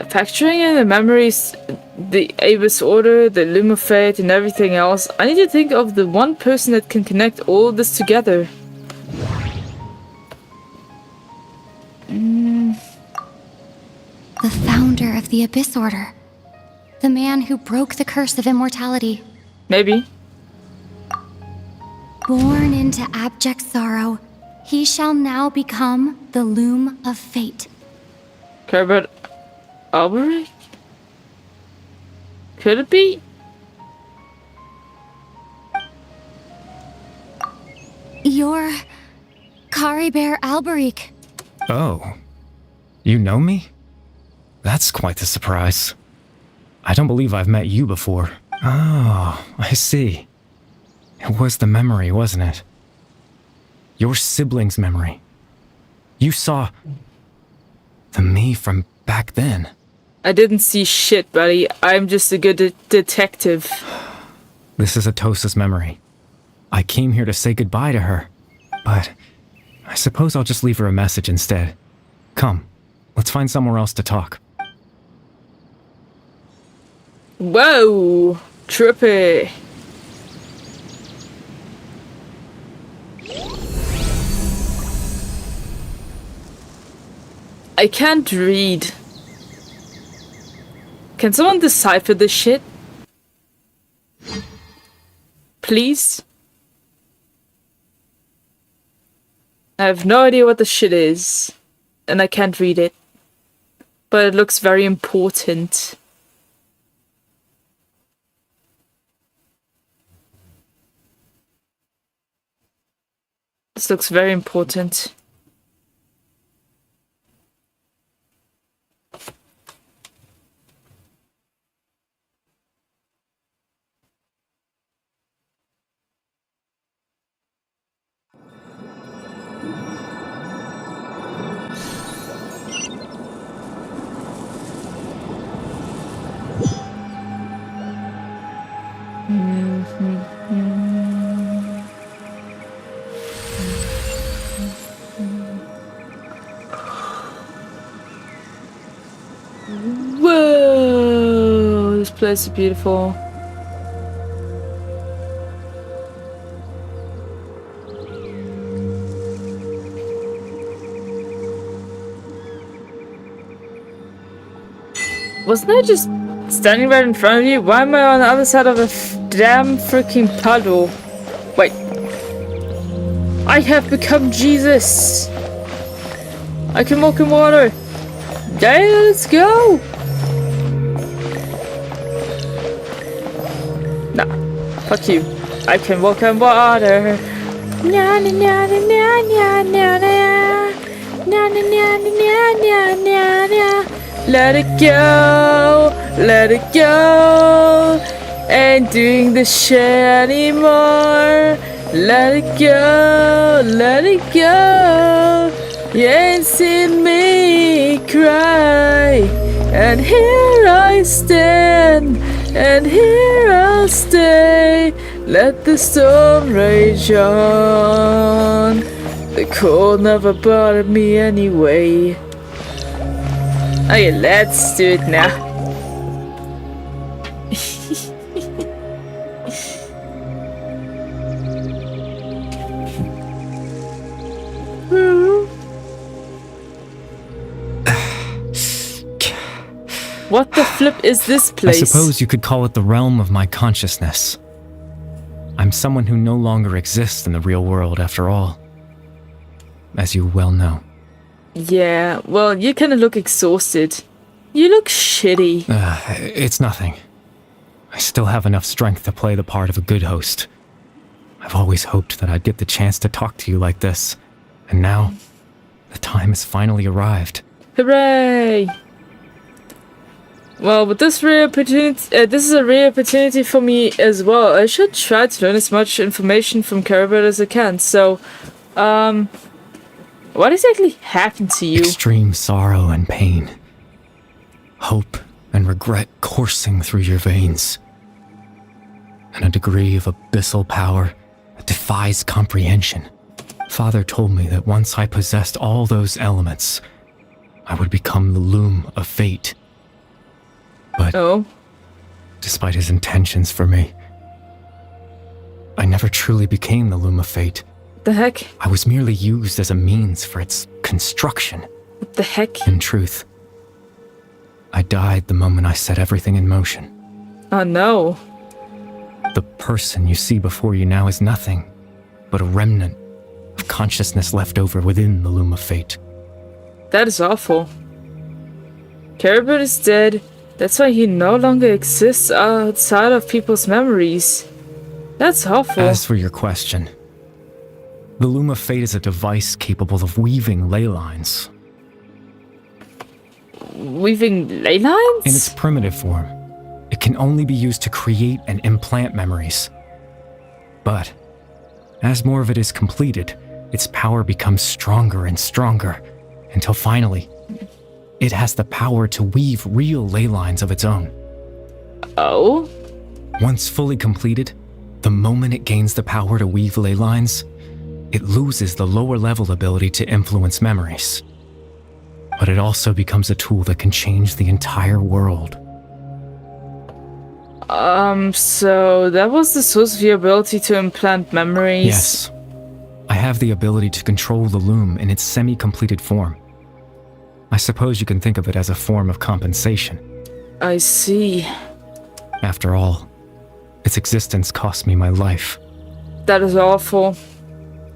Factoring in the memories, the Abyss Order, the Loom of Fate, and everything else, I need to think of the one person that can connect all this together. The founder of the Abyss Order. The man who broke the curse of immortality. Maybe. Born into abject sorrow, he shall now become the Loom of Fate. Care about Alberic? Could it be? You're Caribert Alberic. Oh. You know me? That's quite the surprise. I don't believe I've met you before. Oh, I see. It was the memory, wasn't it? Your sibling's memory. You saw the me from back then. I didn't see shit, buddy. I'm just a good detective. This is Atosa's memory. I came here to say goodbye to her, but I suppose I'll just leave her a message instead. Come, let's find somewhere else to talk. Whoa! Trippy. I can't read. Can someone decipher this shit? Please? I have no idea what the shit is, and I can't read it. But it looks very important. This looks very important. Whoa! This place is beautiful. Wasn't I just standing right in front of you? Why am I on the other side of a damn freaking puddle? Wait. I have become Jesus. I can walk in water. Yeah, let's go. Nah, fuck you. I can walk on water. Na na na na na na na na na na na na na. Let it go, let it go. Ain't doing this shit anymore. Let it go, let it go. You ain't seen me cry. And here I stand, and here I'll stay. Let the storm rage on. The cold never bothered me anyway. Okay, let's do it now. What the flip is this place? I suppose you could call it the realm of my consciousness. I'm someone who no longer exists in the real world after all, as you well know. Yeah, well, you kind of look exhausted. You look shitty. It's nothing. I still have enough strength to play the part of a good host. I've always hoped that I'd get the chance to talk to you like this, and now, the time has finally arrived. Hooray! Well, with this rare opportunity, this is a rare opportunity for me as well. I should try to learn as much information from Caribert as I can. So, what exactly happened to you? Extreme sorrow and pain. Hope and regret coursing through your veins. And a degree of abyssal power that defies comprehension. Father told me that once I possessed all those elements, I would become the loom of fate. But despite his intentions for me, I never truly became the loom of fate. The heck? I was merely used as a means for its construction. What the heck? In truth, I died the moment I set everything in motion. Oh no. The person you see before you now is nothing but a remnant of consciousness left over within the loom of fate. That is awful. Caribert is dead. That's why he no longer exists outside of people's memories. That's awful. As for your question, the Loom of Fate is a device capable of weaving ley lines. Weaving ley lines? In its primitive form, it can only be used to create and implant memories. But, as more of it is completed, its power becomes stronger and stronger, until finally, it has the power to weave real ley lines of its own. Oh? Once fully completed, the moment it gains the power to weave ley lines, it loses the lower level ability to influence memories. But it also becomes a tool that can change the entire world. So that was the source of your ability to implant memories? Yes. I have the ability to control the loom in its semi-completed form. I suppose you can think of it as a form of compensation. I see. After all, its existence cost me my life. That is awful.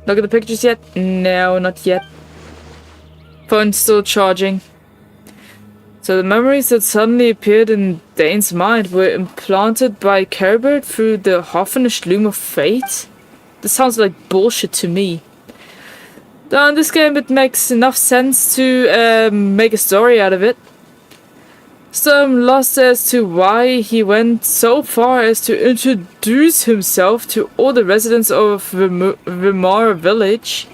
Look at the pictures yet? No, not yet. Phone's still charging. So the memories that suddenly appeared in Dane's mind were implanted by Caribert through the half-finished Loom of Fate? This sounds like bullshit to me. Though in this game it makes enough sense to make a story out of it. So I'm lost as to why he went so far as to introduce himself to all the residents of Vimar village.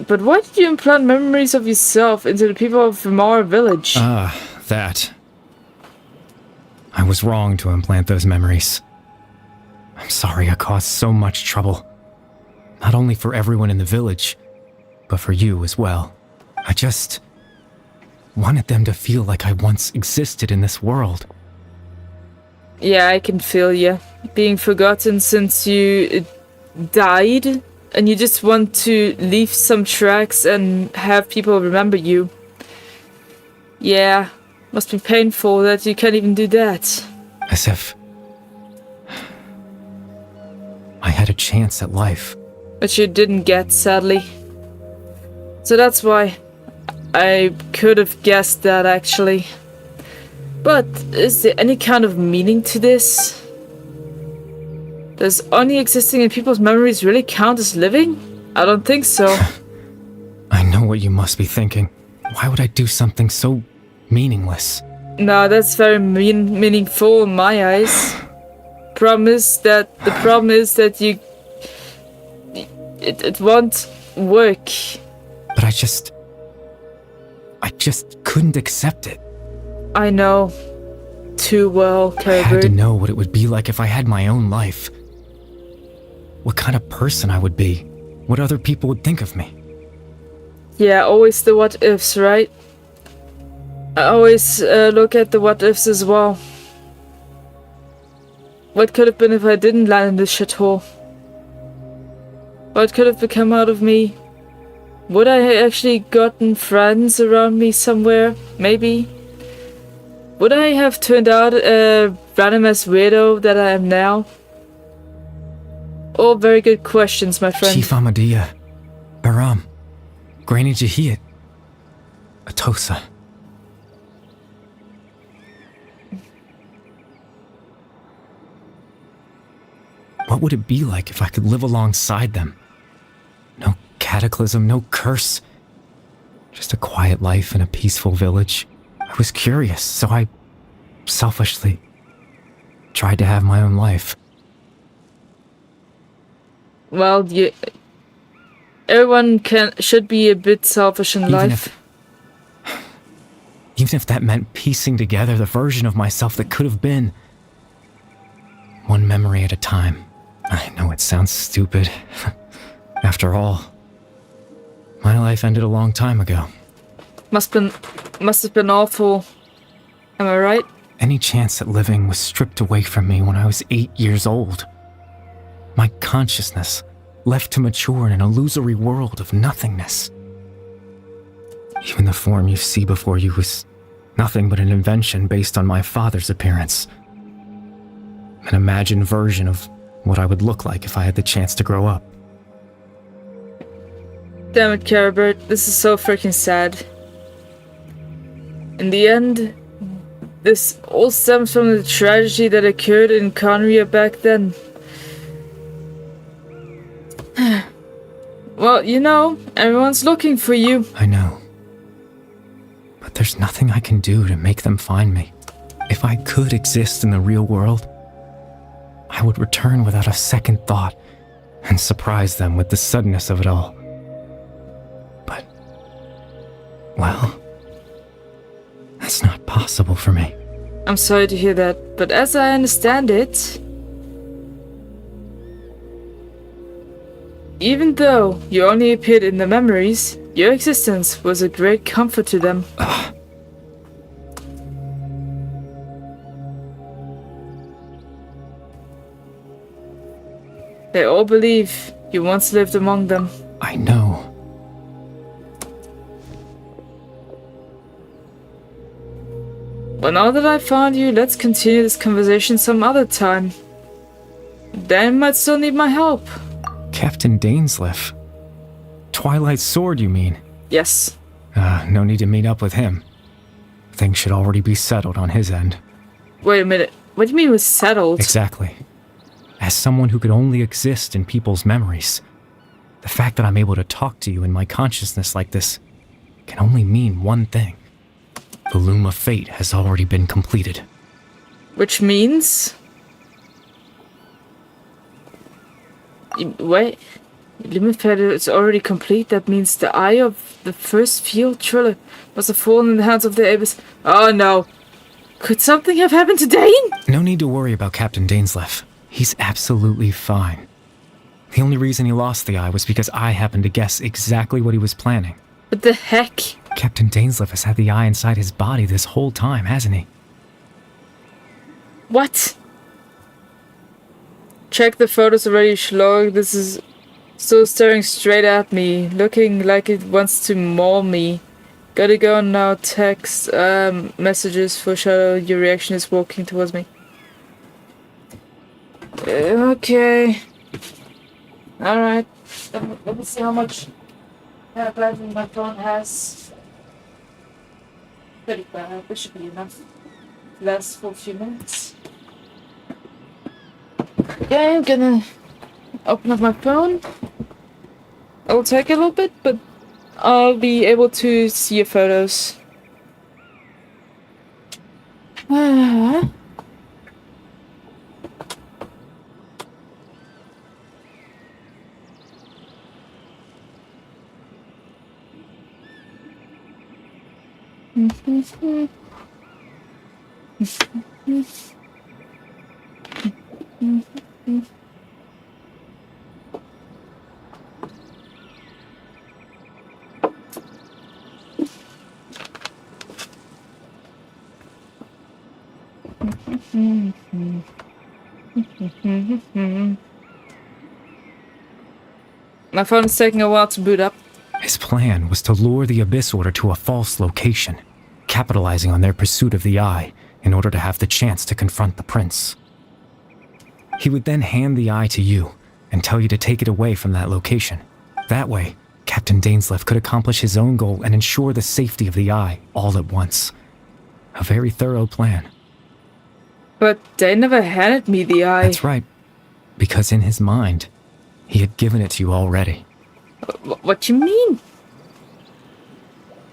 But why did you implant memories of yourself into the people of Vimar village? That. I was wrong to implant those memories. I'm sorry I caused so much trouble. Not only for everyone in the village, but for you as well. wanted them to feel like I once existed in this world. Yeah, I can feel you. Being forgotten since you died, and you just want to leave some tracks and have people remember you. Yeah, must be painful that you can't even do that. As if I had a chance at life. But you didn't get, sadly. So that's why I could have guessed that, actually. But is there any kind of meaning to this? Does only existing in people's memories really count as living? I don't think so. I know what you must be thinking. Why would I do something so meaningless? No, that's very meaningful in my eyes. The problem is that you... It won't work. But I just couldn't accept it. I know. Too well, I had to Caribert. know what it would be like if I had my own life. What kind of person I would be. What other people would think of me. Yeah, always the what ifs, right? I always look at the what ifs as well. What could have been if I didn't land in this shithole? What could have become out of me? Would I actually gotten friends around me somewhere? Maybe. Would I have turned out a random ass weirdo that I am now? All very good questions, my friend. Chief Ahmadiyya, Baram, Granny Jahiyat, Atosa. What would it be like if I could live alongside them? No cataclysm, no curse. Just a quiet life in a peaceful village. I was curious, so I selfishly tried to have my own life. Well, everyone should be a bit selfish in life. Even if that meant piecing together the version of myself that could have been. One memory at a time. I know it sounds stupid. After all, my life ended a long time ago. Must have been awful. Am I right? Any chance at living was stripped away from me when I was 8 years old. My consciousness left to mature in an illusory world of nothingness. Even the form you see before you was nothing but an invention based on my father's appearance. An imagined version of what I would look like if I had the chance to grow up. Damn it, Caribert. This is so freaking sad. In the end, this all stems from the tragedy that occurred in Conria back then. Well, you know, everyone's looking for you. I know. But there's nothing I can do to make them find me. If I could exist in the real world, I would return without a second thought and surprise them with the suddenness of it all. But, well, that's not possible for me. I'm sorry to hear that, but as I understand it, even though you only appeared in the memories, your existence was a great comfort to them. They all believe you once lived among them. I know. Well, now that I found you, let's continue this conversation some other time. Dan might still need my help. Captain Dainsleif. Twilight Sword, you mean? Yes. No need to meet up with him. Things should already be settled on his end. Wait a minute. What do you mean it was settled? Exactly. As someone who could only exist in people's memories, the fact that I'm able to talk to you in my consciousness like this can only mean one thing. The loom of fate has already been completed. Which means... Wait... Loom of fate is already complete. That means the eye of the first field triller must have fallen in the hands of the Abyss. Oh no. Could something have happened to Dane? No need to worry about Captain Dainsleif. He's absolutely fine. The only reason he lost the eye was because I happened to guess exactly what he was planning. What the heck? Captain Dainsleif has had the eye inside his body this whole time, hasn't he? What? Check the photos already, Schlag. This is still staring straight at me, looking like it wants to maul me. Gotta go now. Text messages for Shadow. Your reaction is walking towards me. Okay. Alright. Let me see how much battery my phone has. Pretty bad. This should be enough. Last for a few minutes. Okay, I'm gonna open up my phone. It'll take a little bit, but I'll be able to see your photos. My phone is taking a while to boot up. His plan was to lure the Abyss Order to a false location, capitalizing on their pursuit of the Eye in order to have the chance to confront the Prince. He would then hand the Eye to you and tell you to take it away from that location. That way, Captain Dainsleif could accomplish his own goal and ensure the safety of the Eye all at once. A very thorough plan. But they never handed me the Eye. That's right, because in his mind, he had given it to you already. What you mean?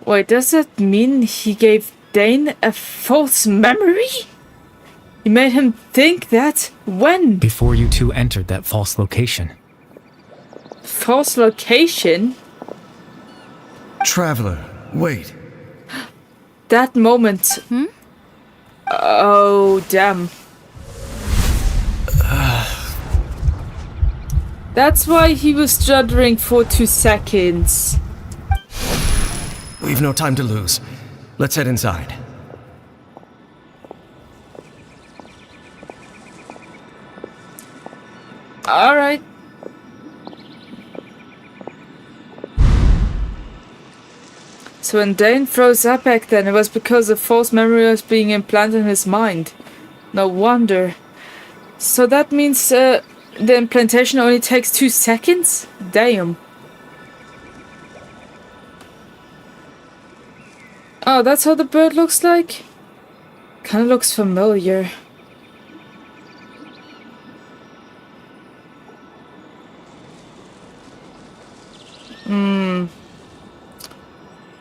Wait, does that mean he gave Dane a false memory? He made him think that when? Before you two entered that false location. False location? Traveler, wait. That moment. Oh, damn. That's why he was stuttering for 2 seconds. We've no time to lose. Let's head inside. Alright. So when Dane froze up back then, it was because a false memory was being implanted in his mind. No wonder. So that means the implantation only takes 2 seconds? Damn. Oh, that's how the bird looks like? Kinda looks familiar.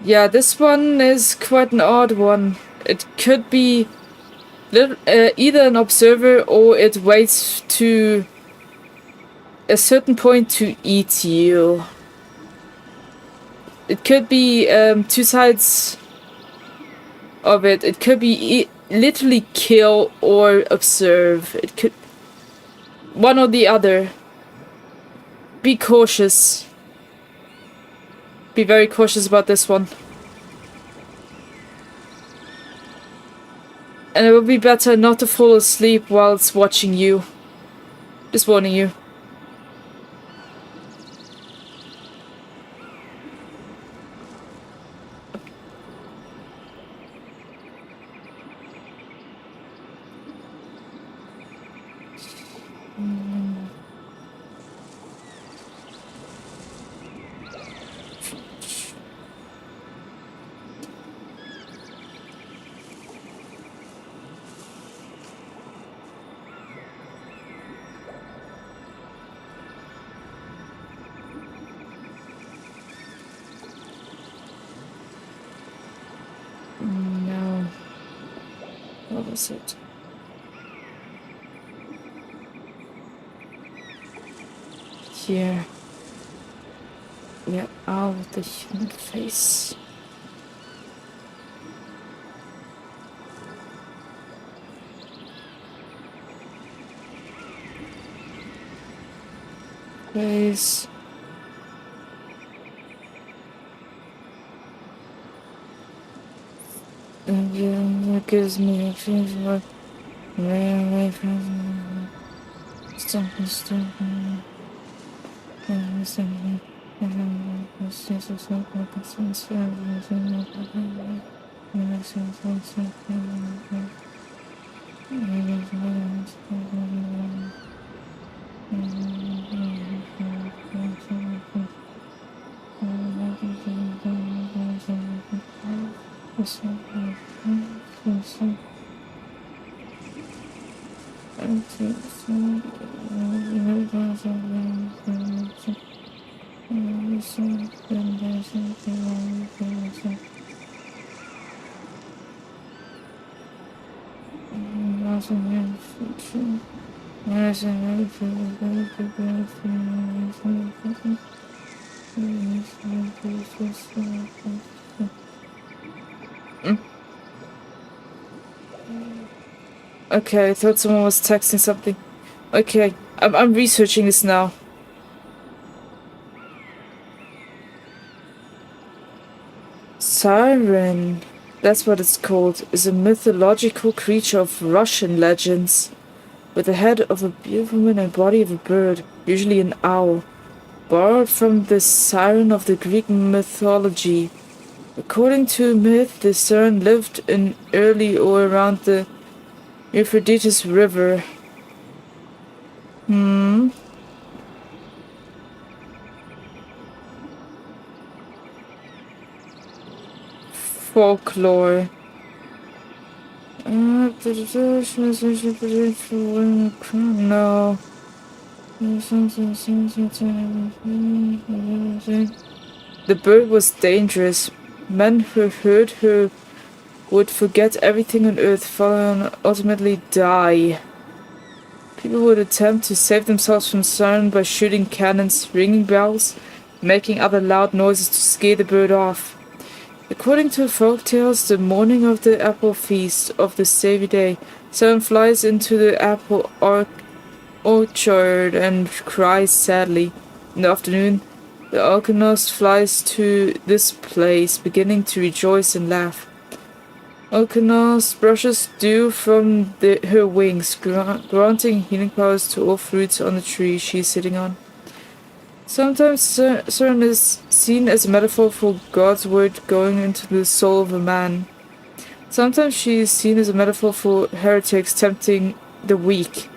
Yeah, this one is quite an odd one. It could be either an observer or it waits to a certain point to eat you. It could be 2 sides of it. It could be literally kill or observe. It could one or the other. Be cautious. Be very cautious about this one. And it would be better not to fall asleep while it's watching you. Just warning you. No. What was it? Here. Yeah, out of the human face. Face. It gives me a feeling like Okay, I thought someone was texting something. Okay, I'm researching this now. Siren, that's what it's called, is a mythological creature of Russian legends, with the head of a beautiful woman and body of a bird, usually an owl, borrowed from the siren of the Greek mythology. According to myth, the siren lived in early or around the Euphrates River. Folklore. No. The bird was dangerous. Men who heard her would forget everything on earth, follow and ultimately die. People would attempt to save themselves from siren by shooting cannons, ringing bells, making other loud noises to scare the bird off. According to folktales, the morning of the apple feast of the Saviour Day, siren flies into the apple orchard and cries sadly. In the afternoon, the alkenost flies to this place, beginning to rejoice and laugh. Alkenost brushes dew from her wings, granting healing powers to all fruits on the tree she is sitting on. Sometimes siren is seen as a metaphor for God's word going into the soul of a man. Sometimes she is seen as a metaphor for heretics tempting the weak.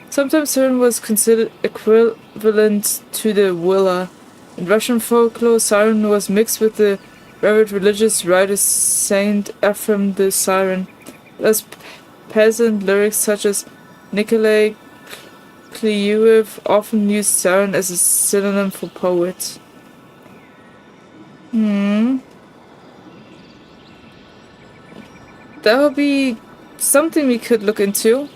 Sometimes siren was considered equivalent to the Willa. In Russian folklore, siren was mixed with the revered religious writer Saint Ephraim the Siren. Thus, peasant lyrics such as Nikolai Kliuev often used siren as a synonym for poet. That would be something we could look into.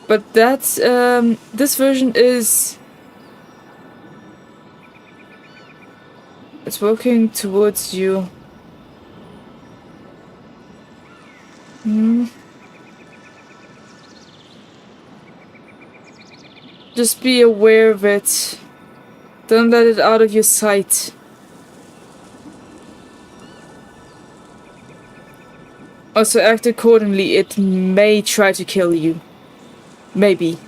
But that's, this version is... It's working towards you. Just be aware of it. Don't let it out of your sight. Also act accordingly. It may try to kill you. Maybe.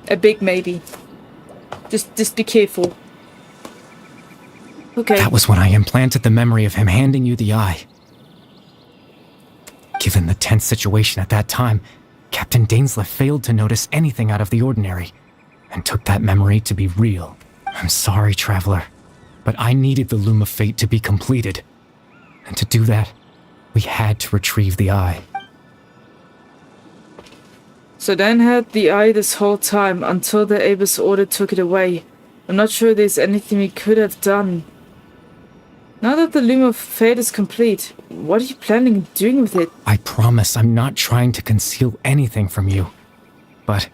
A big maybe. Just be careful. Okay. That was when I implanted the memory of him handing you the eye. Given the tense situation at that time, Captain Dainsleif failed to notice anything out of the ordinary, and took that memory to be real. I'm sorry, Traveler, but I needed the Loom of Fate to be completed. And to do that, we had to retrieve the eye. So Dan had the eye this whole time, until the Abbess order took it away. I'm not sure there's anything we could have done. Now that the Loom of Fate is complete, what are you planning on doing with it? I promise I'm not trying to conceal anything from you. But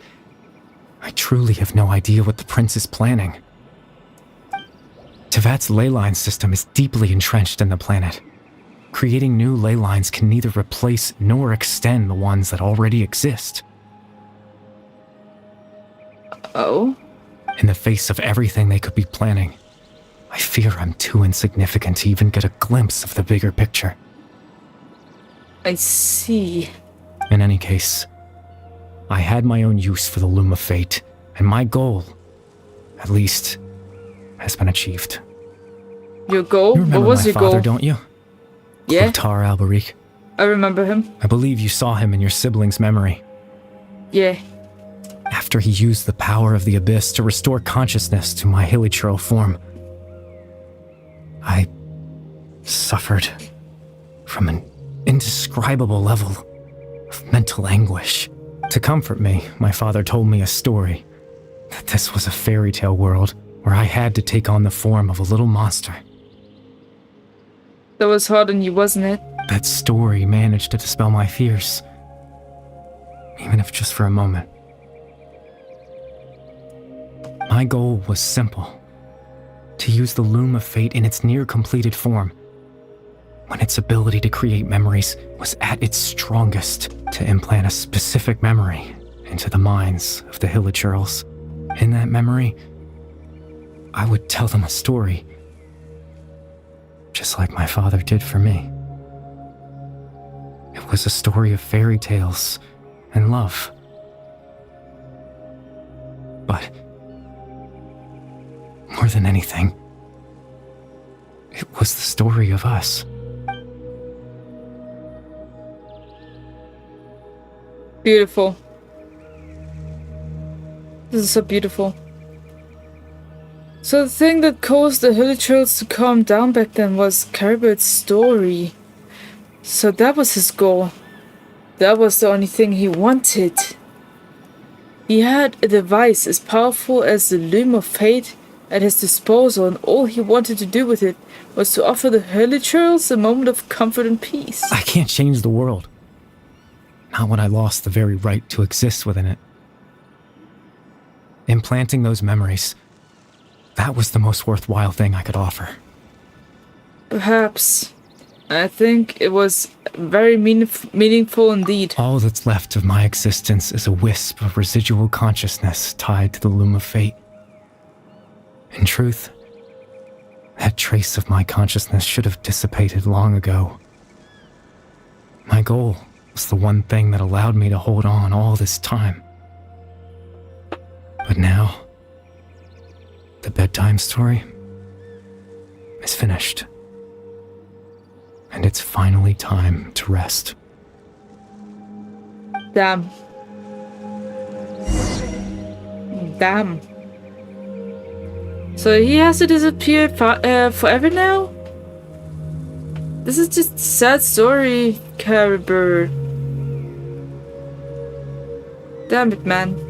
I truly have no idea what the Prince is planning. Tevat's ley line system is deeply entrenched in the planet. Creating new ley lines can neither replace nor extend the ones that already exist. Oh? In the face of everything they could be planning, I fear I'm too insignificant to even get a glimpse of the bigger picture. I see. In any case, I had my own use for the Loom of Fate, and my goal, at least, has been achieved. Your goal? You remember What was my your father, goal? don't you? Yeah. Clotar Alberic. I remember him. I believe you saw him in your sibling's memory. Yeah. After he used the power of the Abyss to restore consciousness to my hilichurl form, I suffered from an indescribable level of mental anguish. To comfort me, my father told me a story, that this was a fairy tale world where I had to take on the form of a little monster. That was hard on you, wasn't it? That story managed to dispel my fears, even if just for a moment. My goal was simple: to use the Loom of Fate in its near-completed form, when its ability to create memories was at its strongest, to implant a specific memory into the minds of the hilichurls. In that memory, I would tell them a story, just like my father did for me. It was a story of fairy tales and love. But more than anything, it was the story of us. Beautiful. This is so beautiful. So the thing that caused the hilichurls to calm down back then was Caribert's story. So that was his goal. That was the only thing he wanted. He had a device as powerful as the Loom of Fate at his disposal, and all he wanted to do with it was to offer the hilichurls a moment of comfort and peace. I can't change the world. Not when I lost the very right to exist within it. Implanting those memories, that was the most worthwhile thing I could offer. Perhaps. I think it was very meaningful indeed. All that's left of my existence is a wisp of residual consciousness tied to the Loom of Fate. In truth, that trace of my consciousness should have dissipated long ago. My goal was the one thing that allowed me to hold on all this time. But now, the bedtime story is finished. And it's finally time to rest. Damn. Damn. So he has to disappear forever now? This is just a sad story, Caribou. Damn it, man.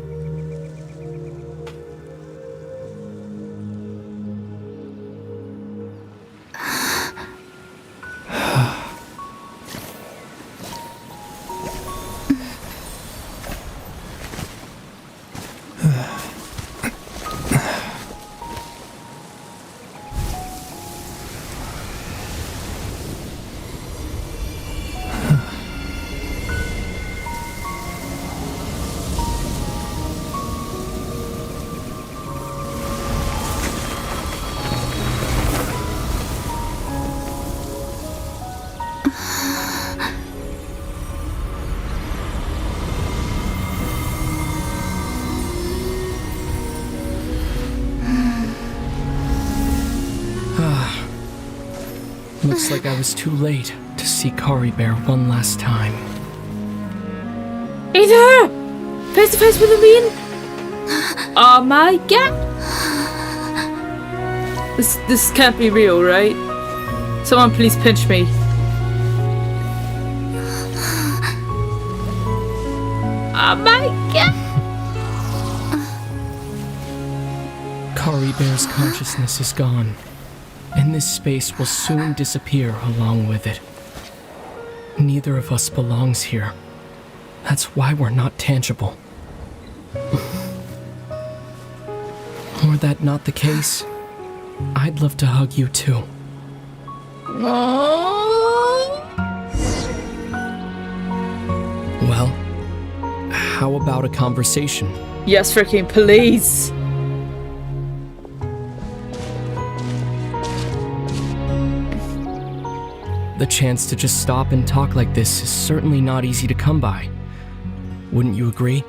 Looks like I was too late to see Caribou one last time. It's her! Face to face with the mean? Oh my god! This can't be real, right? Someone please pinch me. Oh my god! Caribou's consciousness is gone, and this space will soon disappear along with it. Neither of us belongs here. That's why we're not tangible. Were that not the case, I'd love to hug you too. Well, how about a conversation? Yes, freaking please. The chance to just stop and talk like this is certainly not easy to come by. Wouldn't you agree?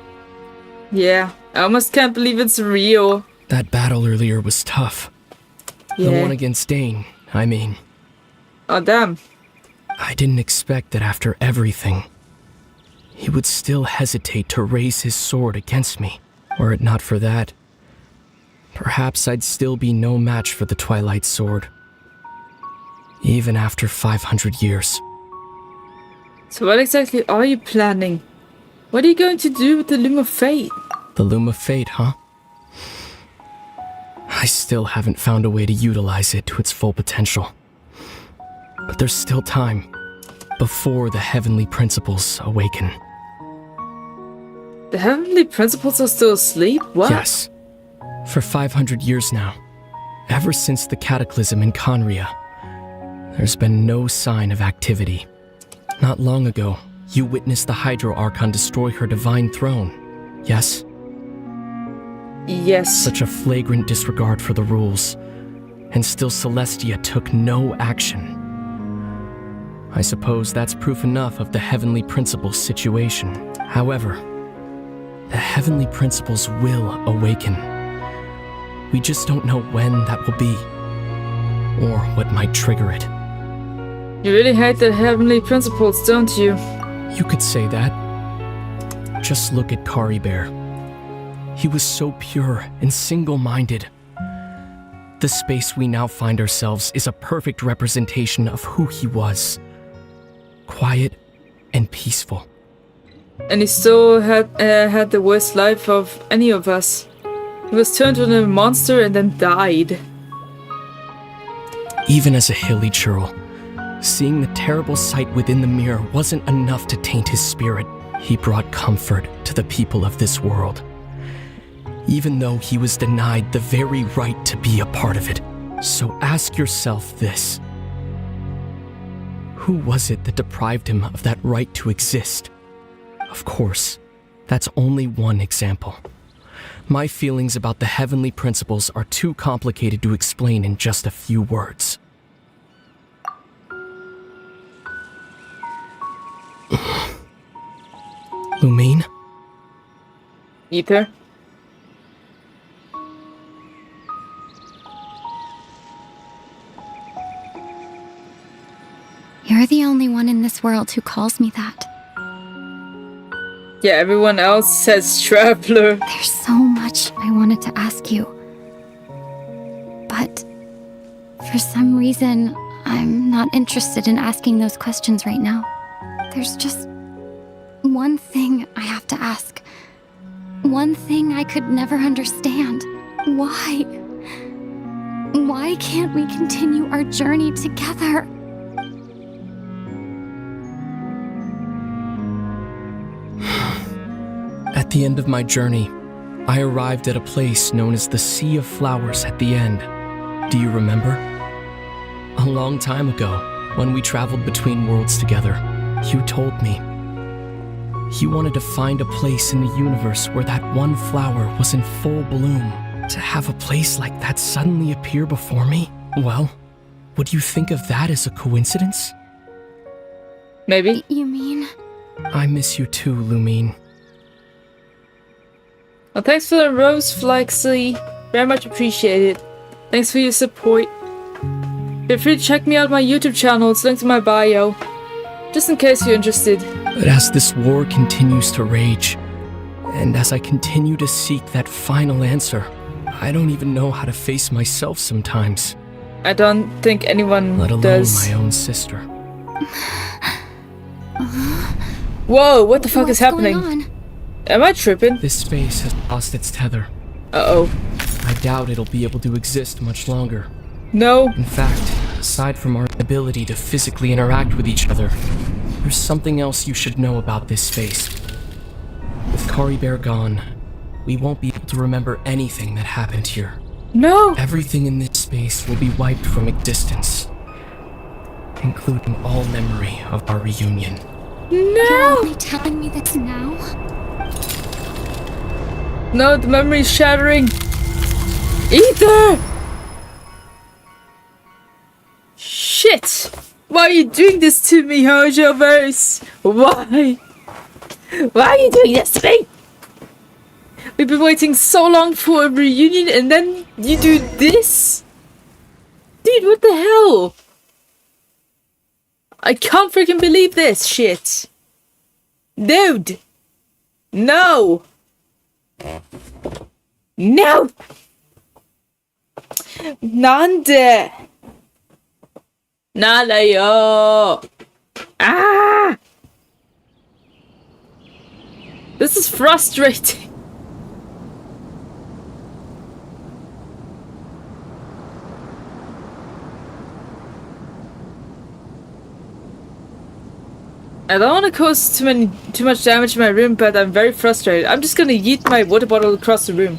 Yeah, I almost can't believe it's real. That battle earlier was tough. Yeah. The one against Dane, I mean. Oh, damn. I didn't expect that after everything, he would still hesitate to raise his sword against me. Were it not for that, perhaps I'd still be no match for the Twilight Sword. Even after 500 years. So what exactly are you planning? What are you going to do with the Loom of Fate? The Loom of Fate, huh? I still haven't found a way to utilize it to its full potential. But there's still time before the heavenly principles awaken. The heavenly principles are still asleep? What? Yes. For 500 years now, ever since the cataclysm in Conria, there's been no sign of activity. Not long ago, you witnessed the Hydro Archon destroy her divine throne, yes? Yes. Such a flagrant disregard for the rules, and still Celestia took no action. I suppose that's proof enough of the Heavenly Principles situation. However, the Heavenly Principles will awaken. We just don't know when that will be, or what might trigger it. You really hate the heavenly principles, don't you? You could say that. Just look at Kari Bear. He was so pure and single-minded. The space we now find ourselves is a perfect representation of who he was. Quiet and peaceful. And he still had the worst life of any of us. He was turned into a monster and then died. Even as a hilly churl, seeing the terrible sight within the mirror wasn't enough to taint his spirit. He brought comfort to the people of this world, even though he was denied the very right to be a part of it. So ask yourself this. Who was it that deprived him of that right to exist? Of course, that's only one example. My feelings about the heavenly principles are too complicated to explain in just a few words. Lumine? Ether? You're the only one in this world who calls me that. Yeah, everyone else says Traveler. There's so much I wanted to ask you. But for some reason, I'm not interested in asking those questions right now. There's just one thing I have to ask. One thing I could never understand. Why? Why can't we continue our journey together? At the end of my journey, I arrived at a place known as the Sea of Flowers at the end. Do you remember? A long time ago, when we traveled between worlds together, you told me you wanted to find a place in the universe where that one flower was in full bloom. To have a place like that suddenly appear before me? Well, would you think of that as a coincidence? Maybe. You mean? I miss you too, Lumine. Well, thanks for the rose, Flexi. Very much appreciated. Thanks for your support. Feel free to check me out on my YouTube channel. It's linked in my bio. Just in case you're interested. But as this war continues to rage, and as I continue to seek that final answer, I don't even know how to face myself sometimes. I don't think anyone let alone does. My own sister. Whoa, what the fuck is happening? Going on? Am I tripping? This space has lost its tether. Uh-oh. I doubt it'll be able to exist much longer. No. In fact, aside from our ability to physically interact with each other, there's something else you should know about this space. With Kari Bear gone, we won't be able to remember anything that happened here. No! Everything in this space will be wiped from existence, including all memory of our reunion. No! You're only telling me this now? No, the memory's shattering! Ether! Shit! Why are you doing this to me, Hojoverse? Why? Why are you doing this to me? We've been waiting so long for a reunion and then you do this? Dude, what the hell? I can't freaking believe this shit. Dude. No. No. Nande. Nalayo. Ah. This is frustrating. I don't want to cause too much damage in my room, but I'm very frustrated. I'm just gonna yeet my water bottle across the room.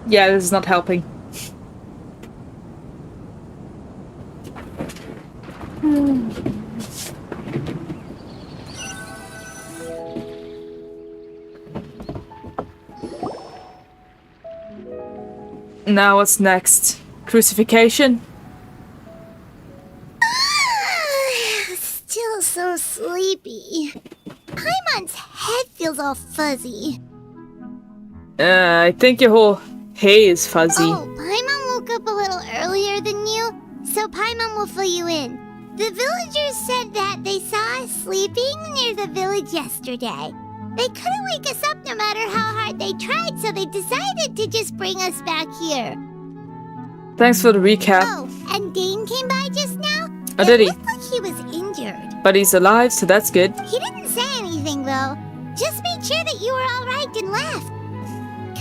Yeah, this is not helping. Now what's next? Crucifixion? Still so sleepy. Paimon's head feels all fuzzy. I think your whole hay is fuzzy. Oh, Paimon woke up a little earlier than you, so Paimon will fill you in. The villagers said that they saw us sleeping near the village yesterday. They couldn't wake us up no matter how hard they tried, so they decided to just bring us back here. Thanks for the recap. Oh, and Dane came by just now? Oh, did he? It looked like he was injured. But he's alive, so that's good. He didn't say anything, though. Just made sure that you were alright and left.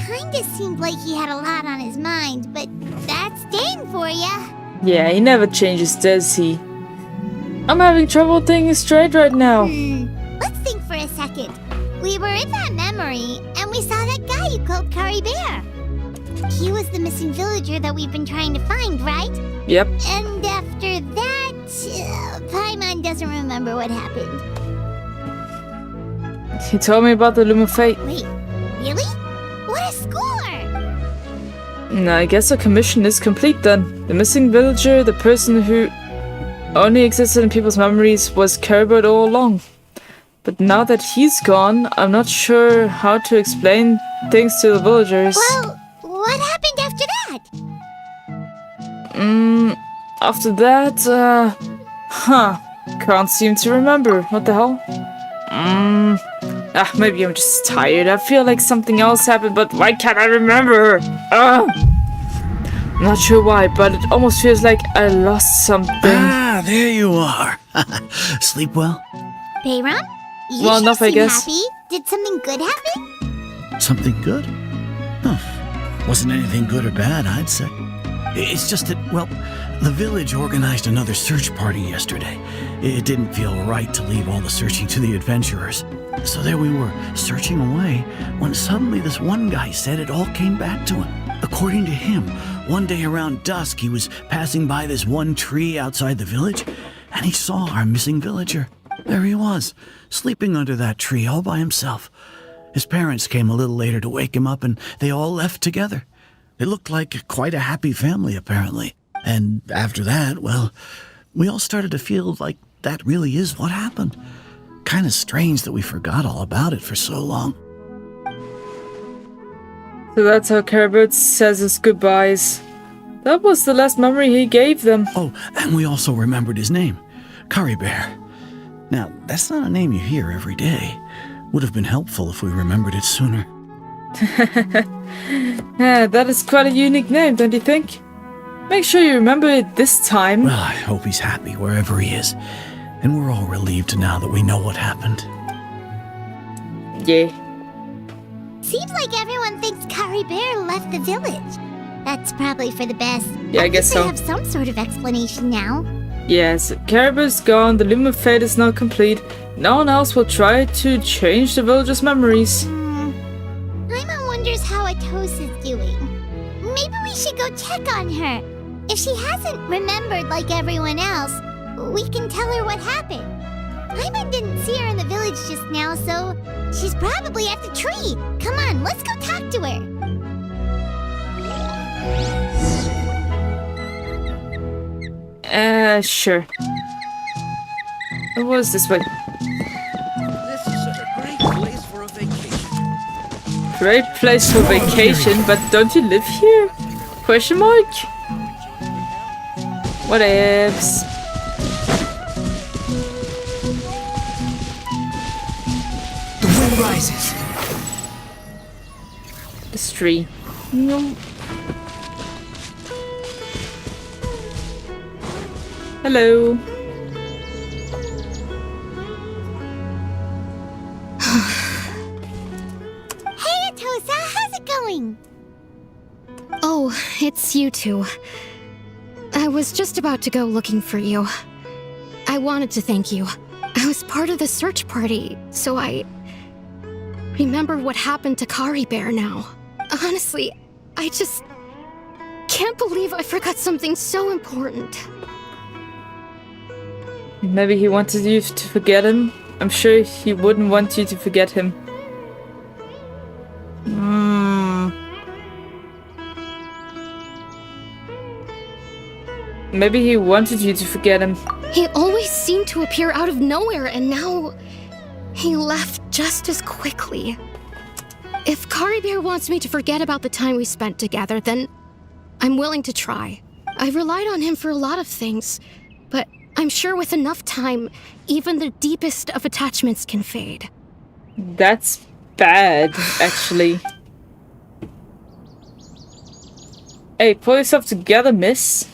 Kinda seemed like he had a lot on his mind, but that's Dane for ya. Yeah, he never changes, does he? I'm having trouble thinking straight right now. Let's think for a second. We were in that memory, and we saw that guy you called Curry Bear. He was the missing villager that we've been trying to find, right? Yep. And after that, Paimon doesn't remember what happened. He told me about the Loom of Fate. Wait, really? What a score! I guess our commission is complete then. The missing villager, the person who only existed in people's memories, was Kerberos all along. But now that he's gone, I'm not sure how to explain things to the villagers. Well, what happened after that? After that, can't seem to remember. What the hell? Maybe I'm just tired. I feel like something else happened, but why can't I remember? I'm not sure why, but it almost feels like I lost something. Ah, there you are. Sleep well? Bayram? You Well, sure enough, I seem guess. happy. Did something good happen? Something good? Huh. Wasn't anything good or bad, I'd say. It's just that, well, the village organized another search party yesterday. It didn't feel right to leave all the searching to the adventurers. So there we were, searching away, when suddenly this one guy said it all came back to him. According to him, one day around dusk, he was passing by this one tree outside the village, and he saw our missing villager. There he was, sleeping under that tree all by himself. His parents came a little later to wake him up, and they all left together. It looked like quite a happy family, apparently. And after that, well, we all started to feel like that really is what happened. Kind of strange that we forgot all about it for so long. So that's how Kerberos says his goodbyes. That was the last memory he gave them. Oh, and we also remembered his name, Curry Bear. Now, that's not a name you hear every day. Would have been helpful if we remembered it sooner. Yeah, that is quite a unique name, don't you think? Make sure you remember it this time. Well, I hope he's happy wherever he is. And we're all relieved now that we know what happened. Yeah. Seems like everyone thinks Curry Bear left the village. That's probably for the best. Yeah, I guess They so. have some sort of explanation now. Yes, Kerberos gone, the Loom of Fate is now complete. No one else will try to change the villagers' memories. Paimon wonders how Atos is doing. Maybe we should go check on her. If she hasn't remembered like everyone else, we can tell her what happened. Paimon didn't see her in the village just now, so she's probably at the tree. Come on, let's go talk to her. Sure. It was this way. This is such a great place for a vacation. Great place for vacation, but don't you live here? Question mark? What ifs? The wind rises. This tree. No. Hello. Hey, Atosa, how's it going? Oh, it's you two. I was just about to go looking for you. I wanted to thank you. I was part of the search party, so I remember what happened to Kari Bear now. Honestly, I just can't believe I forgot something so important. Maybe he wanted you to forget him. I'm sure he wouldn't want you to forget him. Maybe he wanted you to forget him. He always seemed to appear out of nowhere, and now he left just as quickly. If Kari Bear wants me to forget about the time we spent together, then I'm willing to try. I relied on him for a lot of things, but I'm sure with enough time, even the deepest of attachments can fade. That's bad, actually. Hey, pull yourself together, miss.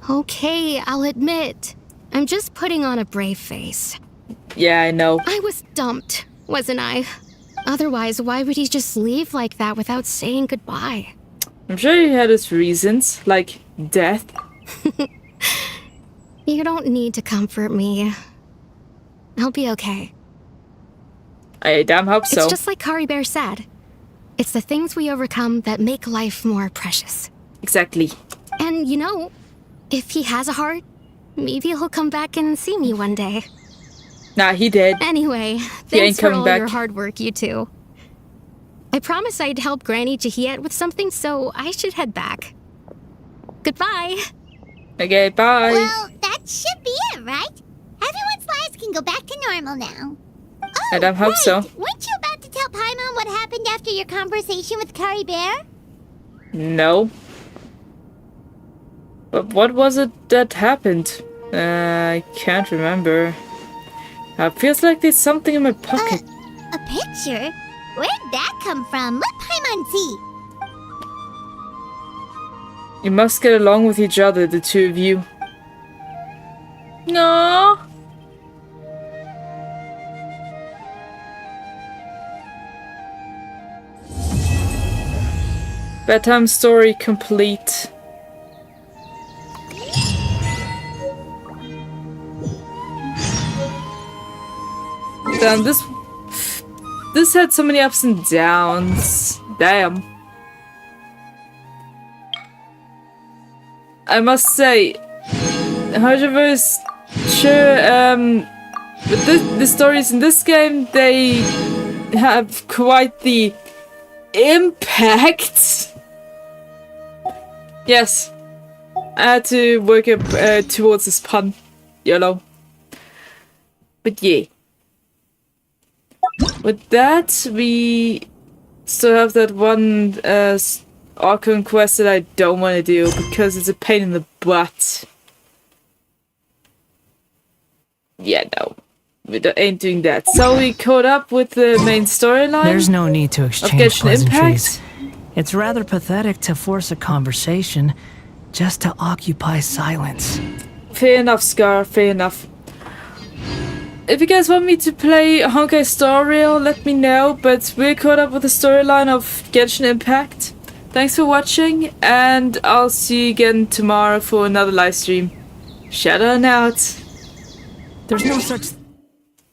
Okay, I'll admit. I'm just putting on a brave face. Yeah, I know. I was dumped, wasn't I? Otherwise, why would he just leave like that without saying goodbye? I'm sure he had his reasons, like death. You don't need to comfort me. I'll be okay. I damn hope so. It's just like Kari Bear said. It's the things we overcome that make life more precious. Exactly. And you know, if he has a heart, maybe he'll come back and see me one day. Nah, he did. Anyway, thanks for all your hard work, you two. I promised I'd help Granny Jahiet with something, so I should head back. Goodbye. Okay, bye. Well, that should be it, right? Everyone's lives can go back to normal now. Oh, I don't hope so. Weren't you about to tell Paimon what happened after your conversation with Kari Bear? No. But what was it that happened? I can't remember. Feels like there's something in my pocket. A picture? Where'd that come from? Let Paimon see. You must get along with each other, the two of you. No. Bedtime story complete. Damn, this had so many ups and downs. Damn. I must say, however, is sure, with the stories in this game, they have quite the impact. Yes, I had to work up towards this pun, YOLO. But yeah. With that, we still have that one Archon quest that I don't want to do because it's a pain in the butt. Yeah, no. We ain't doing that. So we caught up with the main storyline. There's no need to exchange Genshin pleasantries. Impact. It's rather pathetic to force a conversation just to occupy silence. Fair enough, Scar. Fair enough. If you guys want me to play Honkai Star Rail, let me know, but we're caught up with the storyline of Genshin Impact. Thanks for watching, and I'll see you again tomorrow for another live stream. Shout out. There's no such